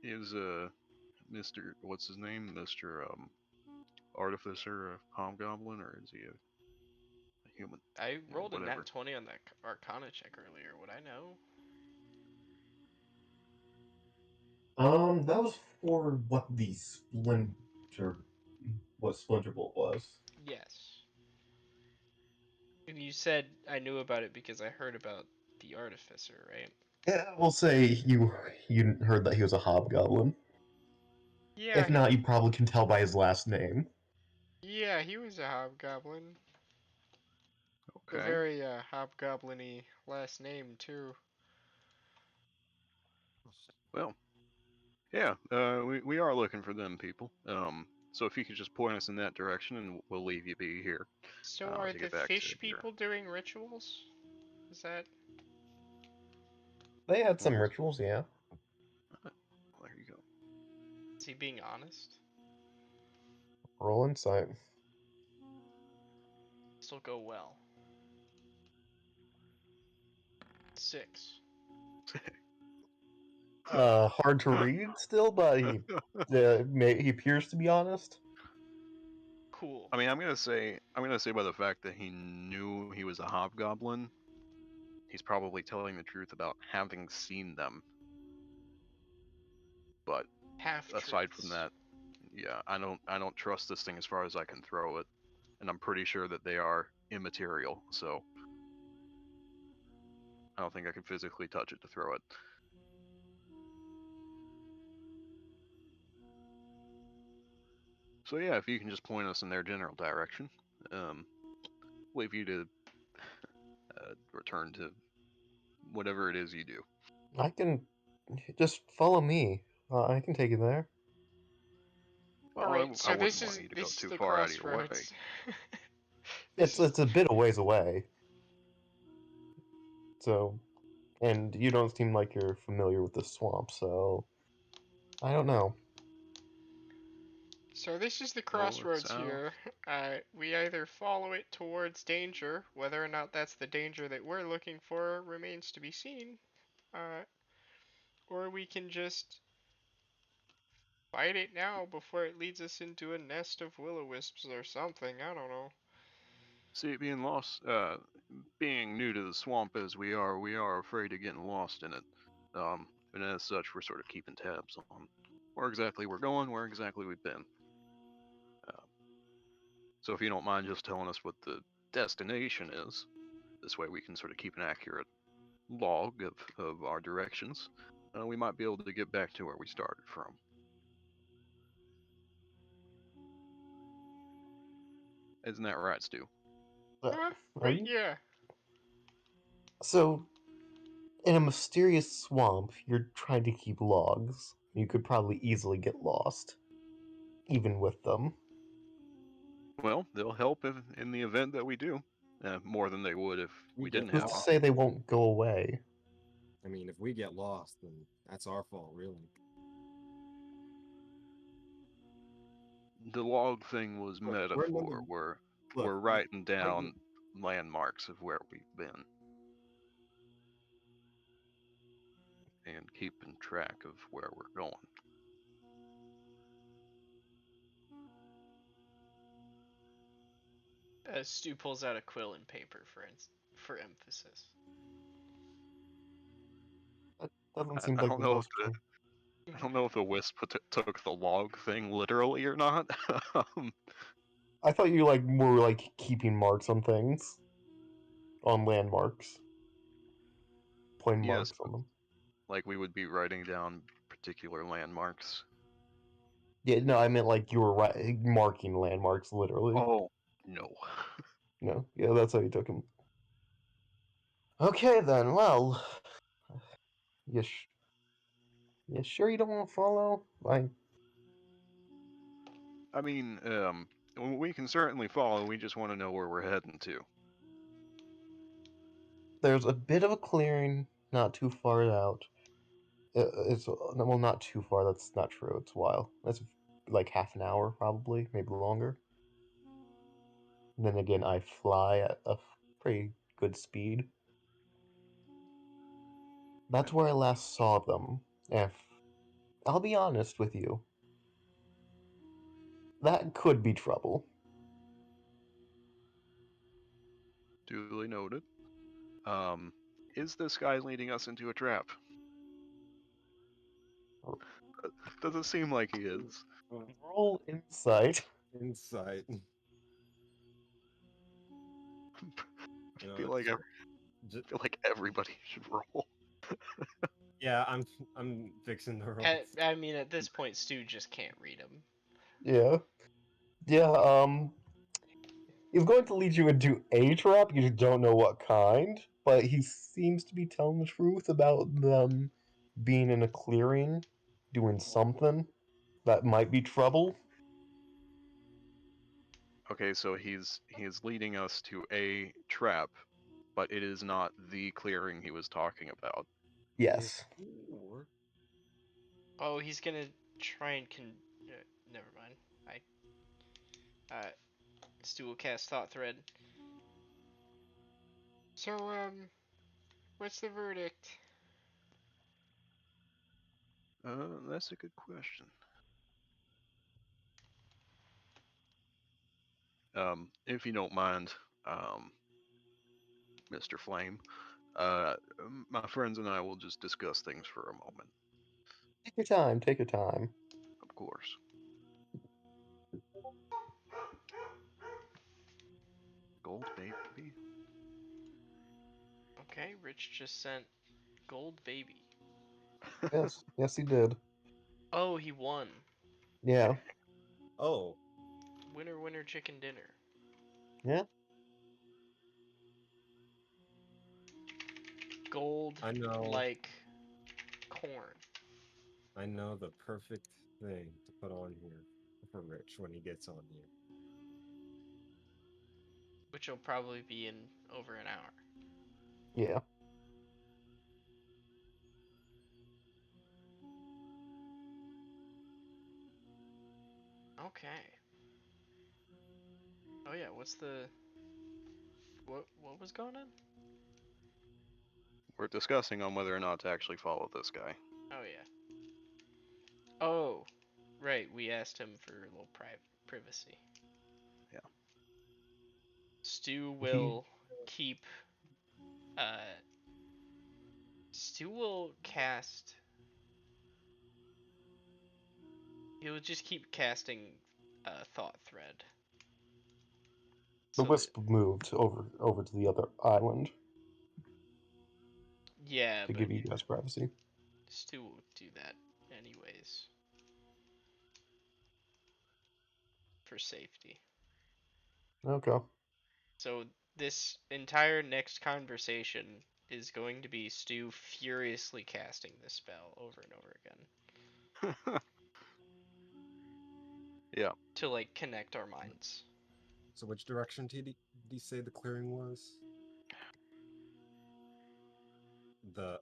Is Mr. What's his name? Mr. Artificer a hobgoblin, or is he a human? I rolled a whatever. nat 20 on that Arcana check earlier. Would I know? That was for what Splinterbolt was. Yes. And you said I knew about it because I heard about the artificer, right? Yeah, we'll say you heard that he was a hobgoblin. Yeah, If not, you probably can tell by his last name. yeah, he was a hobgoblin. A Okay. very hobgoblin-y last name too. Well, yeah, we are looking for them people. So if you could just point us in that direction, and we'll leave you be here. So are To the get back to fish your people doing rituals? Is that? They had some rituals. rituals, yeah. There you go. Is he being honest? Roll insight. This'll go well. 6. Hard to read still, but he appears to be honest. Cool. I mean, I'm gonna say by the fact that he knew he was a hobgoblin, he's probably telling the truth about having seen them. But Half aside from truths. that, yeah, I don't trust this thing as far as I can throw it, and I'm pretty sure that they are immaterial. So I don't think I can physically touch it to throw it. So yeah, if you can just point us in their general direction, leave you to return to whatever it is you do. I can just follow me. I can take you there. Well, All right. I So wouldn't want you to go too the far out of your way. crossroads. It's a bit of ways away. So, and you don't seem like you're familiar with the swamp, so I don't know. So this is the Well, it crossroads sounds. here. We either follow it towards danger, whether or not that's the danger that we're looking for remains to be seen. Or we can just fight it now before it leads us into a nest of will-o-wisps or something. I don't know. See, being new to the swamp as we are afraid of getting lost in it. And as such, we're sort of keeping tabs on where exactly we're going, where exactly we've been. Uh, so if you don't mind just telling us what the destination is, this way we can sort of keep an accurate log of our directions. We might be able to get back to where we started from. Isn't that right, Stu? Uh, are Right? you? Yeah. So, in a mysterious swamp, you're trying to keep logs. You could probably easily get lost, even with them. Well, they'll help in the event that we do, more than they would if we get didn't Who's have to them. lost. say they won't go away? I mean, if we get lost, then that's our fault, really. The log thing was Look, we're in metaphor. the look. We're writing Right, down landmarks of where we've been and keeping track of where we're going. Stu pulls out a quill and paper for emphasis. That doesn't I, seem I like don't the know if most. I don't know if the wisp took the log thing literally or not. I thought you like more like keeping marks on things, on landmarks, putting Yes, marks on them. like we would be writing down particular landmarks. Yeah, no, I meant like you were marking landmarks literally. Oh no. No, yeah, that's how you took him. Okay then. Well, you you sure you don't want to follow? I mean, we can certainly follow. We just want to know where we're heading to. There's a bit of a clearing, not too far out. It's well, not too far. That's not true. It's a while. That's like half an hour, probably, maybe longer. And then again, I fly at a pretty good speed. That's where I last saw them. If I'll be honest with you, that could be trouble. Duly noted. Um, is this guy leading us into a trap? Doesn't seem like he is. Roll insight. insight. You I know, feel like j- everybody should roll. yeah, I'm fixing the rolls. I mean, at this point, Stu just can't read them. Yeah. Yeah, he's going to lead you into a trap, you don't know what kind, but he seems to be telling the truth about them being in a clearing, doing something that might be trouble. Okay, so he's leading us to a trap, but it is not the clearing he was talking about. Yes. Or Oh, he's gonna try and never mind. Stu will cast Thought Thread. So, what's the verdict? That's a good question. If you don't mind, Mr. Flame, my friends and I will just discuss things for a moment, Take your time, take your time. of course. Gold, baby. Okay, Rich just sent gold baby. Yes, yes he did. Oh, he won. Yeah. oh, Winner, winner, chicken dinner. Yeah. Gold I know. like corn. I know the perfect thing to put on here for Rich when he gets on here. Which will probably be in over an hour. Yeah. Okay. Oh yeah, what's the what was going on? We're discussing on whether or not to actually follow this guy. Oh yeah. Oh, right. We asked him for a little privacy. Yeah. Stu will keep. Uh, Stu will cast. He will just keep casting Thought Thread. The So wisp moved over to the other island yeah, to but give you guys privacy. Stu will do that anyways. For safety. Okay. So this entire next conversation is going to be Stu furiously casting this spell over and over again. Yeah. To like connect our minds. So which direction did he say the clearing was? The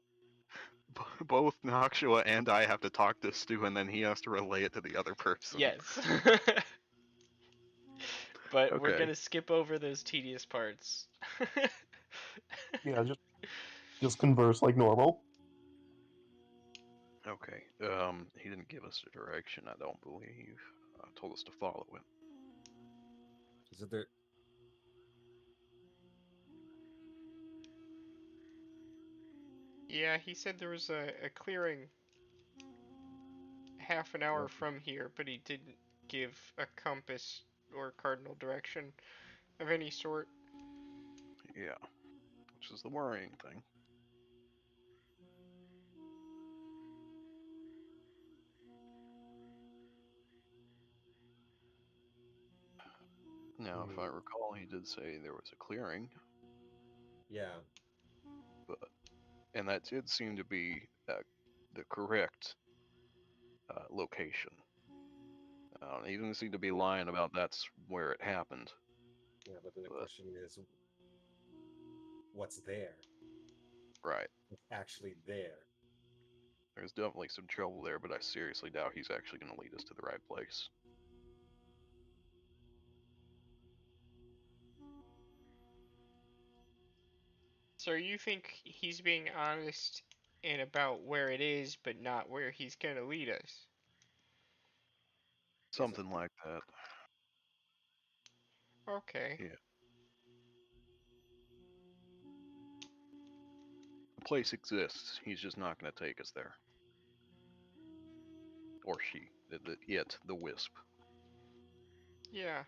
Both Noxua and I have to talk to Stu, and then he has to relay it to the other person. Yes. But we're Okay. gonna skip over those tedious parts. Yeah, just converse like normal. Okay. He didn't give us a direction, I don't believe. Told us to follow him. is it there? Yeah, he said there was a clearing half an hour from here, but he didn't give a compass or cardinal direction of any sort. Yeah. Which is the worrying thing. Now, if I recall, he did say there was a clearing, Yeah. and that did seem to be the correct location. He didn't seem to be lying about that's where it happened. Yeah, but then the But, question is, what's there? right. What's actually there? There's definitely some trouble there, but I seriously doubt he's actually going to lead us to the right place. So you think he's being honest and about where it is, but not where he's gonna lead us? Something like that. Okay. Yeah. The place exists. He's just not going to take us there. Or she. The wisp. Yeah.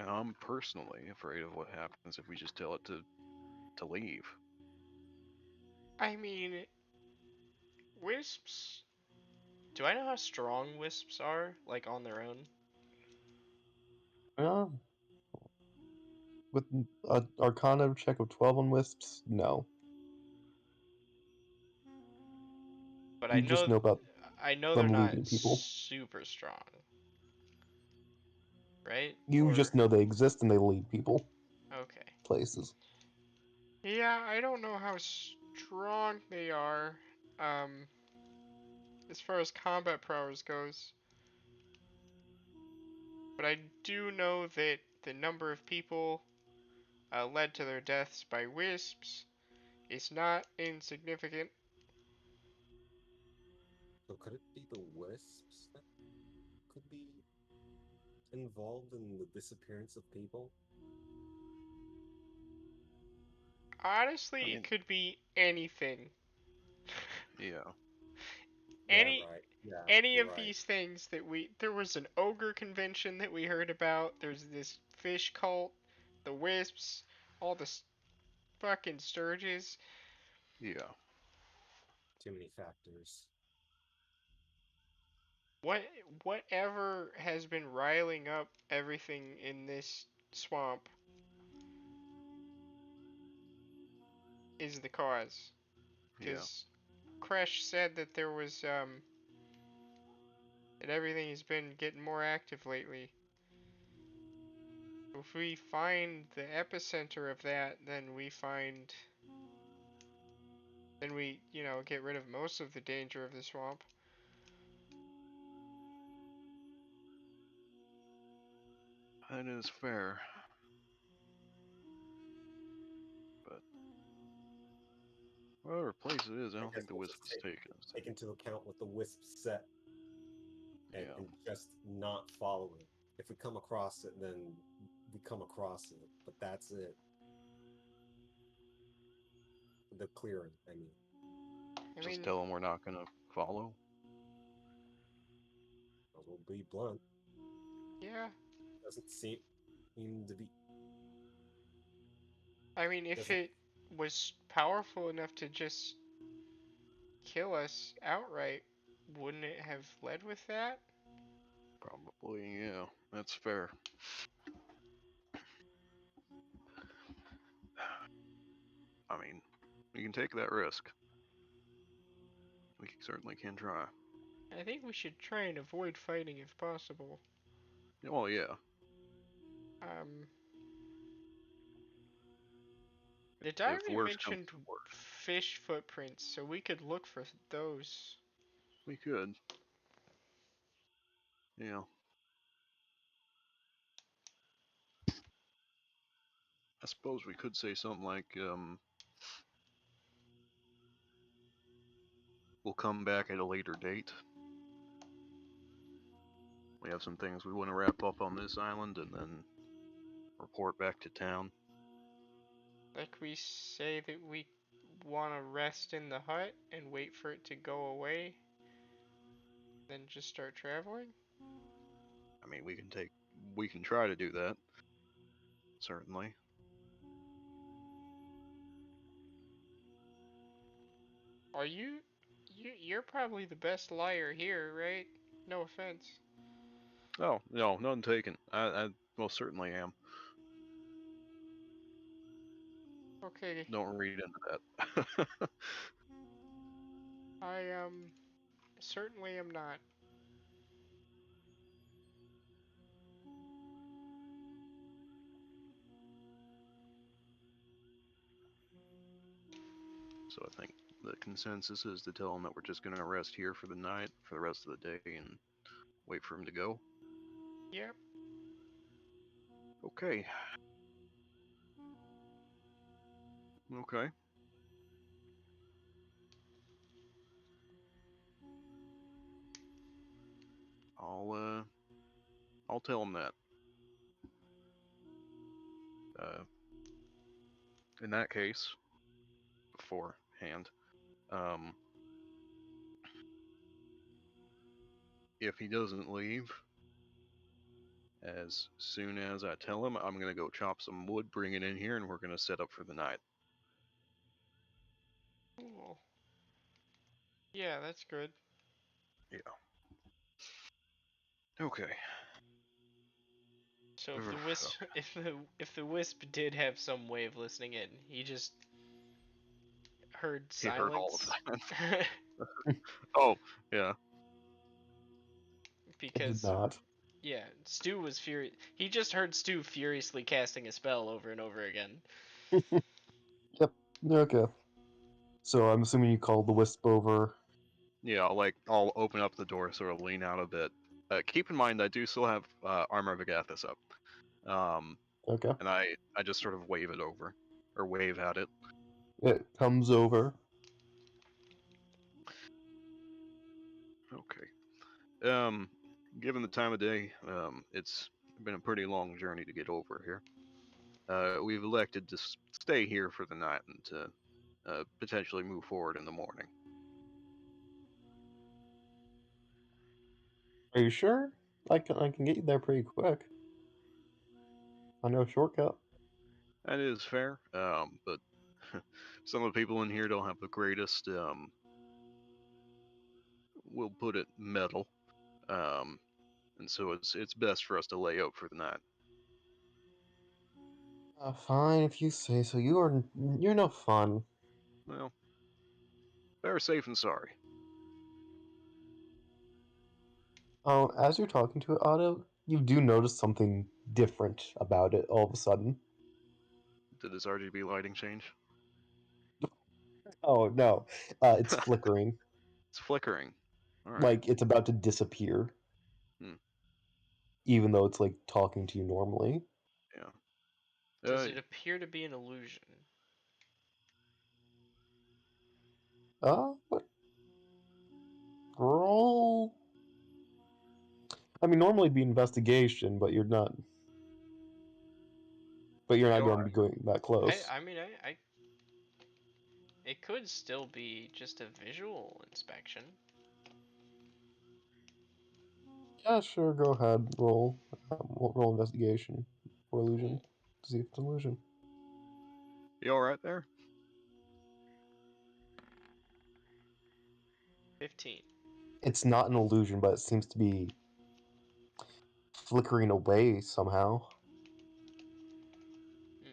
And I'm personally afraid of what happens if we just tell it to leave. I mean, wisps. Do I know how strong wisps are, like on their own? Uh, with a Arcana check of 12 on wisps, no. But You just know about I know they're them not leading people. super strong, right? You Or just know they exist and they lead people okay. places. Yeah, I don't know how strong they are. Um, as far as combat prowess goes, but I do know that the number of people led to their deaths by wisps is not insignificant. So could it be the wisps that could be involved in the disappearance of people? I Honestly, it mean, could be anything. yeah, Yeah, any right. Yeah, any you're of right. these things that there was an ogre convention that we heard about. There's this fish cult, the wisps, all the fucking stirges. yeah. Too many factors. What whatever has been riling up everything in this swamp is the cause. Yeah. Because Crash said that there was that everything has been getting more active lately. If we find the epicenter of that, then we, get rid of most of the danger of the swamp. That is fair. But whatever place it is, I I don't guess think the we'll wisp just is taken. take into account what the wisps set Yeah, and just not follow it. If we come across it, then we come across it. But that's it. The clearing, I mean. I just mean, tell them we're not gonna follow. We'll be blunt. yeah. Doesn't seem to be. I mean, if Doesn't it was powerful enough to just kill us outright, wouldn't it have led with that? Probably, yeah. That's fair. I mean, we can take that risk. We certainly can try. I think we should try and avoid fighting if possible. Well, yeah. Um, the If diary worse comes mentioned to worse, fish footprints, so we could look for those. we could. Yeah. I suppose we could say something like, we'll come back at a later date. We have some things we want to wrap up on this island and then report back to town. Like we say that we want to rest in the hut and wait for it to go away, then just start traveling? I mean, we can try to do that. Certainly. Are you're probably the best liar here, right? No offense. Oh, no, none taken. I most certainly am. Okay, Don't read into that. I certainly am not. So I think the consensus is to tell him that we're just going to rest here for the night, for the rest of the day, and wait for him to go. Yep. Okay. Okay. I'll I'll tell him that. Uh, in that case, beforehand, um, if he doesn't leave As soon as I tell him, I'm gonna go chop some wood, bring it in here, and we're gonna set up for the night. Cool. Yeah, that's good. Yeah. Okay. So if the wisp, if the wisp did have some way of listening in, he just heard He heard all of silence. that. Oh, yeah. It did Because not. yeah, Stu was furious. He just heard Stu furiously casting a spell over and over again. Yep. Okay. So I'm assuming you called the wisp over. Yeah, I'll open up the door, sort of lean out a bit. Keep in mind, I do still have Armor of Agathis up. Okay. And I just sort of wave it over, or wave at it. It comes over. Okay. Given the time of day, it's been a pretty long journey to get over here. We've elected to stay here for the night and to potentially move forward in the morning. Are you sure? I can get you there pretty quick. I know a shortcut. That is fair, but some of the people in here don't have the greatest, we'll put it, metal. And so it's best for us to lay out for the night. Fine if you say so. You're no fun. Well, better safe than sorry. Oh, as you're talking to it, Otto, you do notice something different about it all of a sudden. Did this RGB lighting change? Oh no, it's flickering, It's flickering. All right. like it's about to disappear, Hmm. even though it's like talking to you normally. Yeah. Does it appear to be an illusion? What? Roll. I mean, normally it'd be investigation, but you're not. But you're not You going to are. be going that close. I mean, it could still be just a visual inspection. Yeah, sure. Go ahead. Roll investigation for illusion Cool. to see if it's an illusion. You all right there? 15. It's not an illusion, but it seems to be flickering away somehow. Hmm.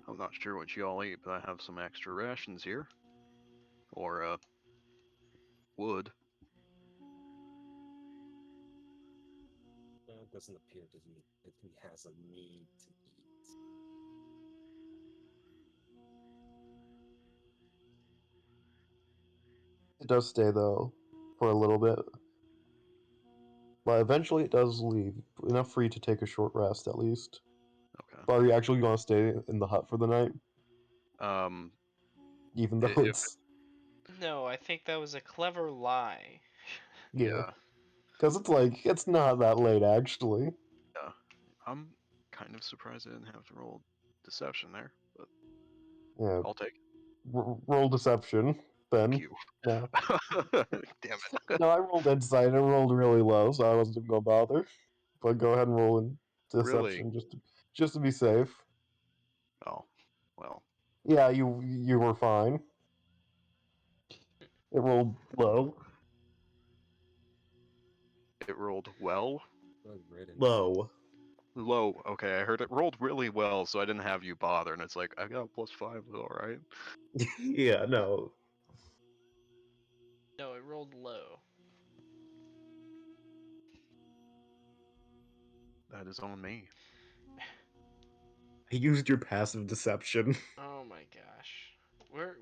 I'm not sure what you all eat, but I have some extra rations here. Or, wood. It doesn't appear that he has a need to eat. It does stay though for a little bit, but eventually it does leave. Enough for you to take a short rest at least. Okay. But are you actually going to stay in the hut for the night, Um, even though if it's No, I think that was a clever lie. yeah, yeah, because it's like it's not that late actually. yeah. I'm kind of surprised I didn't have to roll deception there, but Yeah, I'll take roll deception then. you. Yeah. Damn it. No, I rolled insight. I rolled really low, so I wasn't gonna bother. But go ahead and roll in Really? deception just to be safe. Oh, well, Yeah, you were fine. It rolled low. it rolled well. Well written. Low. Low. Okay, I heard it rolled really well, so I didn't have you bother, and it's like, I got +5, alright. Yeah, no. No, it rolled low. That is on me. I used your passive deception. Oh my gosh.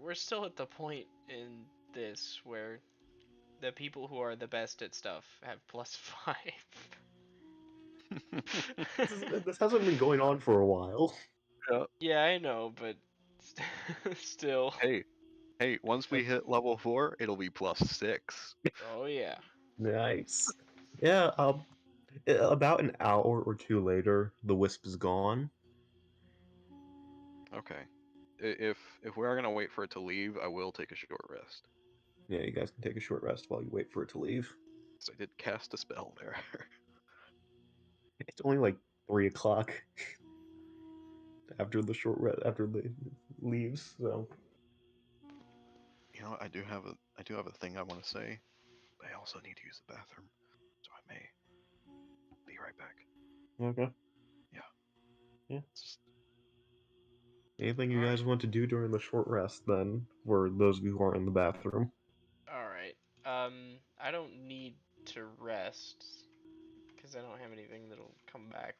We're still at the point in this where the people who are the best at stuff have +5. This hasn't been going on for a while. Yeah, I know, but still. Hey, once we hit level 4, it'll be +6. Oh yeah. Nice. Yeah, about an hour or two later, the wisp is gone. Okay. If we're gonna wait for it to leave, I will take a short rest. Yeah, you guys can take a short rest while you wait for it to leave. So I did cast a spell there. It's only like 3 o'clock after the after the leaves. So You know, I do have a thing I want to say. But I also need to use the bathroom, so I may be right back. okay. Yeah. Yeah. It's just- Anything you Alright. guys want to do during the short rest, then, for those of you who aren't in the bathroom? Alright. I don't need to rest because I don't have anything that'll come back.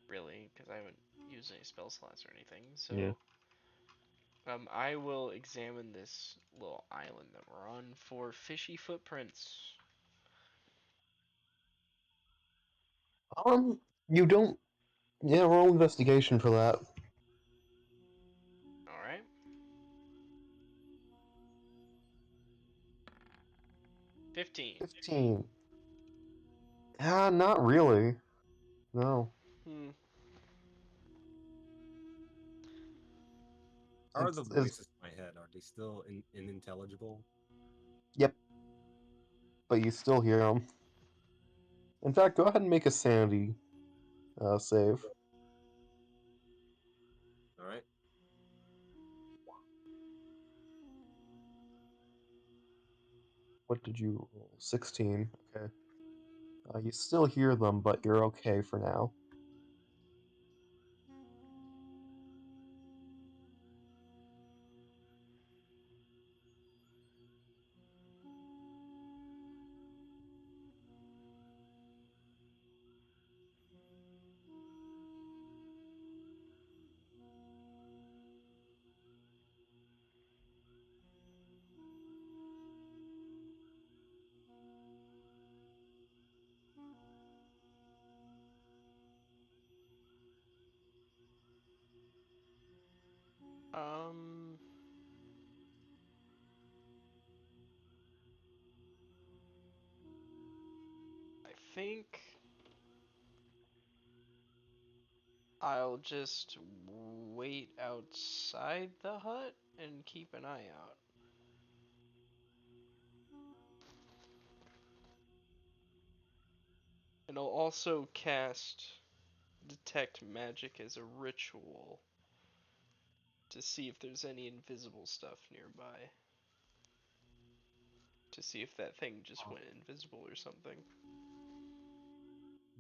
Really, because I haven't used any spell slots or anything. So, Yeah. I will examine this little island that we're on for fishy footprints. You don't. Yeah, roll investigation for that. Alright. 15. 15. Ah, not really. No. Hmm. How are the It's voices in my head? Are they still unintelligible? yep, but you still hear them. In fact, go ahead and make a sanity save. Alright. What did you roll? 16. Okay. You still hear them, but you're okay for now. Um. I think I'll just wait outside the hut and keep an eye out. And I'll also cast Detect Magic as a ritual to see if there's any invisible stuff nearby. To see if that thing just went invisible or something.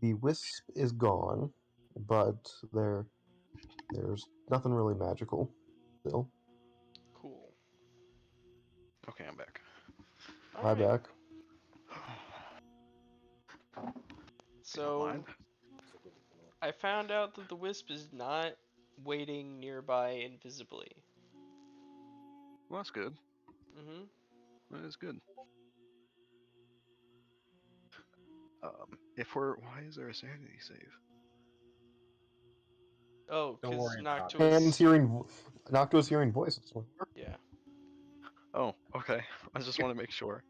The wisp is gone, but there's nothing really magical still. Cool. Okay, I'm back. My Alright. back. If you don't So, mind. I found out that the wisp is not waiting nearby invisibly. Well, that's good. Mm-hmm. That is good. If we're, why is there a sanity save? Oh, Don't because worry about it. Hands Noctua's... hearing, Noctua's hearing voices. Yeah. Oh, okay. I just want to make sure.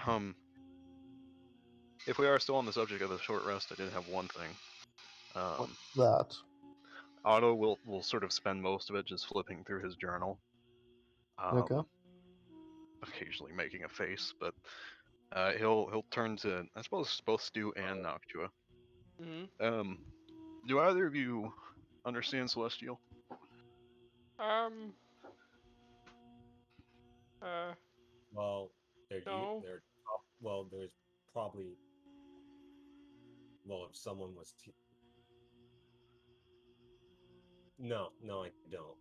Um, if we are still on the subject of the short rest, I did have one thing. What's that? Otto will sort of spend most of it just flipping through his journal. Okay. Occasionally making a face, but he'll turn to, I suppose, both Stu and Noctua. Mm-hmm. Do either of you understand Celestial? Um. Uh. Well, No. well, there's probably, well, if someone was no, I don't.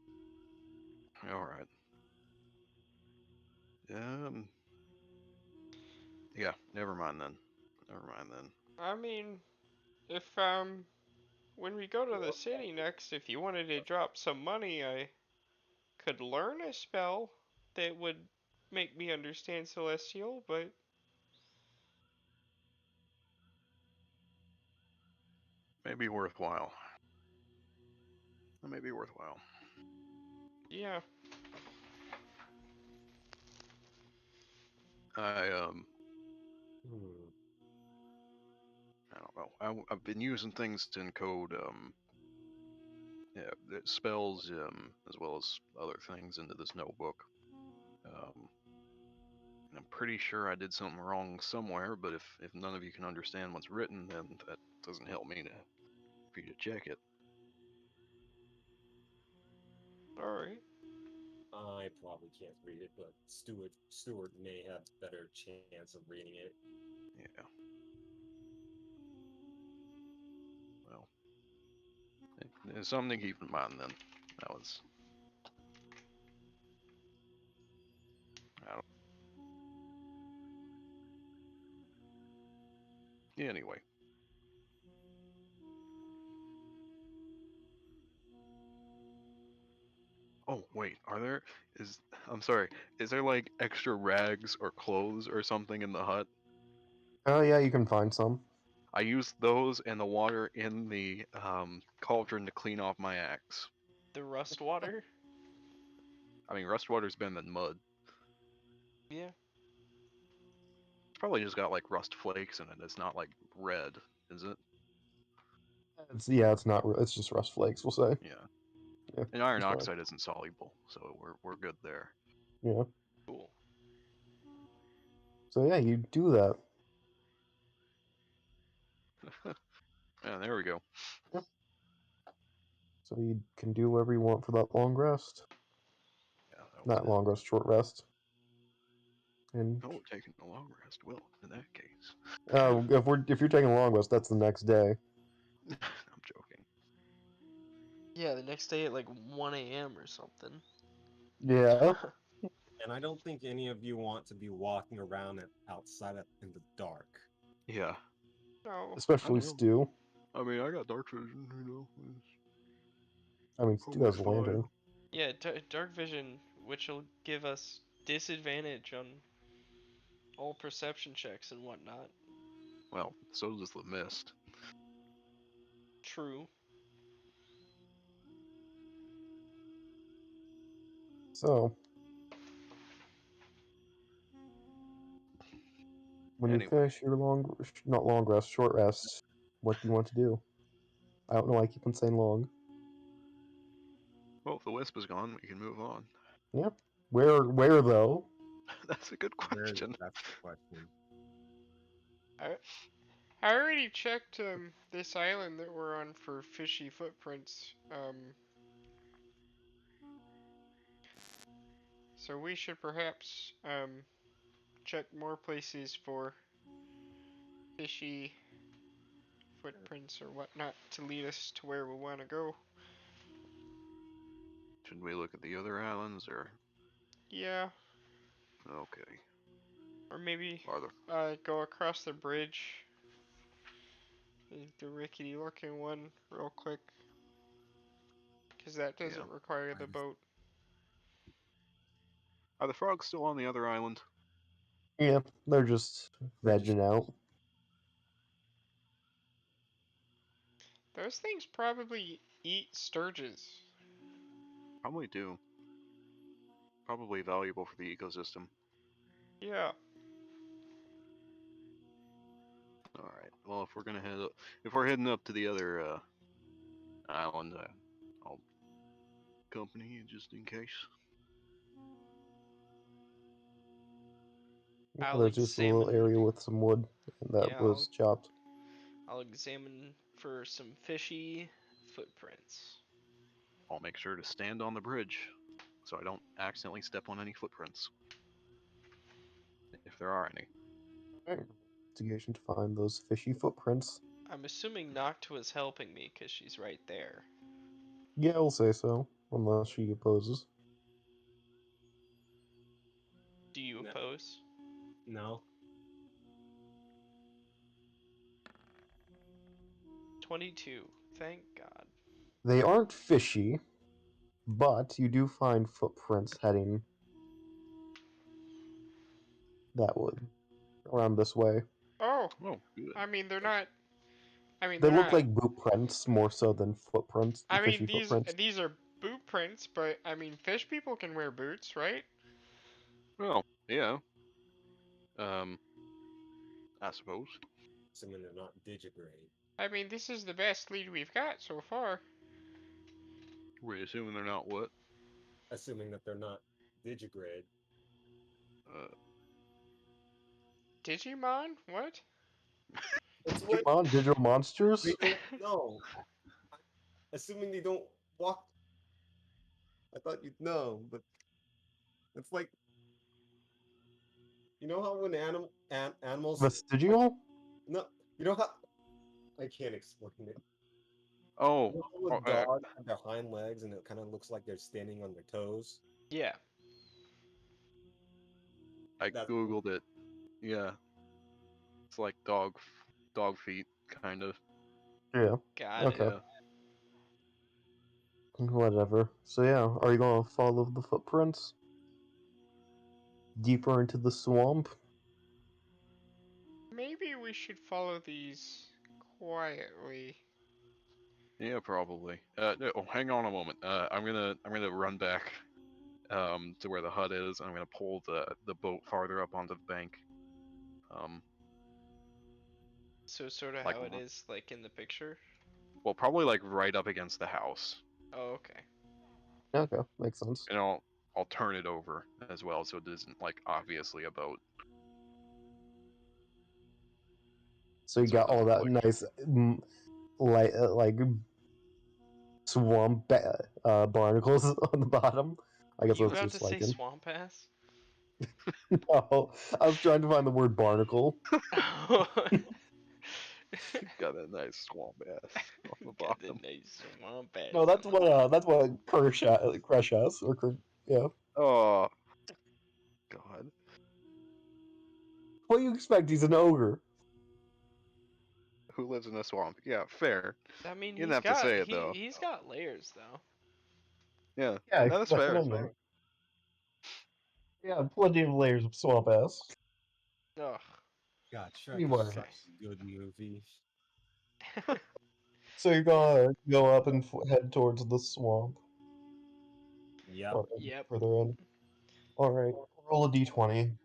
All right. Yeah. Never mind then. Never mind then. I mean, if when we go to the city next, if you wanted to drop some money, I could learn a spell that would make me understand Celestial, but Maybe worthwhile. That may be worthwhile. yeah. I Hmm. I don't know. I've been using things to encode yeah, spells as well as other things into this notebook. Um, I'm pretty sure I did something wrong somewhere, but if none of you can understand what's written, then that doesn't help me for you to check it. Alright. I probably can't read it, but Stuart may have better chance of reading it. Yeah. Well, it's something to keep in mind then. That was. I don't. Anyway. Oh wait, I'm sorry. Is there like extra rags or clothes or something in the hut? Oh yeah, you can find some. I used those and the water in the cauldron to clean off my axe. The rust water? I mean, rust water's better than mud. Yeah. It's probably just got like rust flakes in it. It's not like red, is it? It's not. It's just rust flakes. We'll say. Yeah. Yeah, And iron it's fine. oxide isn't soluble, so we're good there. Yeah. Cool. So yeah, you do that. Yeah, there we go. Yep. So you can do whatever you want for that long rest. Yeah, that was Not it. long rest, short rest. And Oh, we're taking a long rest. Well, in that case, if you're taking a long rest, that's the next day. I'm joking. Yeah, the next day at like 1 a.m. or something. Yeah. And I don't think any of you want to be walking around outside in the dark. Yeah. No. Especially I know. Stu. I mean, I got dark vision, It's I mean, Stu probably has a lantern. fine. Yeah, dark vision, which will give us disadvantage on all perception checks and whatnot. Well, so does the mist. True. So when you Anyway, finish your not long rest, short rest, what do you want to do? I don't know why I keep on saying long. well, if the wisp is gone, we can move on. Yeah. Where though? That's a good Where question. that's the question. I already checked this island that we're on for fishy footprints. So we should perhaps check more places for fishy footprints or whatnot to lead us to where we want to go. Should we look at the other islands, or Yeah, okay? or maybe Are there? go across the bridge, the rickety looking one, real quick, because that Yeah. doesn't require the boat. Are the frogs still on the other island? Yeah, they're just They're just vegging out. Those things probably eat stirges. Probably do. Probably valuable for the ecosystem. Yeah. All right. Well, if we're heading up to the other island, I'll accompany you just in case. Yeah, I'll there's just a little examine. area with some wood that Yeah, was chopped. I'll examine for some fishy footprints. I'll make sure to stand on the bridge so I don't accidentally step on any footprints, if there are any. Investigation to find those fishy footprints. I'm assuming Noctua's helping me because she's right there. Yeah, I'll say so, unless she opposes. Do you No. oppose? no. 22. Thank God. They aren't fishy, but you do find footprints heading that wood around this way. Oh, Oh, good. I mean they're not. I mean They they're look not. like boot prints more so than footprints, I mean fishy footprints. these are boot prints, but I mean fish people can wear boots, right? Well, yeah. Um, I suppose. Assuming they're not digigrade. I mean this is the best lead we've got so far. We're assuming they're not what? Assuming that they're not digigrade. Uh, Digimon? What? It's what Digimon, digital monsters. they don't know. Assuming they don't walk. I thought you'd know, but it's like you know how when animals like Vestigial. no, you know how I can't explain it. Oh, You know how oh, a dog have their hind legs and it kind of looks like they're standing on their toes. Yeah. I That's googled it. Yeah, it's like dog feet, kind of. Yeah. Got Okay. it. Yeah. Whatever. So yeah, are you gonna follow the footprints deeper into the swamp? Maybe we should follow these quietly. Yeah, probably. No, oh, hang on a moment. I'm gonna run back to where the hut is, and I'm gonna pull the boat farther up onto the bank. Um, So sort of like, how it is, like in the picture. well, probably like right up against the house, Oh, okay. Okay, makes sense. and I'll turn it over as well, so it isn't like obviously a boat. So you So it got all doesn't that look like nice, like swamp barnacles on the bottom. I guess You that's about to just say like it. swamp ass? No, I was trying to find the word barnacle. got a nice swamp ass on the Got the bottom. nice swamp ass. No, that's what Crush has, yeah. Oh God. What do you expect? He's an ogre. Who lives in a swamp? Yeah, fair. I mean, You didn't have to say it though. he's got layers though. Yeah, Yeah, that is that's fair. what I meant. Yeah, plenty of layers of swamp ass. Ugh. God, Shrek is Anyway, such a good movie. so you're gonna go up and head towards the swamp, Yep. or Yep. further in. All right, roll a d20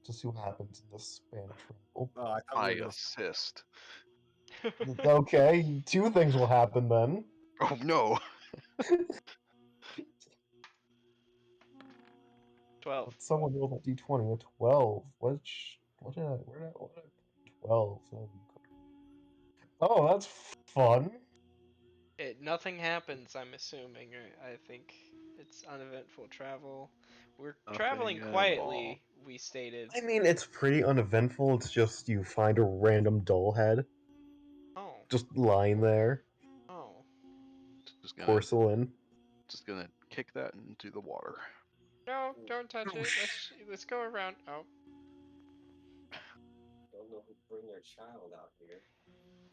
to see what happens in this span of travel. Oh, I thought I we were gonna. assist. Okay, two things will happen then. Oh no. 12. Someone rolled a d20, a 12. Where did I put 12? Oh, that's fun. Nothing happens, I'm assuming. I think it's uneventful travel. We're traveling Nothing at all. quietly, we stated. I mean, it's pretty uneventful. It's just you find a random doll head Oh. just lying there, Oh. porcelain. Just gonna kick that into the water. No, don't touch it. Let's go around. Oh, Don't know who bring their child out here.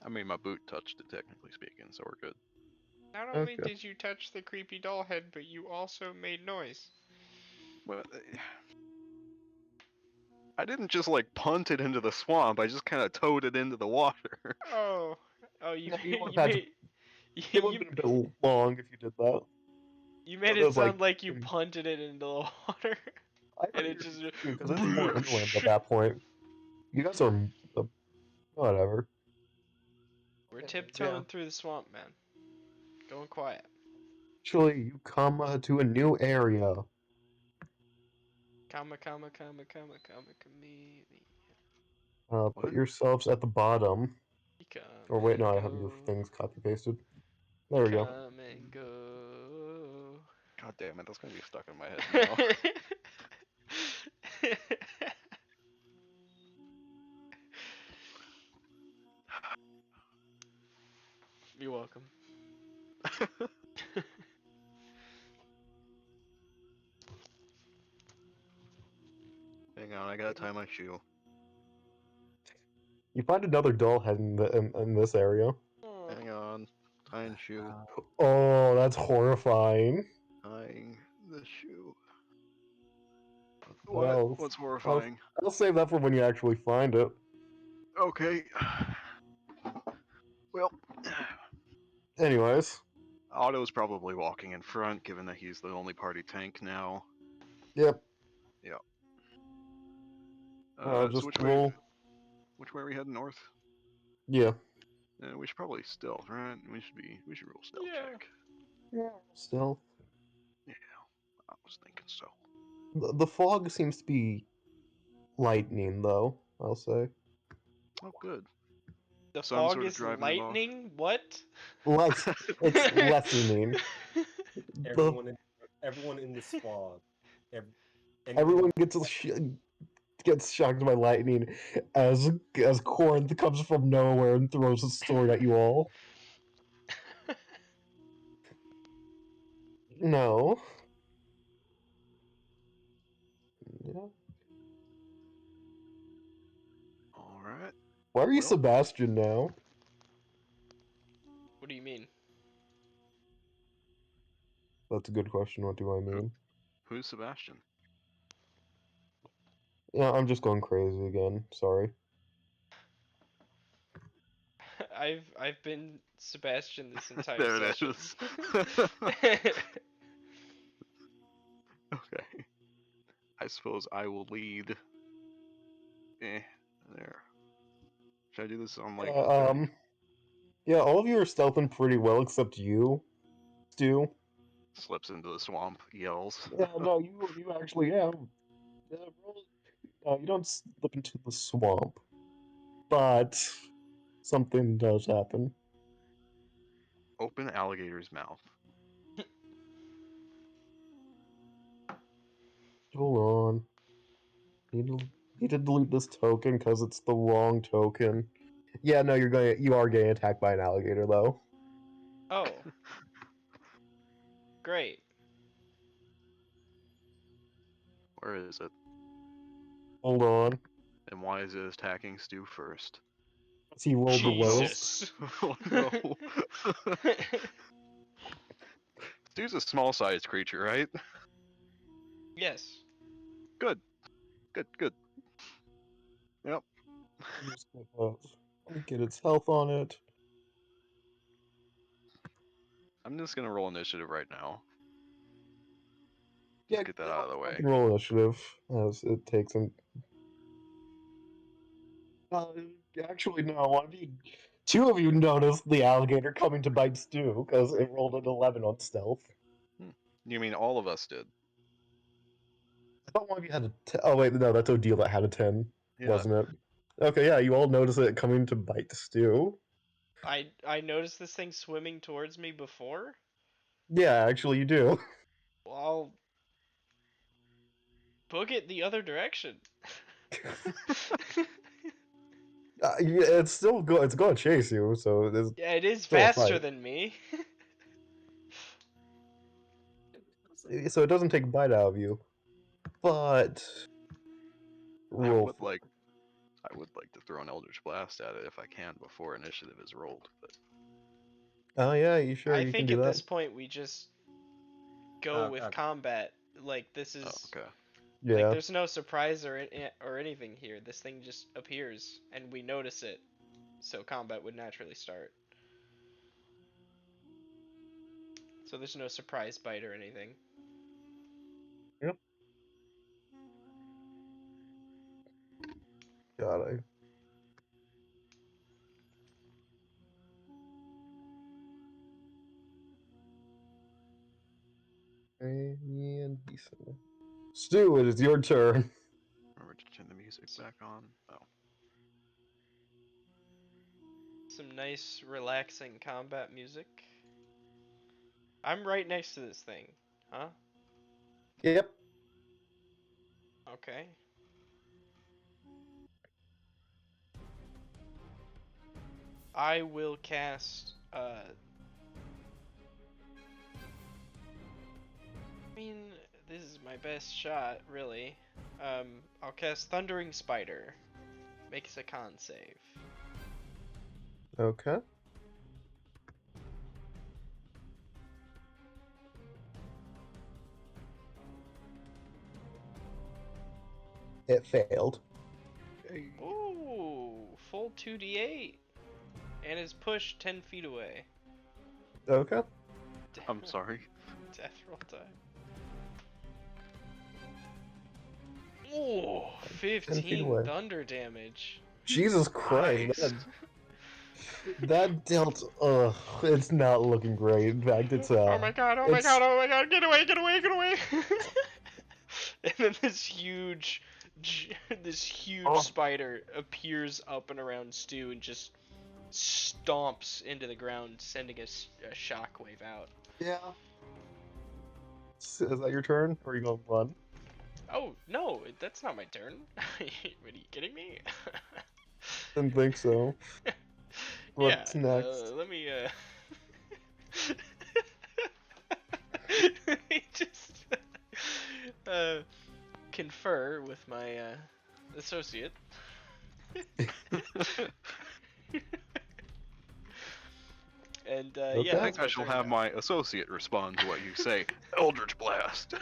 I mean, my boot touched it, technically speaking, so we're good. not only Okay. did you touch the creepy doll head, but you also made noise. Well, I didn't just like punt it into the swamp. I just kind of towed it into the water. Oh, Oh, you Yeah, you would you have had to. made It would you have been a bit long if you did that. you made It it was like sound like you punted it into the water, I and figured it just because it's more inland at that point. You guys are whatever. We're Anyways, tiptoeing through the swamp, man. Going quiet. Actually, you come to a new area. Chameleon. Put What? yourselves at the bottom. Come Or wait, and no, I have your go. things copy pasted. There we go. Come and go. God damn it, that's gonna be stuck in my head now. You're welcome. Hang on, I gotta tie my shoe. You find another doll head in this area. Oh. Hang on, tying shoe, Oh, that's horrifying. tying the shoe. What? Well, What's horrifying? I'll save that for when you actually find it. Okay. Well, Anyways, Otto's probably walking in front, given that he's the only party tank now. yep. Yeah. Just So which way? roll. Which way are we heading? North? Yeah. We should probably stealth, right? We should roll stealth Yeah. check. Yeah. Still, Yeah, I was thinking so. the fog seems to be lightening though. I'll say. Oh, good. The So I'm fog sort of is driving them off. lightning? What? It's lessening. Everyone in this fog. Everyone gets shocked by lightning as Corinth comes from nowhere and throws a sword at you all. No. Yeah. All right. Why are you Well- Sebastian now? What do you mean? That's a good question. What do I mean? Who's Sebastian? Yeah, I'm just going crazy again. Sorry. I've been Sebastian this entire There it session. is. Okay. I suppose I will lead. There. Should I do this on like? Yeah, all of you are stealthing pretty well except you, Stu. Slips into the swamp, yells. Yeah, no, you actually have. Yeah, you don't slip into the swamp, but something does happen. Open alligator's mouth. Hold on. Need to delete this token because it's the wrong token. Yeah, no, you are getting attacked by an alligator though. Oh. Great. Where is it? Hold on. And why is it attacking Stu first? He rolled the lowest. Jesus. Oh no. Stu's a small-sized creature, right? Yes. Good. Good. Yep. Let me get its health on it. I'm just gonna roll initiative right now. Yeah, Just get that out of the I way. can roll initiative as it takes an. Actually, no. One of you, two of you noticed the alligator coming to bite Stu because it rolled an 11 on stealth. You mean all of us did? I thought one of you had a. Oh wait, no, that's Odile that had a 10, Yeah. wasn't it? Okay, yeah, you all noticed it coming to bite Stu. I noticed this thing swimming towards me before. Yeah, actually, you do. Well, I'll book it the other direction. It's still go. It's going to chase you, so there's Yeah, it is still a faster fight. than me. So it doesn't take a bite out of you, but I roll. would like to throw an Eldritch Blast at it if I can before initiative is rolled, but Oh yeah, you sure I you can think do at that? this point we just go with combat. Like this is oh, okay. like Yeah. there's no surprise or anything here. This thing just appears and we notice it. So combat would naturally start. So there's no surprise bite or anything. Yep. God, I. And decent. Stu, it is your turn. Remember to turn the music back on. Oh. Some nice relaxing combat music. I'm right next to this thing. Huh? Yep. Okay. I will cast I mean, this is my best shot, really. I'll cast Thundering Spider. Makes a con save. Okay. It failed. Ooh, full 2d8. And is pushed 10 feet away. Okay. I'm sorry. Death roll time. Ooh, 10 feet 15 away. thunder damage. Jesus Christ. Nice. That dealt. It's not looking great. In fact, it's Oh my god, oh my it's- god, oh my god, get away, get away, get away! And then this huge this huge Oh. spider appears up and around Stu and just stomps into the ground, sending a shockwave out. Yeah. Is that your turn? Or are you gonna run? Oh no, that's not my turn. What, are you kidding me? Didn't think so. What's Yeah, next? let me let me just confer with my associate. And Okay. yeah, I that's think my I shall turn have now. my associate respond to what you say. Eldritch Blast.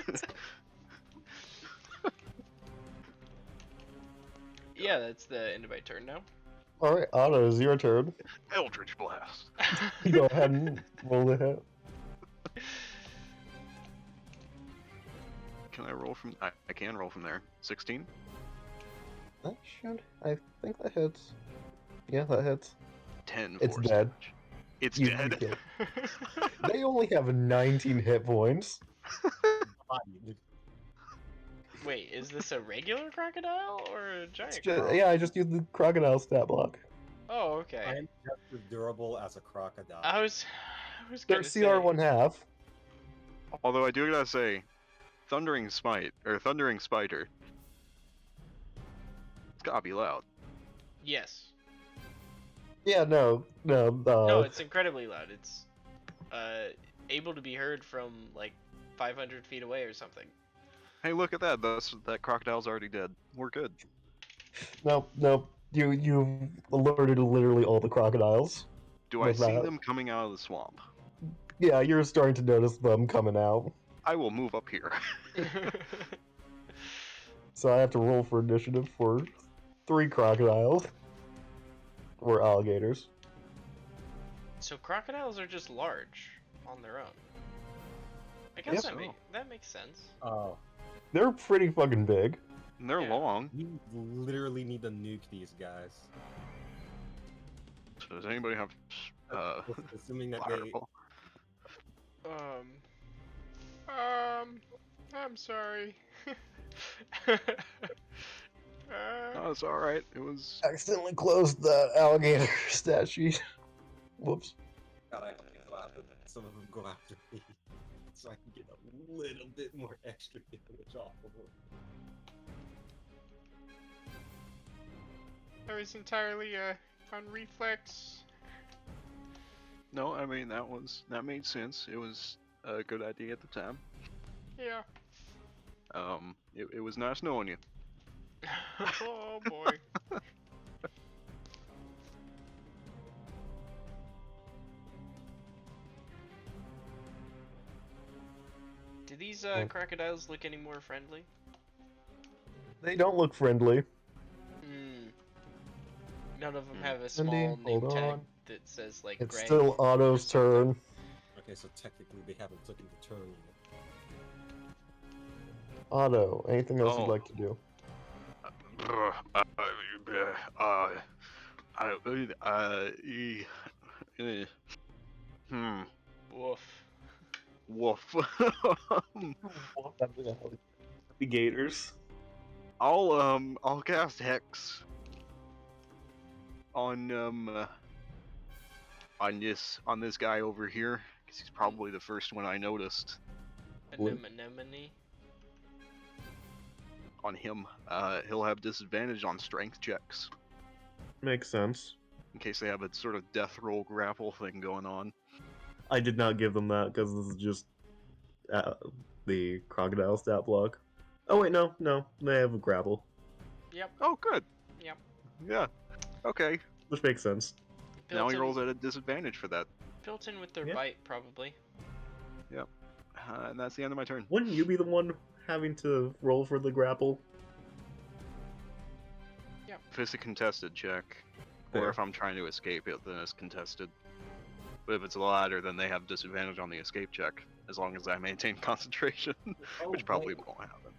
Yeah, that's the end of my turn now. Alright, Otto, it's your turn. Eldritch Blast. Go ahead and roll the hit. Can I roll from? I can roll from there. 16. That should. I think that hits. Yeah, that hits. 10 It's force dead. damage. It's You dead. killed. They only have 19 hit points. Wait, is this a regular crocodile or a It's giant just, croc? yeah, I just used the crocodile stat block. Oh, okay. I am just as durable as a crocodile. I was They're gonna CR say. 1/2. Although I do gotta say, Thundering Smite or Thundering Spider. It's gotta be loud. Yes. Yeah, no. No, it's incredibly loud. It's able to be heard from like 500 feet away or something. Hey, look at that. That crocodile's already dead. We're good. Nope. You alerted literally all the crocodiles. Do I With see that. them coming out of the swamp? Yeah, you're starting to notice them coming out. I will move up here. So I have to roll for initiative for 3 crocodiles. Or alligators. So crocodiles are just large on their own. I guess Yep. that makes sense. Oh, They're pretty fucking big. And they're Yeah. long. you literally need to nuke these guys. So does anybody have Assuming that they. fireball? I'm sorry. No, it's all right. It was. Accidentally closed the alligator stat sheet. Whoops. God, I can't laugh at some of them go after me, so I can get a little bit more extra damage off of them. I was entirely on reflex. No, I mean that made sense. It was a good idea at the time. Yeah. It was nice knowing you. Oh boy. Do these crocodiles look any more friendly? They don't look friendly. Hmm. None of them Hmm. have a small Andy, name hold tag on. that says like It's Greg. still Otto's something. turn. Okay, so technically they haven't taken the turn yet. Otto, anything else Oh. you'd like to do? Woof. Woof. The gators. I'll cast Hex on this guy over here, because he's probably the first one I noticed. Anemone. On him, he'll have disadvantage on strength checks Makes sense. in case they have a sort of death roll grapple thing going on. I did not give them that because this is just the crocodile stat block. Oh wait, no, they have a grapple, Yep. Oh, good. Yep. Yeah. Okay. which makes sense. Now Built he in- rolls at a disadvantage for that. Built in with their Yeah. bite, probably. And that's the end of my turn. Wouldn't you be the one having to roll for the grapple? If it's a contested check, Fair. or if I'm trying to escape it, then it's contested. But if it's a ladder, then they have disadvantage on the escape check, as long as I maintain concentration, which probably won't happen.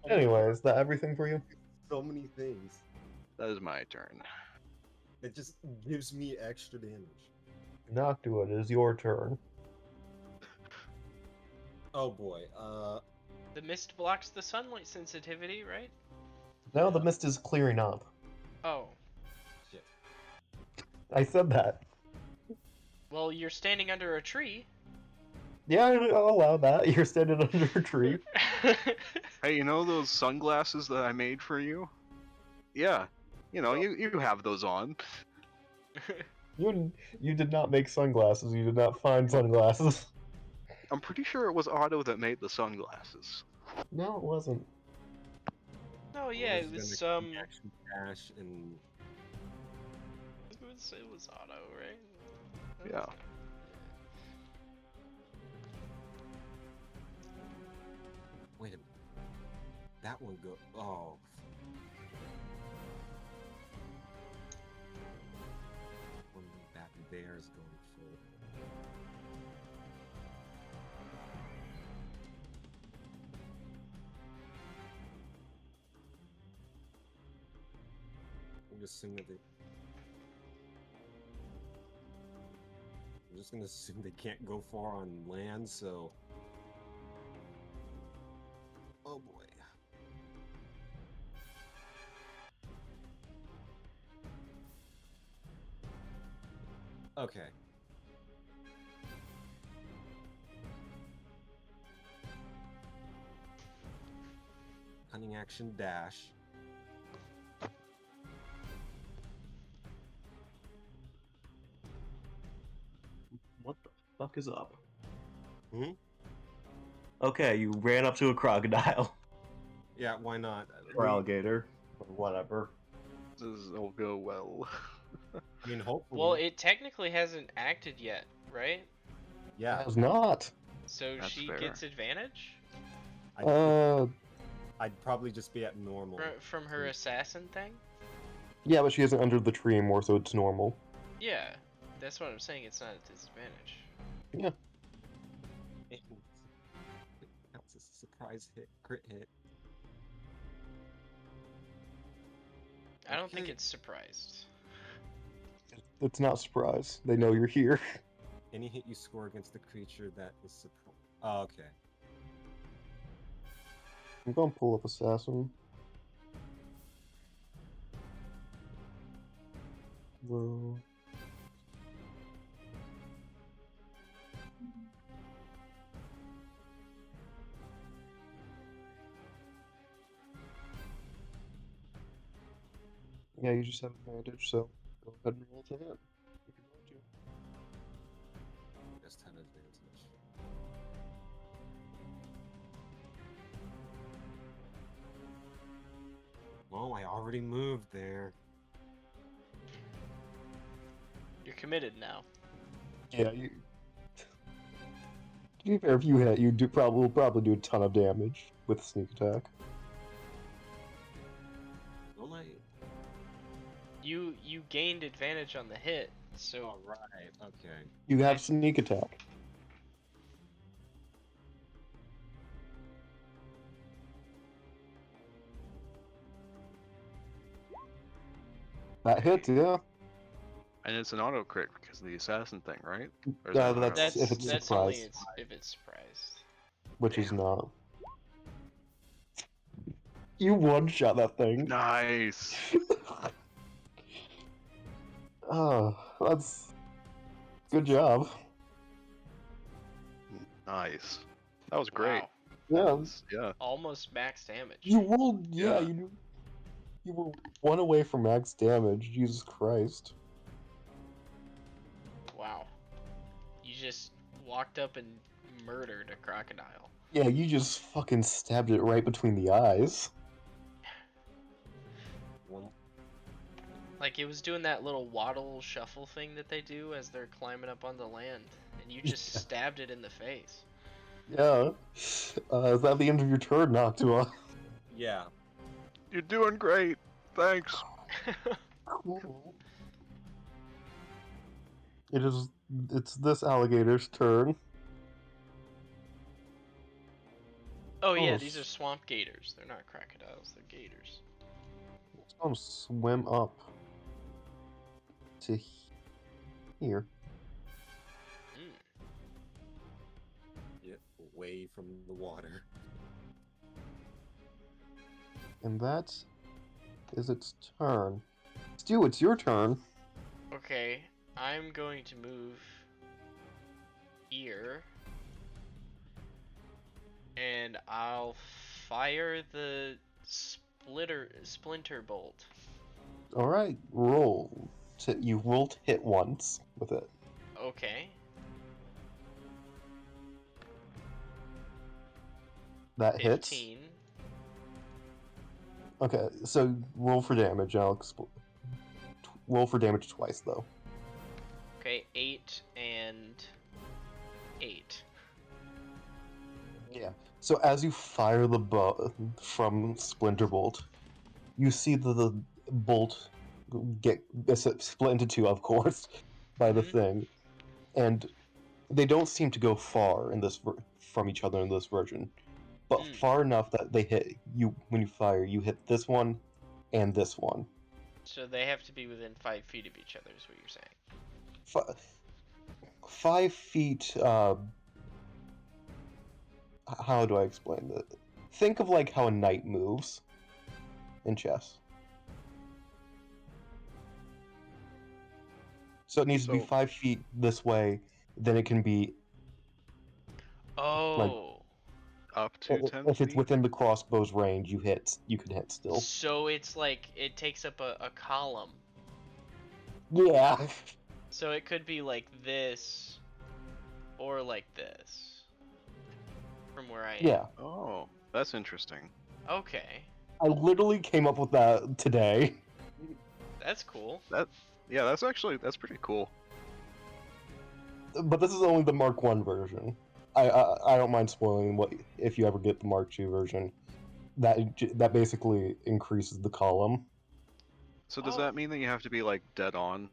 Anyway, is that everything for you? So many things. That is my turn. It just gives me extra damage. Noctua, it is your turn. Oh boy. The mist blocks the sunlight sensitivity, right? No, the mist is clearing up. Oh. Shit. I said that. Well, you're standing under a tree. Yeah, I'll allow that. You're standing under a tree. Hey, you know those sunglasses that I made for you? Yeah. You know, you have those on. You did not make sunglasses. You did not find sunglasses. I'm pretty sure it was Otto that made the sunglasses. No, it wasn't. Oh yeah, There's it been was a action dash and it was Otto, right? Yeah. wait a minute. That one go. Oh. One back there is going full. I'm just assuming that I'm just gonna assume they can't go far on land, so. Oh boy. Okay. Cunning action dash. What the fuck is up? Hmm? Okay, you ran up to a crocodile. Yeah, why not? Or alligator. Or whatever. This'll go well. I mean, hopefully. Well, it technically hasn't acted yet, right? Yeah. It was not. So That's she fair. gets advantage I'd probably just be at normal. from her assassin thing. Yeah, but she isn't under the tree anymore, so it's normal. Yeah, that's what I'm saying. It's not a disadvantage. Yeah. That's a surprise hit, crit hit. I don't think Okay. it's surprised. It's not a surprise. They know you're here. Any hit you score against the creature that is support. Oh, okay. I'm gonna pull up Assassin. Whoa. Yeah, you just have advantage, so go ahead and roll to hit. If you want to. Just have advantage. Oh, I already moved there. You're committed now. Yeah, you. To be fair, if you hit, you will probably do a ton of damage with sneak attack. Don't I? You gained advantage on the hit, so All right. Okay. You have sneak attack. That hits, yeah. And it's an auto crit because of the assassin thing, right? Or is that That's not? if it's that's surprise. only if it's surprised. Which is not. You one-shot that thing. Nice. Oh, that's good job. Nice. That was great. Wow. Yeah, Yeah. Almost max damage. you rolled. Yeah, Yeah. you were one away from max damage. Jesus Christ. Wow. You just walked up and murdered a crocodile. Yeah, you just fucking stabbed it right between the eyes. One. Like it was doing that little waddle shuffle thing that they do as they're climbing up on the land, and you just stabbed it in the face. Yeah. Is that the end of your turn, Noctua? Yeah. You're doing great. Thanks. Cool. It's this alligator's turn. Oh yeah, Oh, these are swamp gators. They're not crocodiles, they're gators. It's gonna swim up to here. Mm. Get away from the water. And that is its turn. Stu, it's your turn. Okay, I'm going to move here, and I'll fire the Splinterbolt. All right, roll. You roll to hit once with it. Okay. That hits. 15. Okay, so roll for damage. Roll for damage twice though. Okay, 8 and 8. Yeah. So as you fire the bow from Splinterbolt, you see the bolt get split into two, of course, by the Mhm. thing, and they don't seem to go far in this from each other in this version, but far enough that they hit you when you fire. You hit this one and this one. So they have to be within 5 feet of each other, is what you're saying. 5 feet. How do I explain that? Think of like how a knight moves in chess. So it needs to be So- 5 feet this way, then it can be Oh. Up to 10 if it's feet? within the crossbow's range, you can hit still. So it's like it takes up a column. Yeah. So it could be like this or like this from where I am. Yeah. Oh, that's interesting. Okay. I literally came up with that today. That's cool. Yeah, that's pretty cool. But this is only the Mark 1 version. I don't mind spoiling what if you ever get the Mark 2 version. That basically increases the column. So does Oh. that mean that you have to be like dead on?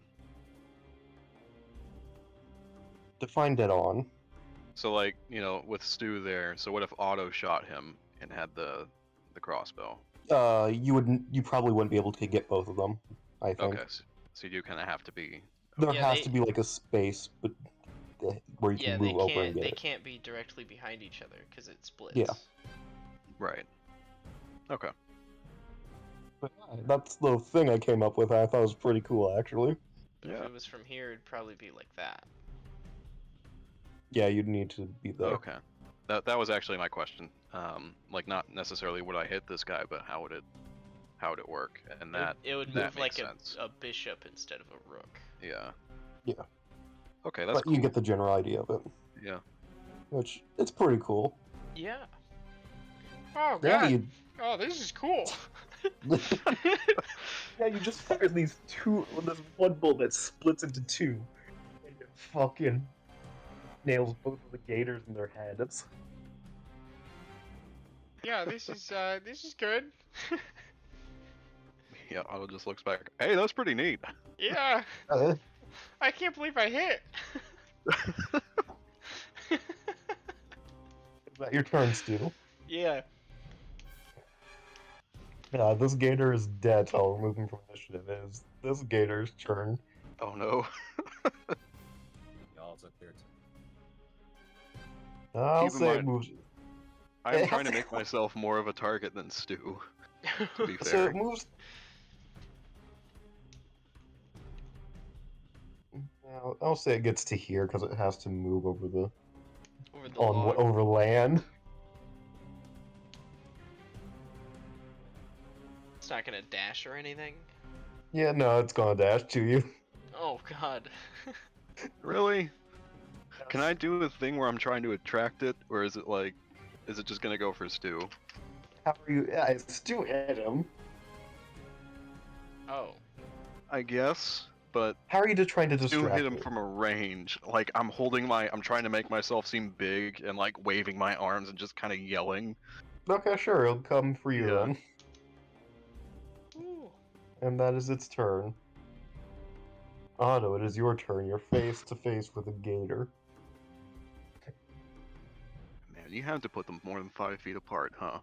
Define dead on. So like, with Stu there, so what if Otto shot him and had the crossbow? You probably wouldn't be able to get both of them, I think. Okay, so you do kind of have to be. There Yeah, has they- to be like a space but where you Yeah, can they move over and can't get they it. can't be directly behind each other because it splits. Yeah. Right. Okay. But yeah, that's the thing I came up with. I thought it was pretty cool, actually. But if Yeah. it was from here, it'd probably be like that. Yeah, you'd need to be there. Okay. That was actually my question. Like not necessarily would I hit this guy, but how would it work? And It would that move like makes sense. a bishop instead of a rook. Yeah. Yeah. Okay, that's But cool. you get the general idea of it, Yeah. which it's pretty cool. Yeah. Oh Yeah, god. you Oh, this is cool. yeah, you just fire this one bolt that splits into two, and it fucking nails both of the gators in their heads. Yeah, this is good. Yeah, Otto just looks back. Hey, that's pretty neat. Yeah, I can't believe I hit. Is that your turn, Stu? Yeah. Yeah, this gator is dead, so we're moving from initiative. It is this gator's turn. Oh no. Y'all took their I'll Keep in say it mind- moves. I am trying to make myself more of a target than Stu, to be So fair. it moves. I'll say it gets to here because it has to move over the Over the log. over land. It's not gonna dash or anything. Yeah, no, it's gonna dash to you. Oh god. Really? Can I do a thing where I'm trying to attract it, or is it just gonna go for Stu? How are you? Yeah, Stu hit him. Oh. I guess, but How are you just trying to Stu distract hit him it? from a range. Like I'm trying to make myself seem big and like waving my arms and just kind of yelling. Okay, sure, it'll come for you Yeah. then. Ooh. And that is its turn. Otto, it is your turn. You're face to face with a gator. Man, you have to put them more than 5 feet apart, huh?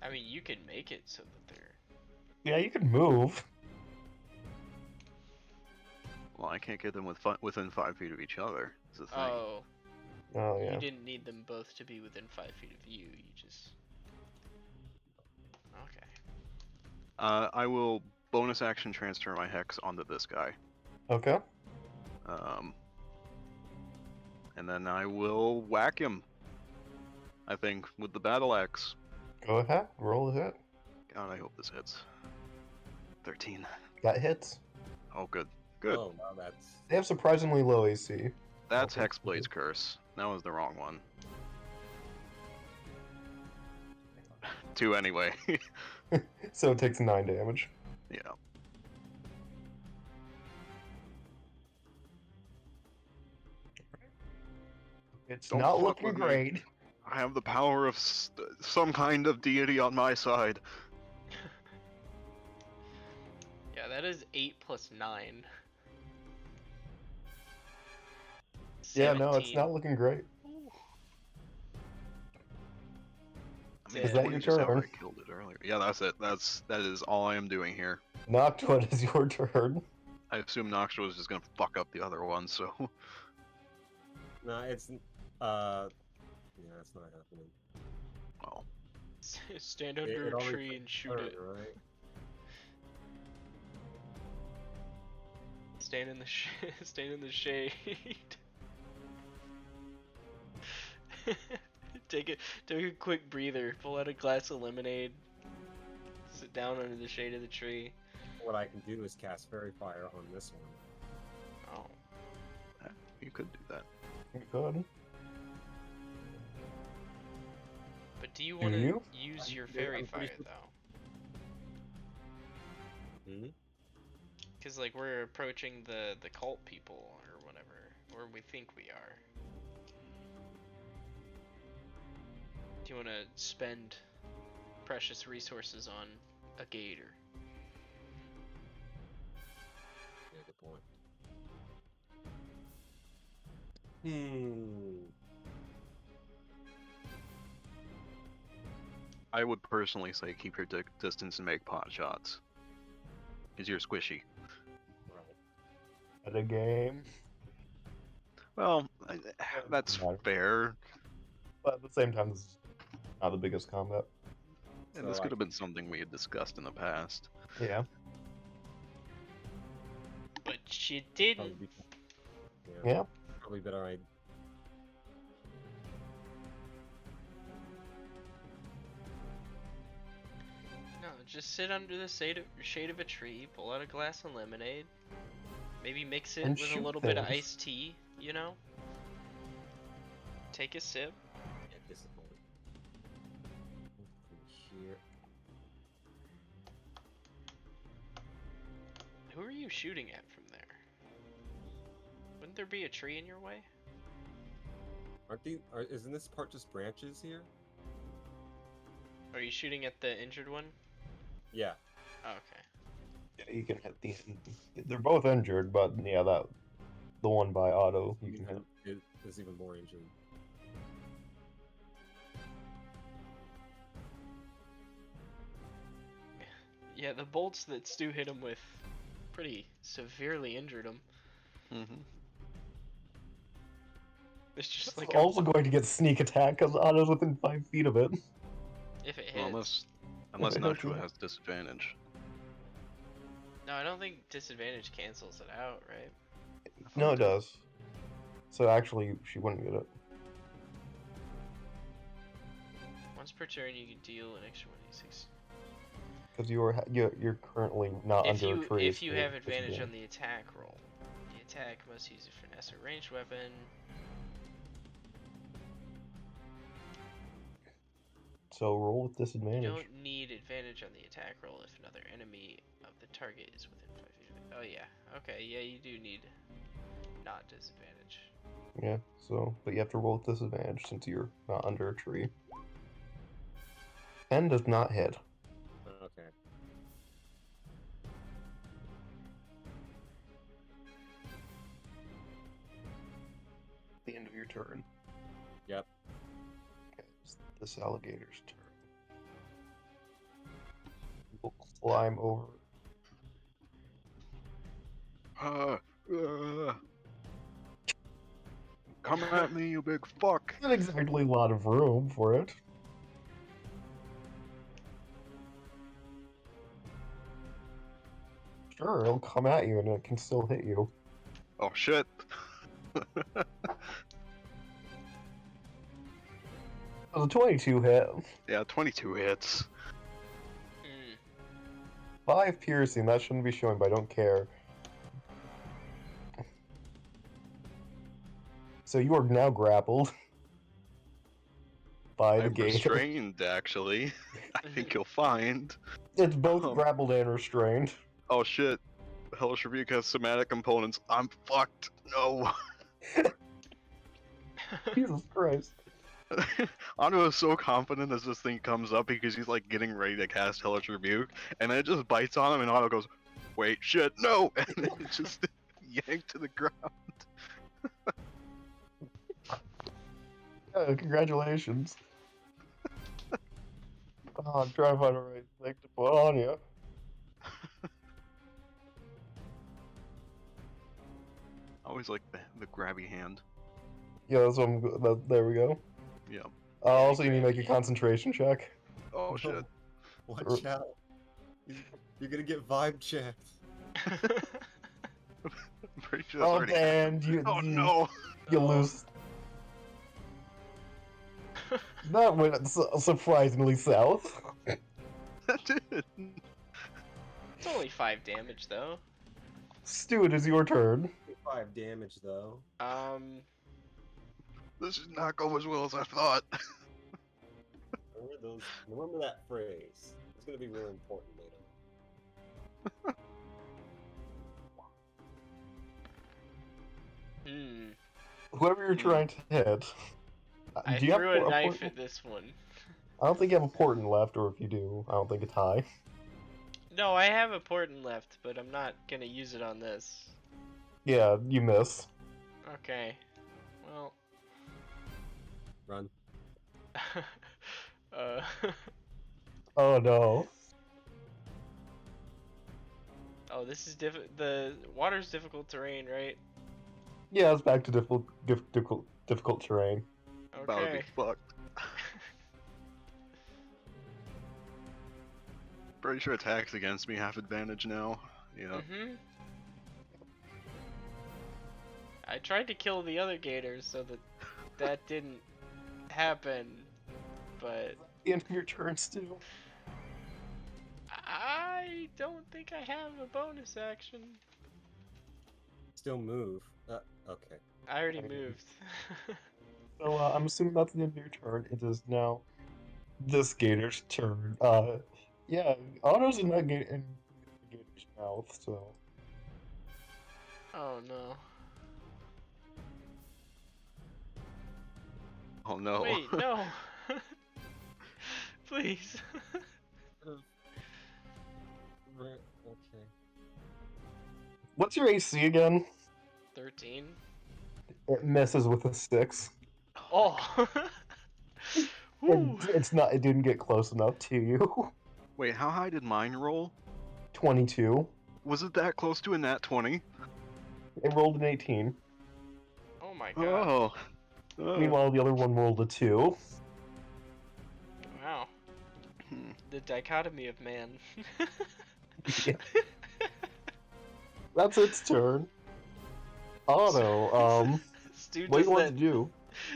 I mean, you can make it so that they're. Yeah, you can move. Well, I can't get them within 5 feet of each other. Is the thing. Oh. Oh yeah. You didn't need them both to be within 5 feet of you. You just. Okay. I will bonus action transfer my hex onto this guy. Okay. And then I will whack him. I think with the battle axe. Go ahead. Roll a hit. God, I hope this hits. 13. That hits. Oh, good. Good. Oh, wow, that's... They have surprisingly low AC. That's Okay. Hexblade's curse. That was the wrong one. 2 anyway. So it takes 9 damage. Yeah. It's Don't not fuck looking with me. great. I have the power of some kind of deity on my side. Yeah, that is 8 plus 9. Yeah, no, it's 17. not looking great. I mean, Is that 20 your just turn? outright killed it earlier. Yeah, that's it. That is all I am doing here. Noct, what is your turn? I assume Noxtra was just gonna fuck up the other one, so No, it's... Yeah, it's not happening. well. Stand under a already tree took and shoot turn, it. Right? Stand in the stand in the shade. Take a quick breather. Pull out a glass of lemonade. Sit down under the shade of the tree. What I can do is cast Fairy Fire on this one. Oh. You could do that. You could. But do you Do want to you? use your I'm fairy pretty fire sure- though? Hmm? Because like we're approaching the cult people or whatever, or we think we are. Do you want to spend precious resources on a gator? Yeah, good point. Hmm. I would personally say keep your distance and make pot shots. Because you're squishy. Right. At a game. Well, that's No. fair. But at the same time, this is not the biggest combat. And So this I could have can- been something we had discussed in the past. Yeah. But you Probably didn't. be... Yeah. Probably better I... No, just sit under the shade of a tree, pull out a glass of lemonade, maybe mix it And with a shoot little bit of things. iced tea, you know? Take a sip. Yeah, disappointed. From here... Who are you shooting at from there? Wouldn't there be a tree in your way? Aren't these... isn't this part just branches here? Are you shooting at the injured one? Yeah. Oh, okay. Yeah, you can hit the. They're both injured, but yeah, the one by Otto you can hit. It is even more injured. Yeah, the bolts that Stu hit him with pretty severely injured him. Mm-hmm. It's just It's like also going to get sneak attack because Otto's within 5 feet of it. if it hits. Well, unless Okay. Noxtra has disadvantage. No, I don't think disadvantage cancels it out, right? No, it does. So actually, she wouldn't get it. Once per turn, you can deal an extra 1d6. Because you're currently not If under you a tree. if you so have it's advantage on disadvantage. the attack roll, the attack must use a finesse or ranged weapon. So roll with You disadvantage. don't need advantage on the attack roll if another enemy of the target is within 5 feet of it. Oh yeah, okay, yeah, you do need not disadvantage. Yeah, so, but you have to roll with disadvantage since you're not under a tree. 10 does not hit. Okay. The end of your turn. Yep. Okay, it's this alligator's turn. We'll climb over. Come at me, you big fuck! Not exactly a lot of room for it. Sure, it'll come at you and it can still hit you. Oh shit. Oh, the 22 hit. Yeah, 22 hits. 5 piercing, that shouldn't be showing, but I don't care. So you are now grappled by the I'm gator. restrained, actually. I think you'll find. It's both Um, grappled and restrained. Oh shit. Hellish Rebuke has somatic components. I'm fucked. No. Jesus Christ. Anu is so confident as this thing comes up because he's like getting ready to cast Hellish Rebuke, and then it just bites on him, and Anu goes, "Wait, shit, no!" And then it just yanked to the ground. Congratulations. Oh, I'm trying to find the right thing to put on you. I always like the grabby hand. Yeah, that's what there we go. Yeah. Also, you need to make a concentration check. Oh shit. Watch out. You're gonna get vibe checked. I'm pretty sure that's Oh, already. and Oh no. you lose. That went surprisingly south. That did. It's only 5 damage though. Stu, it is your turn. 5 damage though. This did not go as well as I thought. Remember that phrase. It's gonna be really important later. Whoever you're trying to hit. I do you threw have a knife portent? at this one. I don't think you have a portent left, or if you do, I don't think it's high. No, I have a portent left, but I'm not gonna use it on this. Yeah, you miss. Okay. Well. Run. Oh no. Oh, this is the water's difficult terrain, right? Yeah, it's back to difficult terrain. About to be Okay. fucked. Pretty sure attacks against me have advantage now. Yeah. I tried to kill the other gators so that didn't happen, but The end of your turn, Stu. I don't think I have a bonus action. Still move. Okay. I already Okay. moved. So I'm assuming that's the end of your turn. It is now this gator's turn. Yeah, Otto's in that in the gator's mouth, so. Oh no. Oh no. Wait, no. Please. Okay. What's your AC again? 13. It misses with a 6. Oh. Woo. It's not. It didn't get close enough to you. Wait, how high did mine roll? 22. Was it that close to a nat 20? It rolled an 18. Oh my god. Oh. Meanwhile, the other one rolled a 2. Wow. Hmm. The dichotomy of man. Yeah. That's its turn. Otto, Stu what do does you want that. to do?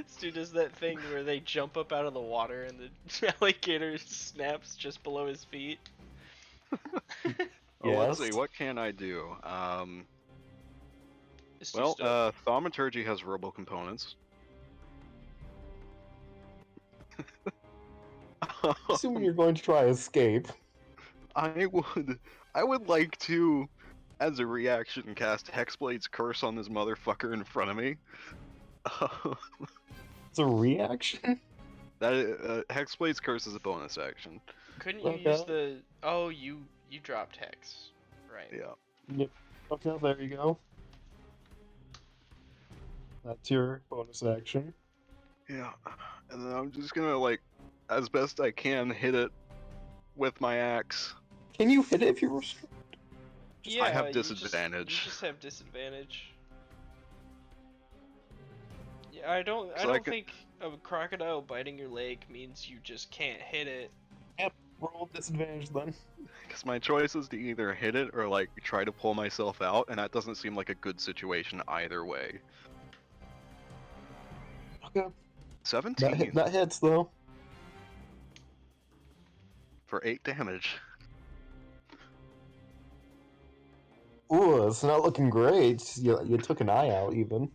Stu does that thing where they jump up out of the water and the alligator snaps just below his feet. Oh, let's Yes. see, what can I do? Stu Well, still- thaumaturgy has robo components. Assuming you're going to try escape. I would like to, as a reaction, cast Hexblade's Curse on this motherfucker in front of me. It's a reaction? That Hexblade's Curse is a bonus action. Couldn't you Okay. use the? Oh, you dropped hex, right? Yeah. Yep. Okay, there you go. That's your bonus action. Yeah. And then I'm just gonna, like, as best I can, hit it with my axe. Can you hit it if you're restrained? Yeah, I have you disadvantage. You just have disadvantage. Yeah, I don't So I don't could- think a crocodile biting your leg means you just can't hit it. Roll disadvantage then. Because my choice is to either hit it or like try to pull myself out, and that doesn't seem like a good situation either way. Okay. 17 That hits though. for 8 damage. Ooh, it's not looking great. You took an eye out even.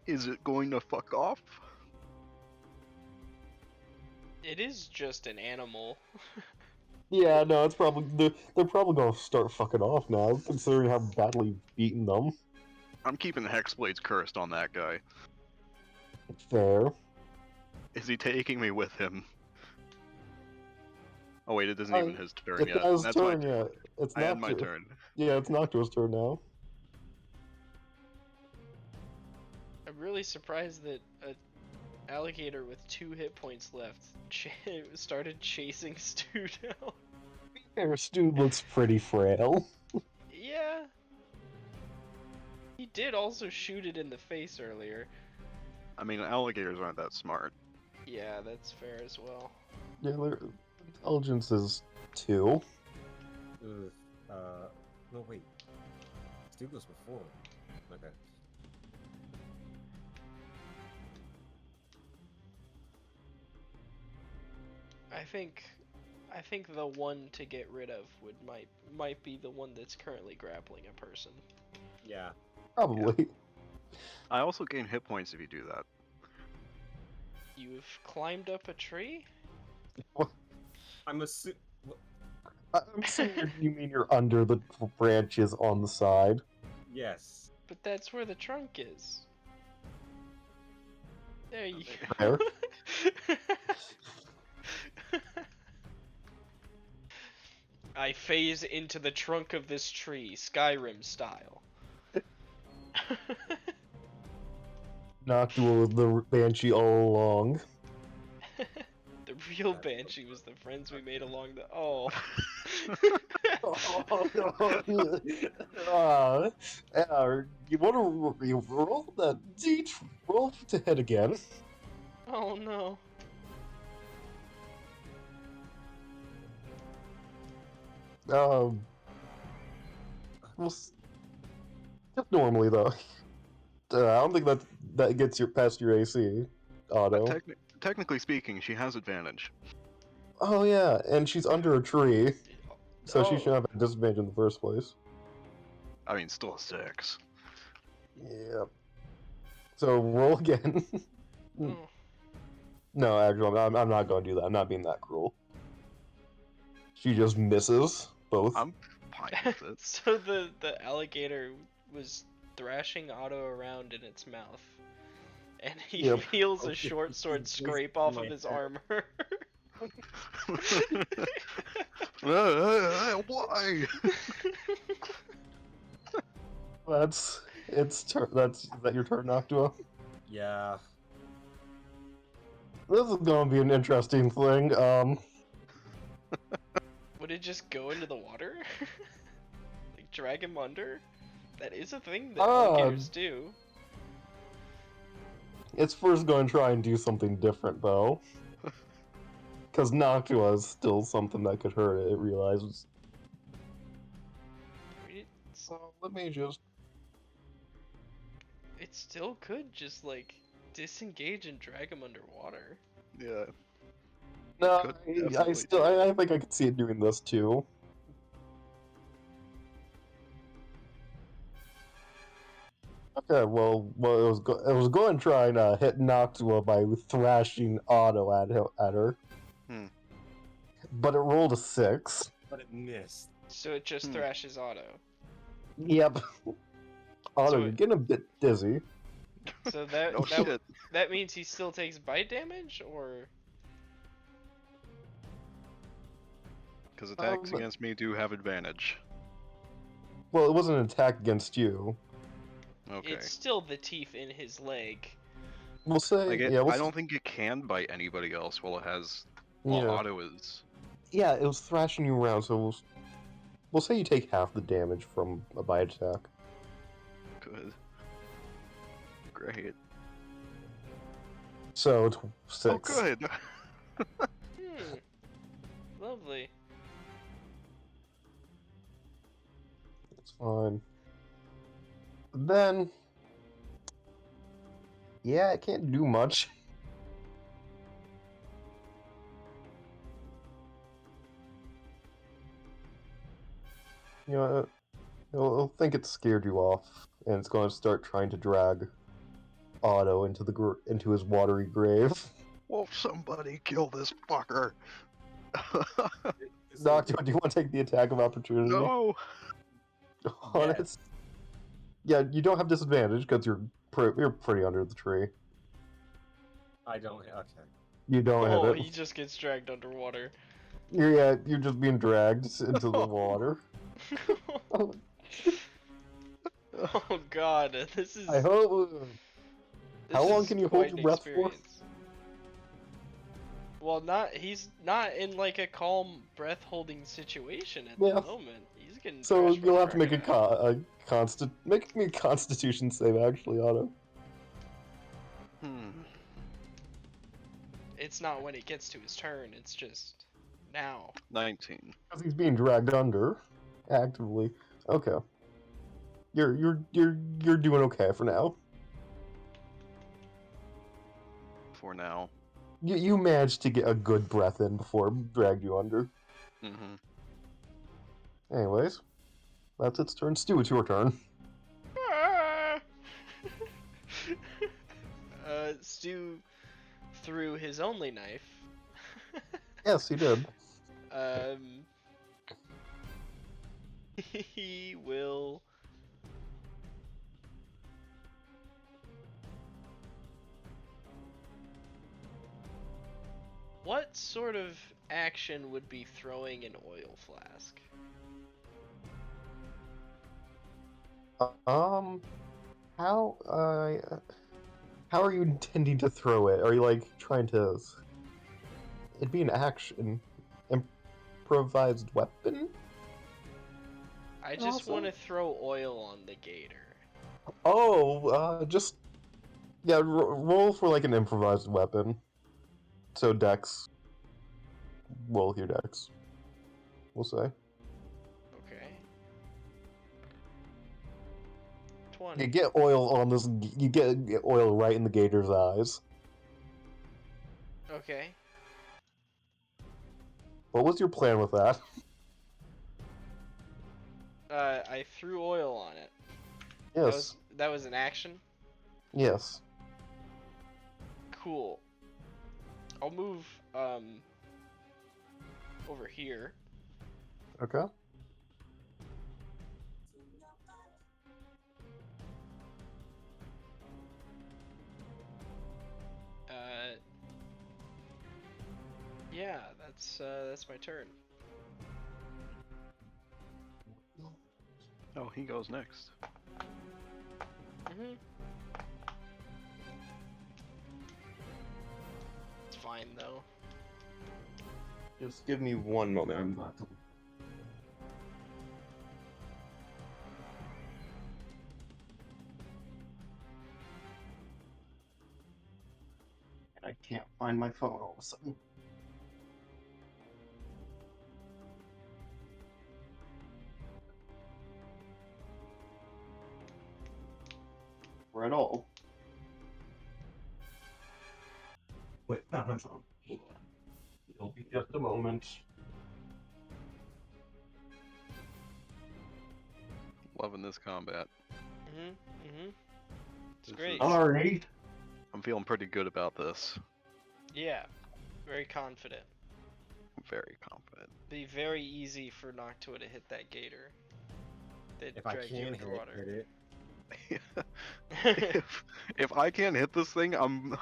Is it going to fuck off? It is just an animal. Yeah, no, it's probably they're probably gonna start fucking off now, considering how badly you've beaten them. I'm keeping the Hexblades cursed on that guy. Fair. Is he taking me with him? Oh wait, it isn't even his turn It's yet. not his That's my turn yet. It's I had my Noctua. turn. Yeah, it's Noctua's turn now. I'm really surprised that an alligator with 2 hit points left started chasing Stu down. Fair, Stu looks pretty frail. Yeah. He did also shoot it in the face earlier. I mean, alligators aren't that smart. Yeah, that's fair as well. Yeah, their intelligence is 2. Ugh. No wait. Stu goes before. Okay. I think the one to get rid of might be the one that's currently grappling a person. Yeah. Probably. I also gain hit points if you do that. You've climbed up a tree? I'm assuming. I'm assuming you mean you're under the branches on the side. Yes. But that's where the trunk is. There you There. go. I phase into the trunk of this tree, Skyrim style. Noctua was the banshee all along. The real banshee was the friends we made along the. Oh. You want to roll that D? Roll to hit again. Oh no. Well, just normally though. I don't think that gets you past your AC. Auto. Technically speaking, she has advantage. Oh yeah, and she's under a tree, so she Oh. should have a disadvantage in the first place. I mean, still a 6. Yep. So roll again. Oh. No, actually, I'm not going to do that. I'm not being that cruel. She just misses both. I'm fine with it. So the alligator was thrashing Otto around in its mouth, and he Yep. feels a short sword scrape off of his armor. Why? That's that your turn, Noctua? Yeah. This is gonna be an interesting thing. Would it just go into the water? Like drag him under? That is a thing that alligators do. It's first going to try and do something different though, because Noctua is still something that could hurt it. It realizes. So let me just. It still could just like disengage and drag him underwater. Yeah. No, Could I definitely still do I think I could see it doing this too. Okay, well, it was going to try and hit Noctua by thrashing Otto at her. But it rolled a 6. But it missed. So it just thrashes Otto. Yep. Otto, So you're getting a bit dizzy. So that Oh shit. that means he still takes bite damage, or Because attacks against me do have advantage. Well, it wasn't an attack against you. Okay. it's still the teeth in his leg. We'll say, Like yeah, I don't think it can bite anybody else while it has. While Yeah. Otto is. Yeah, it was thrashing you around, so we'll say you take half the damage from a bite attack. Good. Great. So, 6. Oh, good. Lovely. It's fine. Then, yeah, I can't do much. You know, it'll think it scared you off, and it's going to start trying to drag Otto into into his watery grave. Will somebody kill this fucker? Doctor, do you want to take the attack of opportunity No. on Yes. it? Yeah, you don't have disadvantage because you're pretty under the tree. I don't. Okay. You don't Oh, hit it. he just gets dragged underwater. You're just being dragged into the water. Oh god, this is. I hope. This How long is can you quite hold an your breath for? experience. Well, he's not in like a calm breath holding situation at Yeah. the moment. He's getting So trashed by you'll have to make a crocodile. make me a Constitution save, actually, Otto. It's not when it gets to his turn, it's just now. 19. Because he's being dragged under, actively. Okay. You're doing okay for now. For now. You managed to get a good breath in before it dragged you under. Mm-hmm. Anyways, that's its turn. Stu, it's your turn. Stu threw his only knife. Yes, he did. He will. What sort of action would be throwing an oil flask? How are you intending to throw it? Are you like trying to? It'd be an action, improvised weapon. I just Awesome. want to throw oil on the gator. Oh, just yeah. Roll for like an improvised weapon. So Dex. Roll your Dex. We'll say. Okay. 20. You get oil on this. You get oil right in the gator's eyes. Okay. What was your plan with that? I threw oil on it. Yes. That was an action. Yes. Cool. I'll move over here. Okay. Yeah, that's my turn. Oh, he goes next. Mhm. It's fine though. Just give me one moment. I'm about to. I can't find my phone all of a sudden. Or at all. Wait, not my phone. Hold on. It'll be just a moment. Loving this combat. Mhm. Mhm. It's This great. is- Alright. I'm feeling pretty good about this. Yeah. Very confident. I'm very confident. Be very easy for Noctua to hit that gator. That If I dragged you can hit underwater. it. if I can't hit this thing, I'm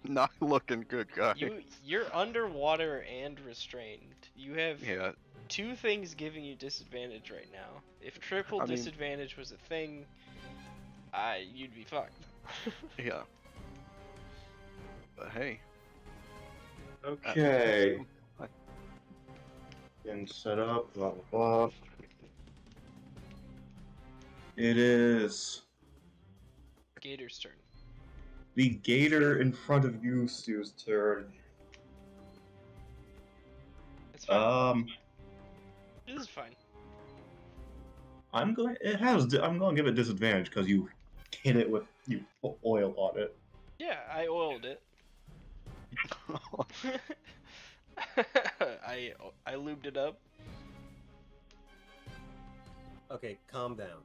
not looking good, guys. You're underwater and restrained. You have Yeah, two things giving you disadvantage right now. If triple I mean- disadvantage was a thing, you'd be fucked. yeah. But hey. Okay. Getting set up, blah blah blah. It is Gator's turn. the gator in front of you, Stu's turn. It's fine. This is fine. I'm going to give it disadvantage because you hit it with you put oil on it. Yeah, I oiled it. I lubed it up. Okay, calm down.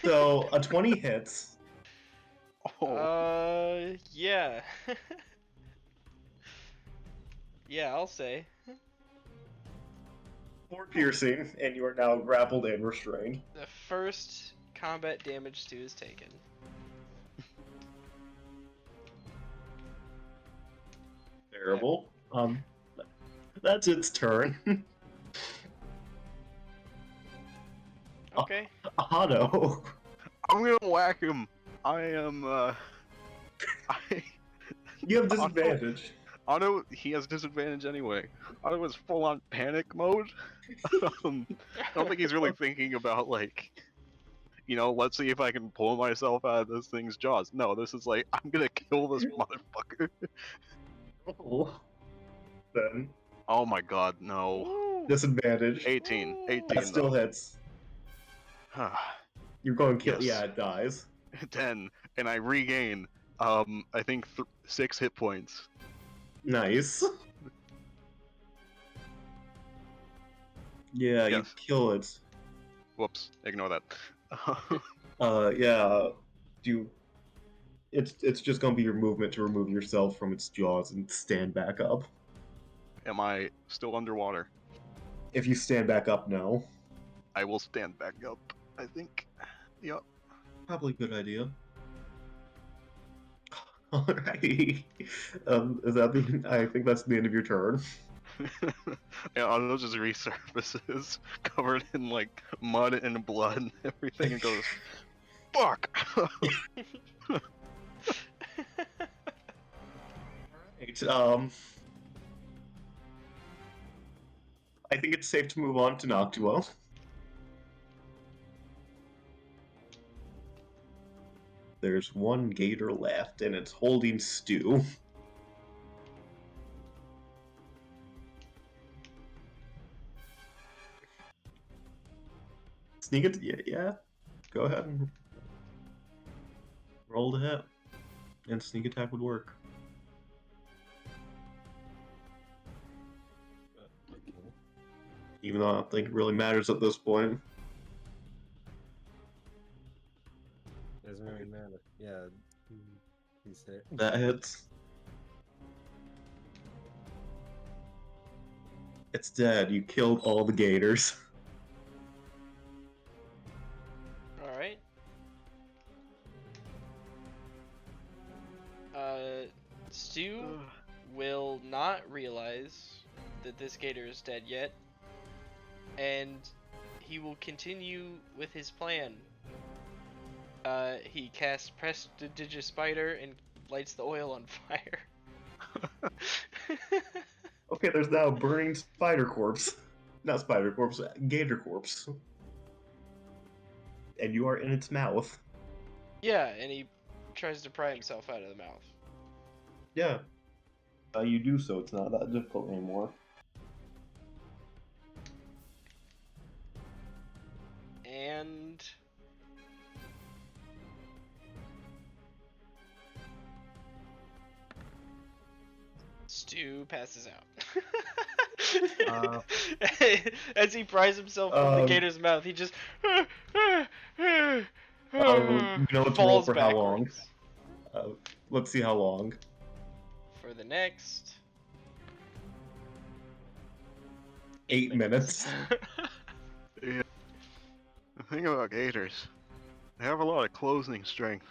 So a 20 hits. Yeah. Yeah, I'll say. 4 piercing, and you are now grappled and restrained. The first combat damage Stu is taken. Terrible. That's its turn. Okay. Otto. I'm gonna whack him. I am. You have disadvantage. Otto, he has disadvantage anyway. Otto is full on panic mode. I don't think he's really thinking about like, let's see if I can pull myself out of this thing's jaws. No, this is like, I'm gonna kill this motherfucker. Oh. Then Oh my god, no. Woo. disadvantage. 18. 18 That still though. hits. You're going to kill. Yes. Yeah, it dies. 10, and I regain, I think 6 hit points. Nice. Yeah, you Yes. kill it. Whoops, ignore that. Yeah. It's just gonna be your movement to remove yourself from its jaws and stand back up. Am I still underwater? If you stand back up, no. I will stand back up, I think. Yep. Probably a good idea. Alrighty. Is that the? I think that's the end of your turn. Yeah, Otto just resurfaces, covered in like mud and blood and everything, and goes, "Fuck!" Right, I think it's safe to move on to Noctua. There's one gator left, and it's holding Stu. Sneak it, yeah. Go ahead and roll the hit, and sneak attack would work. Even though I don't think it really matters at this point. Doesn't really matter. Yeah, he's hit. That hits. It's dead. You killed all the gators. Alright. Stu will not realize that this gator is dead yet, and he will continue with his plan. He casts Prestidigispider and lights the oil on fire. Okay, there's now a burning spider corpse. Not spider corpse, gator corpse. And you are in its mouth. Yeah, and he tries to pry himself out of the mouth. Yeah. You do so, it's not that difficult anymore. And Stu passes out. As he pries himself from the gator's mouth, he just You know what to roll falls for how long? backwards. Let's see how long. For the next 8 minutes. Yeah. The thing about gators, they have a lot of closing strength.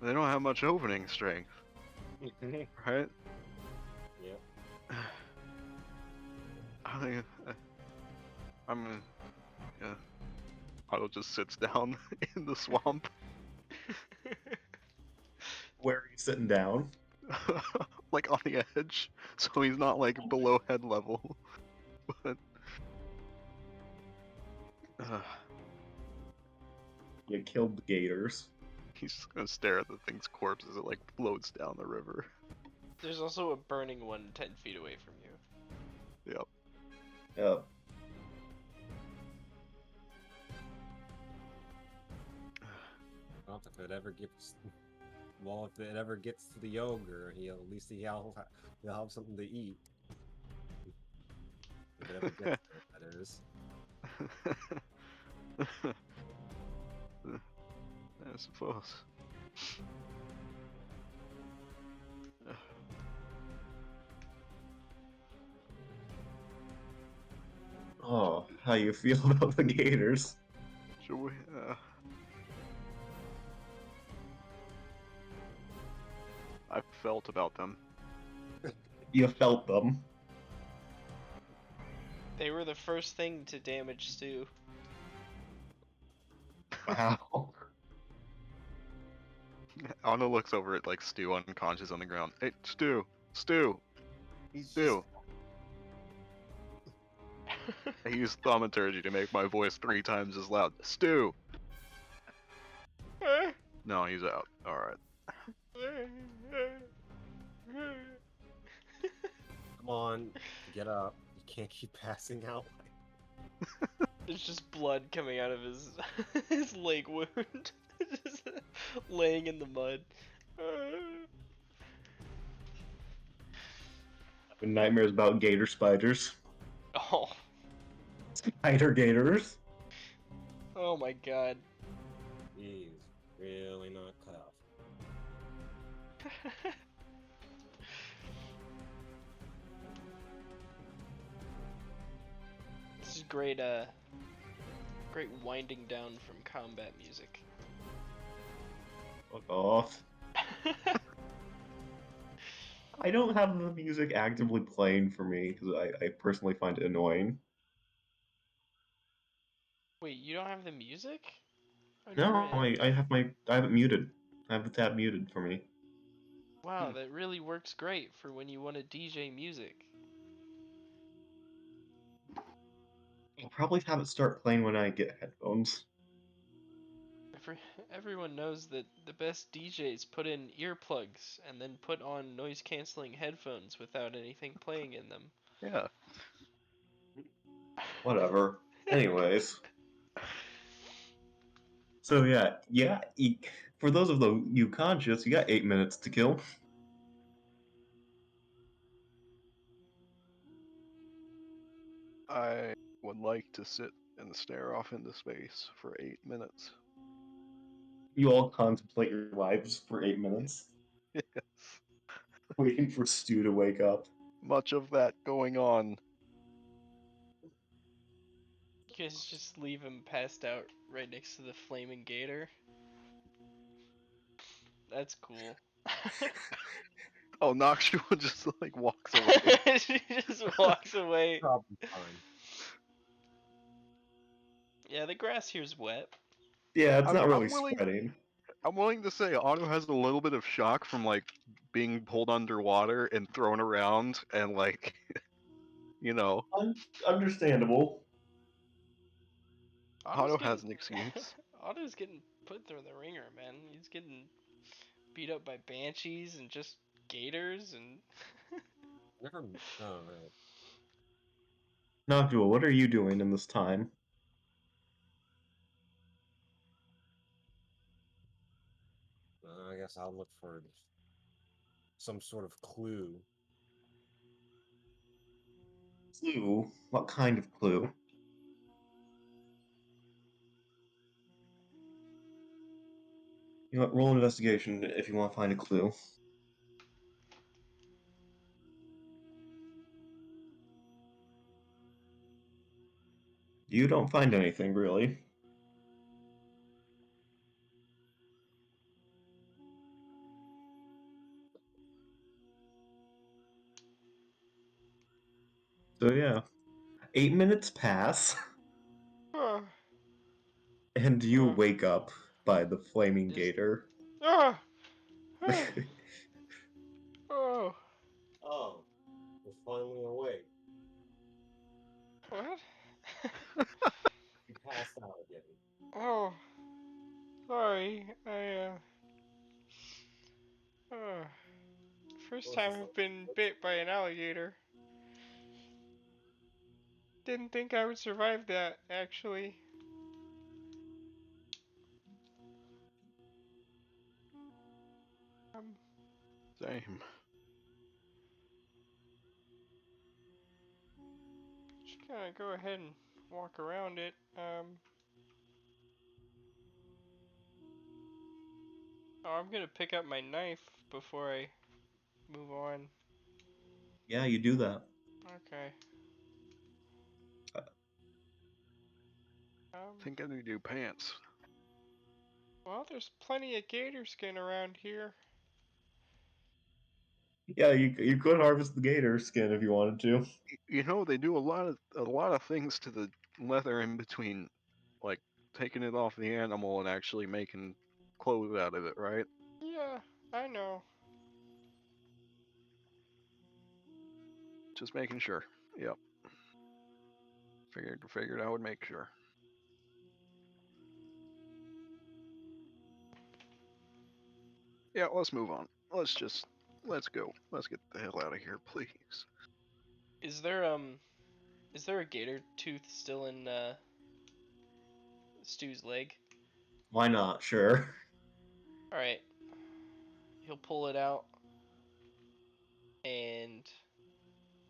They don't have much opening strength, right? Yeah. I think yeah. Otto just sits down in the swamp. Where are you sitting down? Like on the edge, so he's not like below head level. But You killed the gators. he's just gonna stare at the thing's corpse as it like floats down the river. There's also a burning one 10 feet away from you. Yep. Yep. Well, if it ever gets, well, if it ever gets to the ogre, at least he'll have something to eat. If it ever gets there, that is. I suppose. Oh, how you feel about the gators? Should we? I felt about them. You felt them. They were the first thing to damage Stu. Wow. Anna looks over at like Stu unconscious on the ground. Hey, Stu! Stu! Stu! I use thaumaturgy to make my voice 3 times as loud. Stu! No, he's out. Alright. Come on, get up. You can't keep passing out. There's just blood coming out of his his leg wound. Just laying in the mud. Nightmares about gator spiders. Oh. Spider gators. Oh my god. He's really not cut off. This is great great winding down from combat music. Fuck off. I don't have the music actively playing for me because I personally find it annoying. Wait, you don't have the music? On No, your end? I have it muted. I have the tab muted for me. Wow, that really works great for when you want to DJ music. I'll probably have it start playing when I get headphones. Everyone knows that the best DJs put in earplugs and then put on noise canceling headphones without anything playing in them. Yeah. Whatever. Anyways. So yeah, for those of you conscious, you got 8 minutes to kill. I would like to sit and stare off into space for 8 minutes. You all contemplate your lives for 8 minutes, Yes. waiting for Stu to wake up. Much of that going on. You guys just leave him passed out right next to the flaming gator. That's cool. Oh, Noxua just like walks away. She just walks away. Probably fine. Yeah, the grass here's wet. Yeah, it's I'm- not really I'm willing- spreading. I'm willing to say Otto has a little bit of shock from like being pulled underwater and thrown around and like, you know, Understandable. Otto has an excuse. Otto's getting put through the ringer, man. He's getting beat up by banshees and just gators and. Never. Oh, right. Noctua, what are you doing in this time? I guess I'll look for some sort of clue. Clue? What kind of clue? You know what, roll investigation if you want to find a clue. You don't find anything, really. So yeah, 8 minutes pass, and you wake up by the flaming Is- gator. Oh, oh, Oh, we're finally awake. what? You passed out again. Oh, sorry. I First time I've been bit by an alligator. Didn't think I would survive that, actually. Um, Same. just gonna go ahead and walk around it. Oh, I'm gonna pick up my knife before I move on. Yeah, you do that. Okay. Think I need new pants. Well, there's plenty of gator skin around here. Yeah, you could harvest the gator skin if you wanted to. You know, they do a lot of things to the leather in between, like taking it off the animal and actually making clothes out of it, right? Yeah, I know. Just making sure. Yep. Figured I would make sure. Yeah, let's move on. Let's go. Let's get the hell out of here, please. Is there a gator tooth still in Stu's leg? Why not? Sure. All right. He'll pull it out and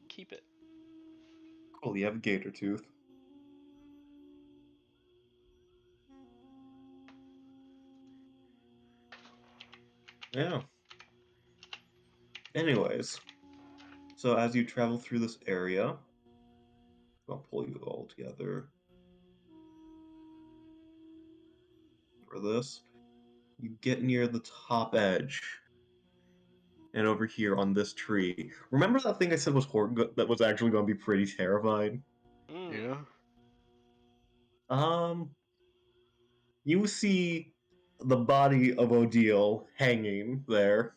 keep it. Cool, you have a gator tooth. Yeah. Anyways, so as you travel through this area, I'll pull you all together for this. You get near the top edge, and over here on this tree. Remember that thing I said was that was actually going to be pretty terrifying? Mm. Yeah. You see the body of Odile hanging there,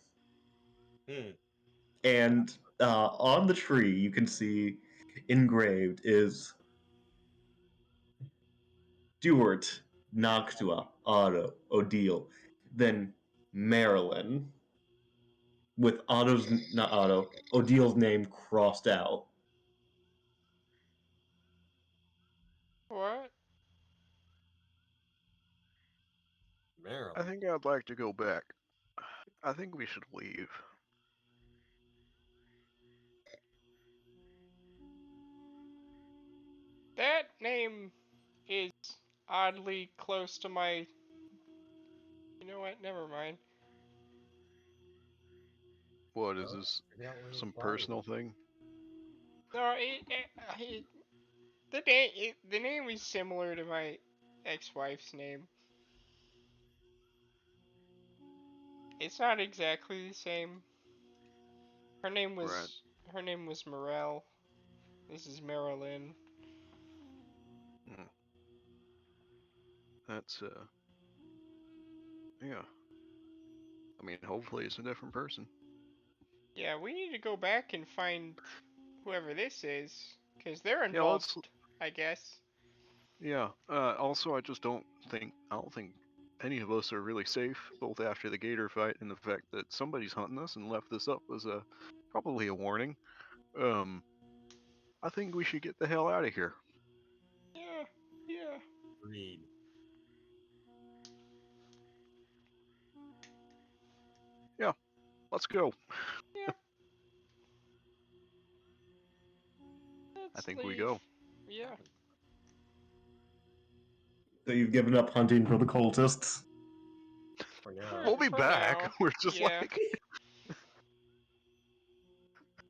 Hmm. and on the tree you can see engraved is Stuart, Noctua, Otto, Odile, then Marilyn, with Otto's, not Otto, Odile's name crossed out. What? I Maryland. think I'd like to go back. I think we should leave. That name is oddly close to my. You know what? Never mind. What is Oh, this? figure out where his Some body personal went. thing? No, the name is similar to my ex-wife's name. It's not exactly the same. Her name Right. was her name was Morel. This is Marilyn. Hmm. That's yeah. I mean, hopefully it's a different person. Yeah, we need to go back and find whoever this is, because they're Yeah, involved, let's. I guess. Yeah. Also, I don't think any of us are really safe, both after the gator fight and the fact that somebody's hunting us and left this up as probably a warning. Um, I think we should get the hell out of here. Yeah, yeah. Read. Yeah, let's go. Yep. I Let's think we leave. go. Yeah. So you've given up hunting for the cultists? For For, now. We'll be for back. now. We're just Yeah. like.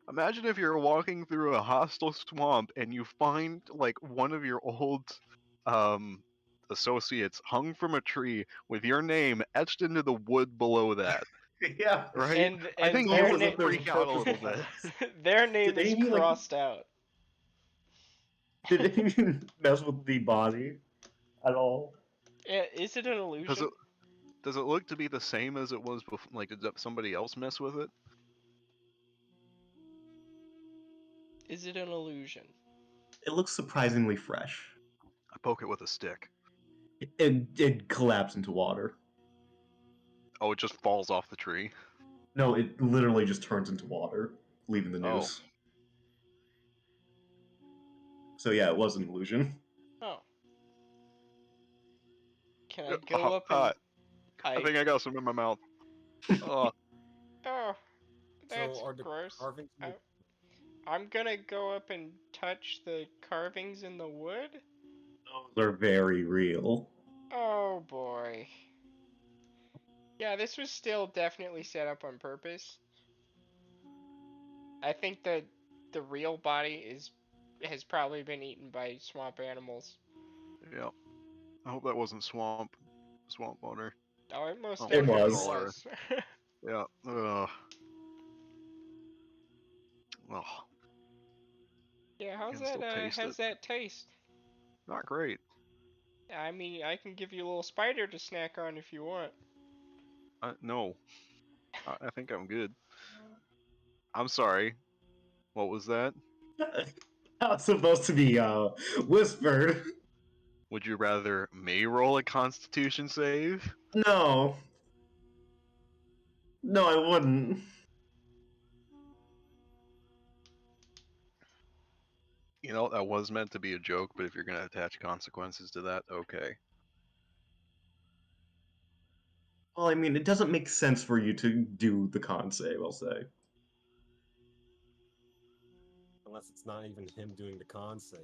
Imagine if you're walking through a hostile swamp and you find like one of your old um associates hung from a tree with your name etched into the wood below that, Yeah. right? And I and think you their Also, would that name there's a freak out a purpose little bit. behind. their name Did is any of you like? crossed out. Did any of you mess with the body at all? Is it an Does it illusion? does it look to be the same as it was before? Like, did somebody else mess with it? Is it an illusion? It looks surprisingly fresh. I poke it with a stick. It collapsed into water. Oh, it just falls off the tree. No, it literally just turns into water, leaving the Oh. noose. So yeah, it was an illusion. Oh. Can I go up I and think I got some in my mouth. Oh, Oh, that's So are the gross. carvings in the I'm gonna go up and touch the carvings in the wood. Those are very real. Oh boy. Yeah, this was still definitely set up on purpose. I think that the real body has probably been eaten by swamp animals. yeah. I hope that wasn't swamp water. Oh, it most Oh, It we get definitely was. cholera. was. Yeah. Ugh. Well, Yeah, I can still taste it. how's that taste? Not great. I mean, I can give you a little spider to snack on if you want. No, I think I'm good. I'm sorry. What was that? Not supposed to be whispered. Would you rather me roll a Constitution save? No. No, I wouldn't. You know, that was meant to be a joke, but if you're gonna attach consequences to that, okay. Well, I mean, it doesn't make sense for you to do the con save, I'll say. unless it's not even him doing the con save.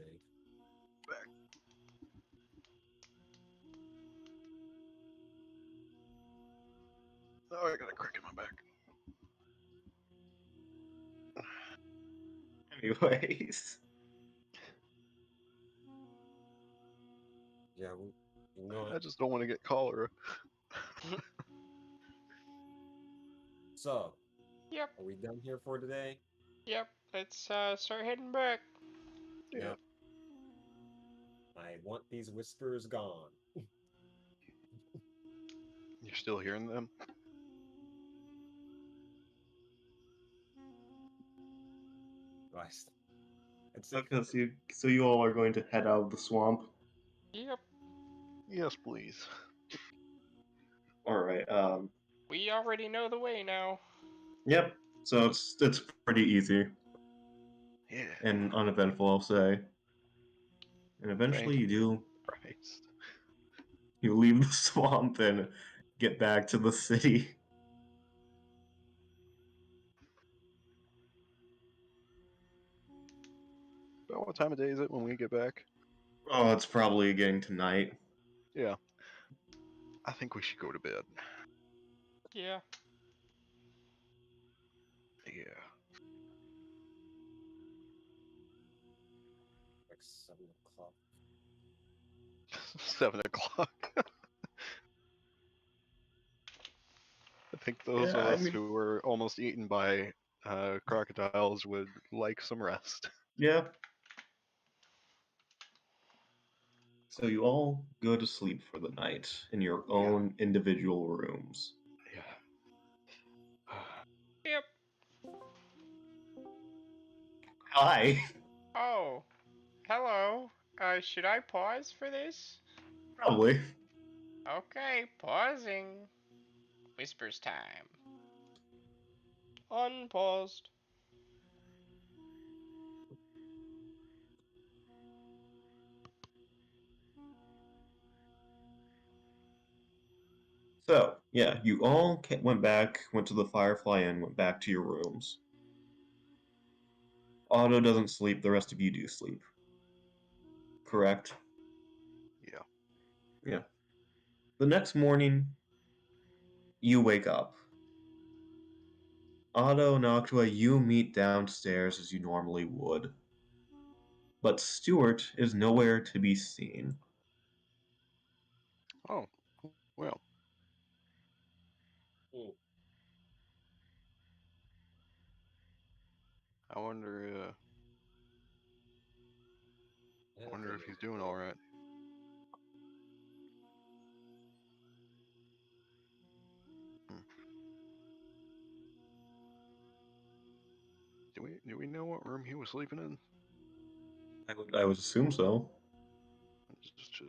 Back. Oh, I got a crick in my back. Anyways. Yeah, you know I what? just don't want to get cholera. So, Yep, are we done here for today? yep. Let's start heading back. Yeah. Yep. I want these whispers gone. You're still hearing them? Right. It's it. Okay, so you all are going to head out of the swamp. Yep. Yes, please. Alright, We already know the way now. yep. So it's pretty easy Yeah. and uneventful, I'll say. And eventually Thank you do Christ. you leave the swamp and get back to the city. About what time of day is it when we get back? Oh, it's probably getting to night. Yeah. I think we should go to bed. Yeah. Yeah. Like 7 o'clock. 7 o'clock. I think those Yeah, of I us mean, who were almost eaten by crocodiles would like some rest. yeah. So you all go to sleep for the night in your own individual rooms. Yeah. Yep. Hi. Oh. Hello. Should I pause for this? Probably. Okay, pausing. Whispers time. Unpaused. So, yeah, you all went to the Firefly Inn, went back to your rooms. Otto doesn't sleep, the rest of you do sleep. Correct? Yeah. Yeah. The next morning, you wake up. Otto and Octua, you meet downstairs as you normally would. But Stuart is nowhere to be seen. Oh, well. Hmm. I wonder. Yeah, I wonder if figured he's it doing all right. Hmm. Do we know what room he was sleeping in? I would assume so. Just to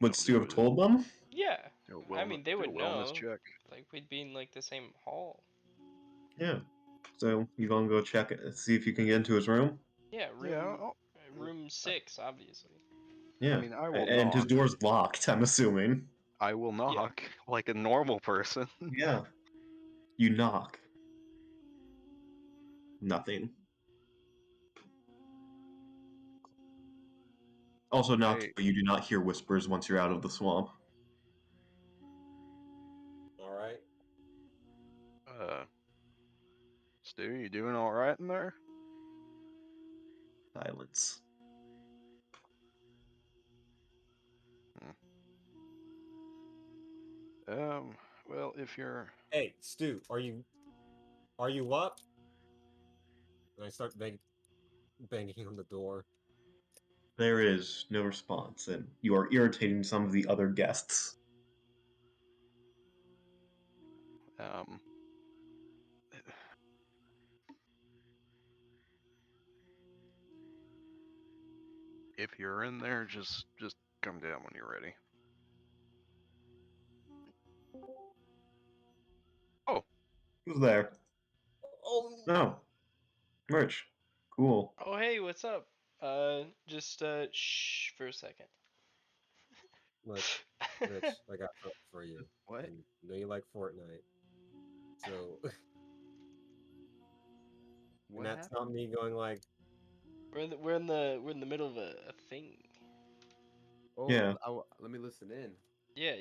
Would Stu have told them? Yeah. do a I mean, they do a would wellness know. check. like we'd be in like the same hall. Yeah. So you gonna go check it, see if you can get into his room? Yeah, Yeah, room 6, obviously. Yeah. mean, I will And his knock. door's locked, I'm assuming. I will Yeah. knock like a normal person. Yeah. You knock. Nothing. Also, I you do not hear whispers once you're out of the swamp. All right. uh, Stu, you doing all right in there? Silence. Well, if you're, Hey, Stu, are you up? And I start banging on the door. There is no response, and you are irritating some of the other guests. um, if you're in there, just come down when you're ready. Oh, Who's there? Oh, No. Merch. Cool. Oh, hey, what's up? Just shh for a second. look, Rich, I got something for you. what? And I know you like Fortnite, so What and that's happened? not me going like, we're in the middle of a thing. Oh, Yeah. let me listen in. Yeah.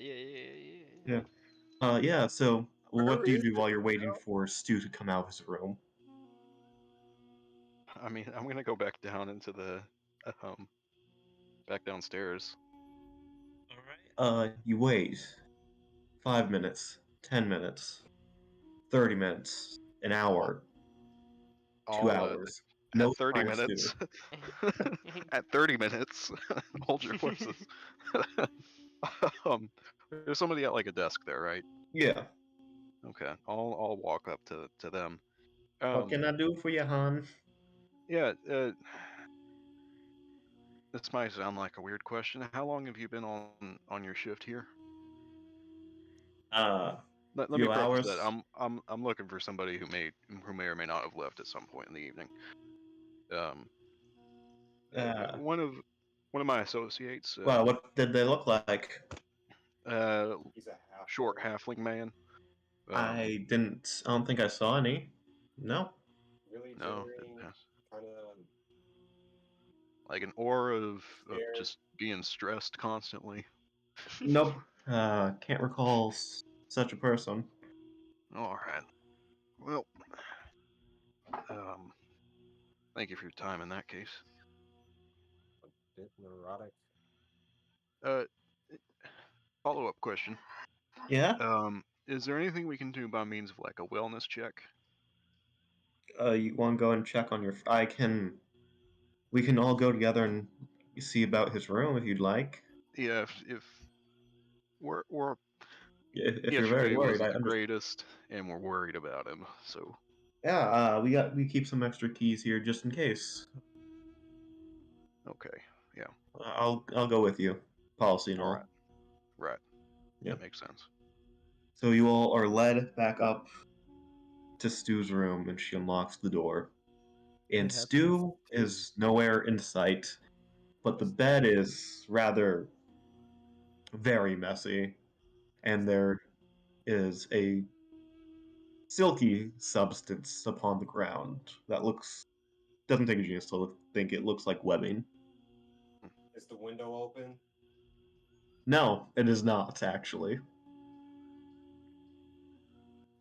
Yeah, so where what do you is do it? while you're waiting for Stu to come out of his room? I mean, I'm gonna go back down into the, um, back downstairs. You wait. 5 minutes, 10 minutes, 30 minutes, an hour, 2 I'll, hours. at No 30 sign of Stu. minutes. At 30 minutes, hold your horses. um, there's somebody at like a desk there, right? Yeah. Okay, I'll walk up to them. What can I do for you, hon? Yeah. This might sound like a weird question. How long have you been on your shift here? Let me Few preface that hours. I'm looking for somebody who may or may not have left at some point in the evening. Um, Uh, one of my associates, well, what did they look like? He's a half. short halfling man. I don't think I saw any. No. Really No, generating kind of like an aura of scared. just being stressed constantly. Nope. Can't recall such a person. All right. Well, um, thank you for your time in that case. A bit neurotic. Uh, follow-up question. Yeah? Is there anything we can do by means of like a wellness check? You want to go and check on your. I can. We can all go together and see about his room if you'd like. Yeah, if we're If you're very yesterday worried, I wasn't the understand. greatest, and we're worried about him. So Yeah, we keep some extra keys here just in case. okay, yeah, I'll go with you. Policy and all right, all. right, Yeah. that makes sense. So you all are led back up to Stu's room, and she unlocks the door. And What happened to Stu is nowhere in sight, but the bed is rather very messy, and there is a silky substance upon the ground that doesn't take a genius to think it looks like webbing. Is the window open? No, it is not actually.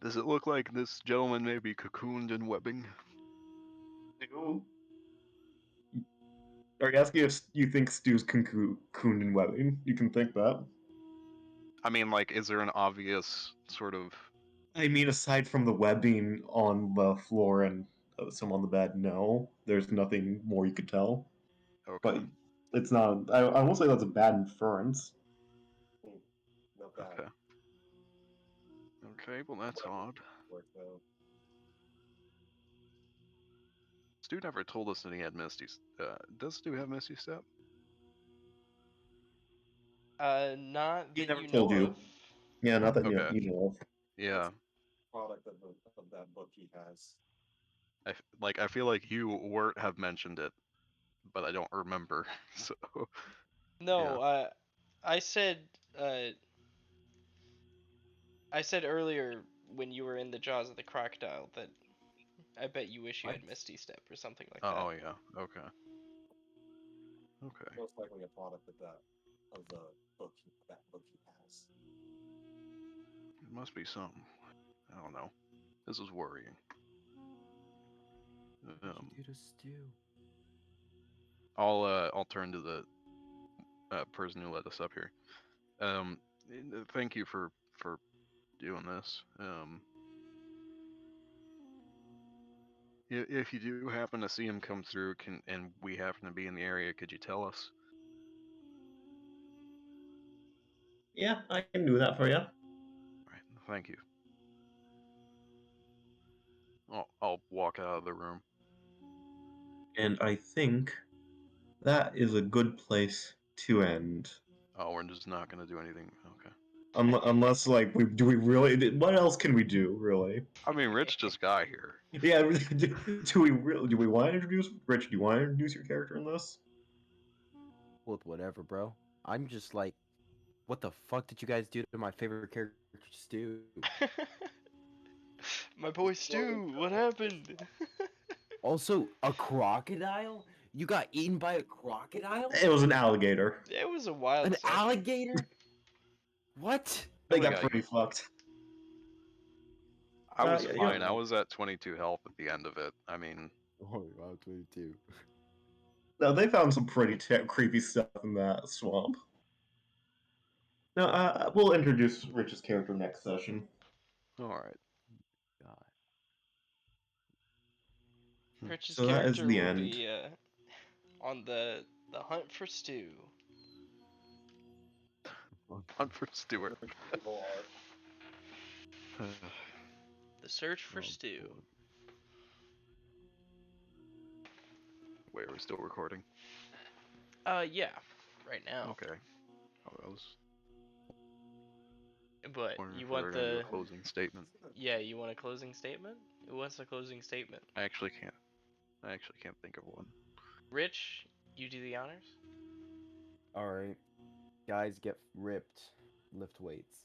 Does it look like this gentleman may be cocooned in webbing? Stu? Are you asking if you think Stu's cocooned in webbing? You can think that. I mean, like, is there an obvious sort of? I mean, aside from the webbing on the floor and some on the bed, no. There's nothing more you could tell. Okay, But it's not. I won't say that's a bad inference. Hmm, not bad. okay, okay. Well, that's odd. Work though. Stu never told us that he had Misty. Does Stu have Misty Step? Not He that never you told know you. of. Yeah, not that Okay, you know of. Yeah. Product of that book he has. I feel like you Wirt have mentioned it, but I don't remember. So No, I said uh, I said earlier when you were in the jaws of the crocodile that I bet you wish you had What? Misty Step or something like oh that. yeah, okay, okay. Most likely a product of the book that book he has. It must be something. I don't know. This is worrying. What'd you do to Stew? I'll turn to the person who led us up here. Thank you for doing this. If you do happen to see him come through, and we happen to be in the area, could you tell us? Yeah, I can do that for you. Right. Thank you. I'll walk out of the room. And I think that is a good place to end. Oh, we're just not gonna do anything. Okay. Unless, like, we really? What else can we do, really? I mean, Rich just got here. Yeah, do we really? Do we want to introduce Rich? Do you want to introduce your character in this? Well, whatever, bro. I'm just like, what the fuck did you guys do to my favorite character, Stew? My boy Stu, what happened? Also, a crocodile? You got eaten by a crocodile? It was an alligator. It was a wild An session. alligator? What? They Oh, got yeah, pretty fucked. I was Yeah, fine. I was at 22 health at the end of it. I mean, Oh, wow, 22. No, they found some pretty creepy stuff in that swamp. Now, we'll introduce Rich's character next session. all right. God. Rich's So that is character the will end. be on the hunt for Stu. Hunt for Stewart. People are. The search for Oh, Stu. boy. Wait, are we still recording? Yeah, right now. Okay. I was But wondering you if we want were gonna do a the closing statement. you want a closing statement? Who wants a closing statement? I actually can't think of one. Rich, you do the honors. Alright. Guys, get ripped. Lift weights.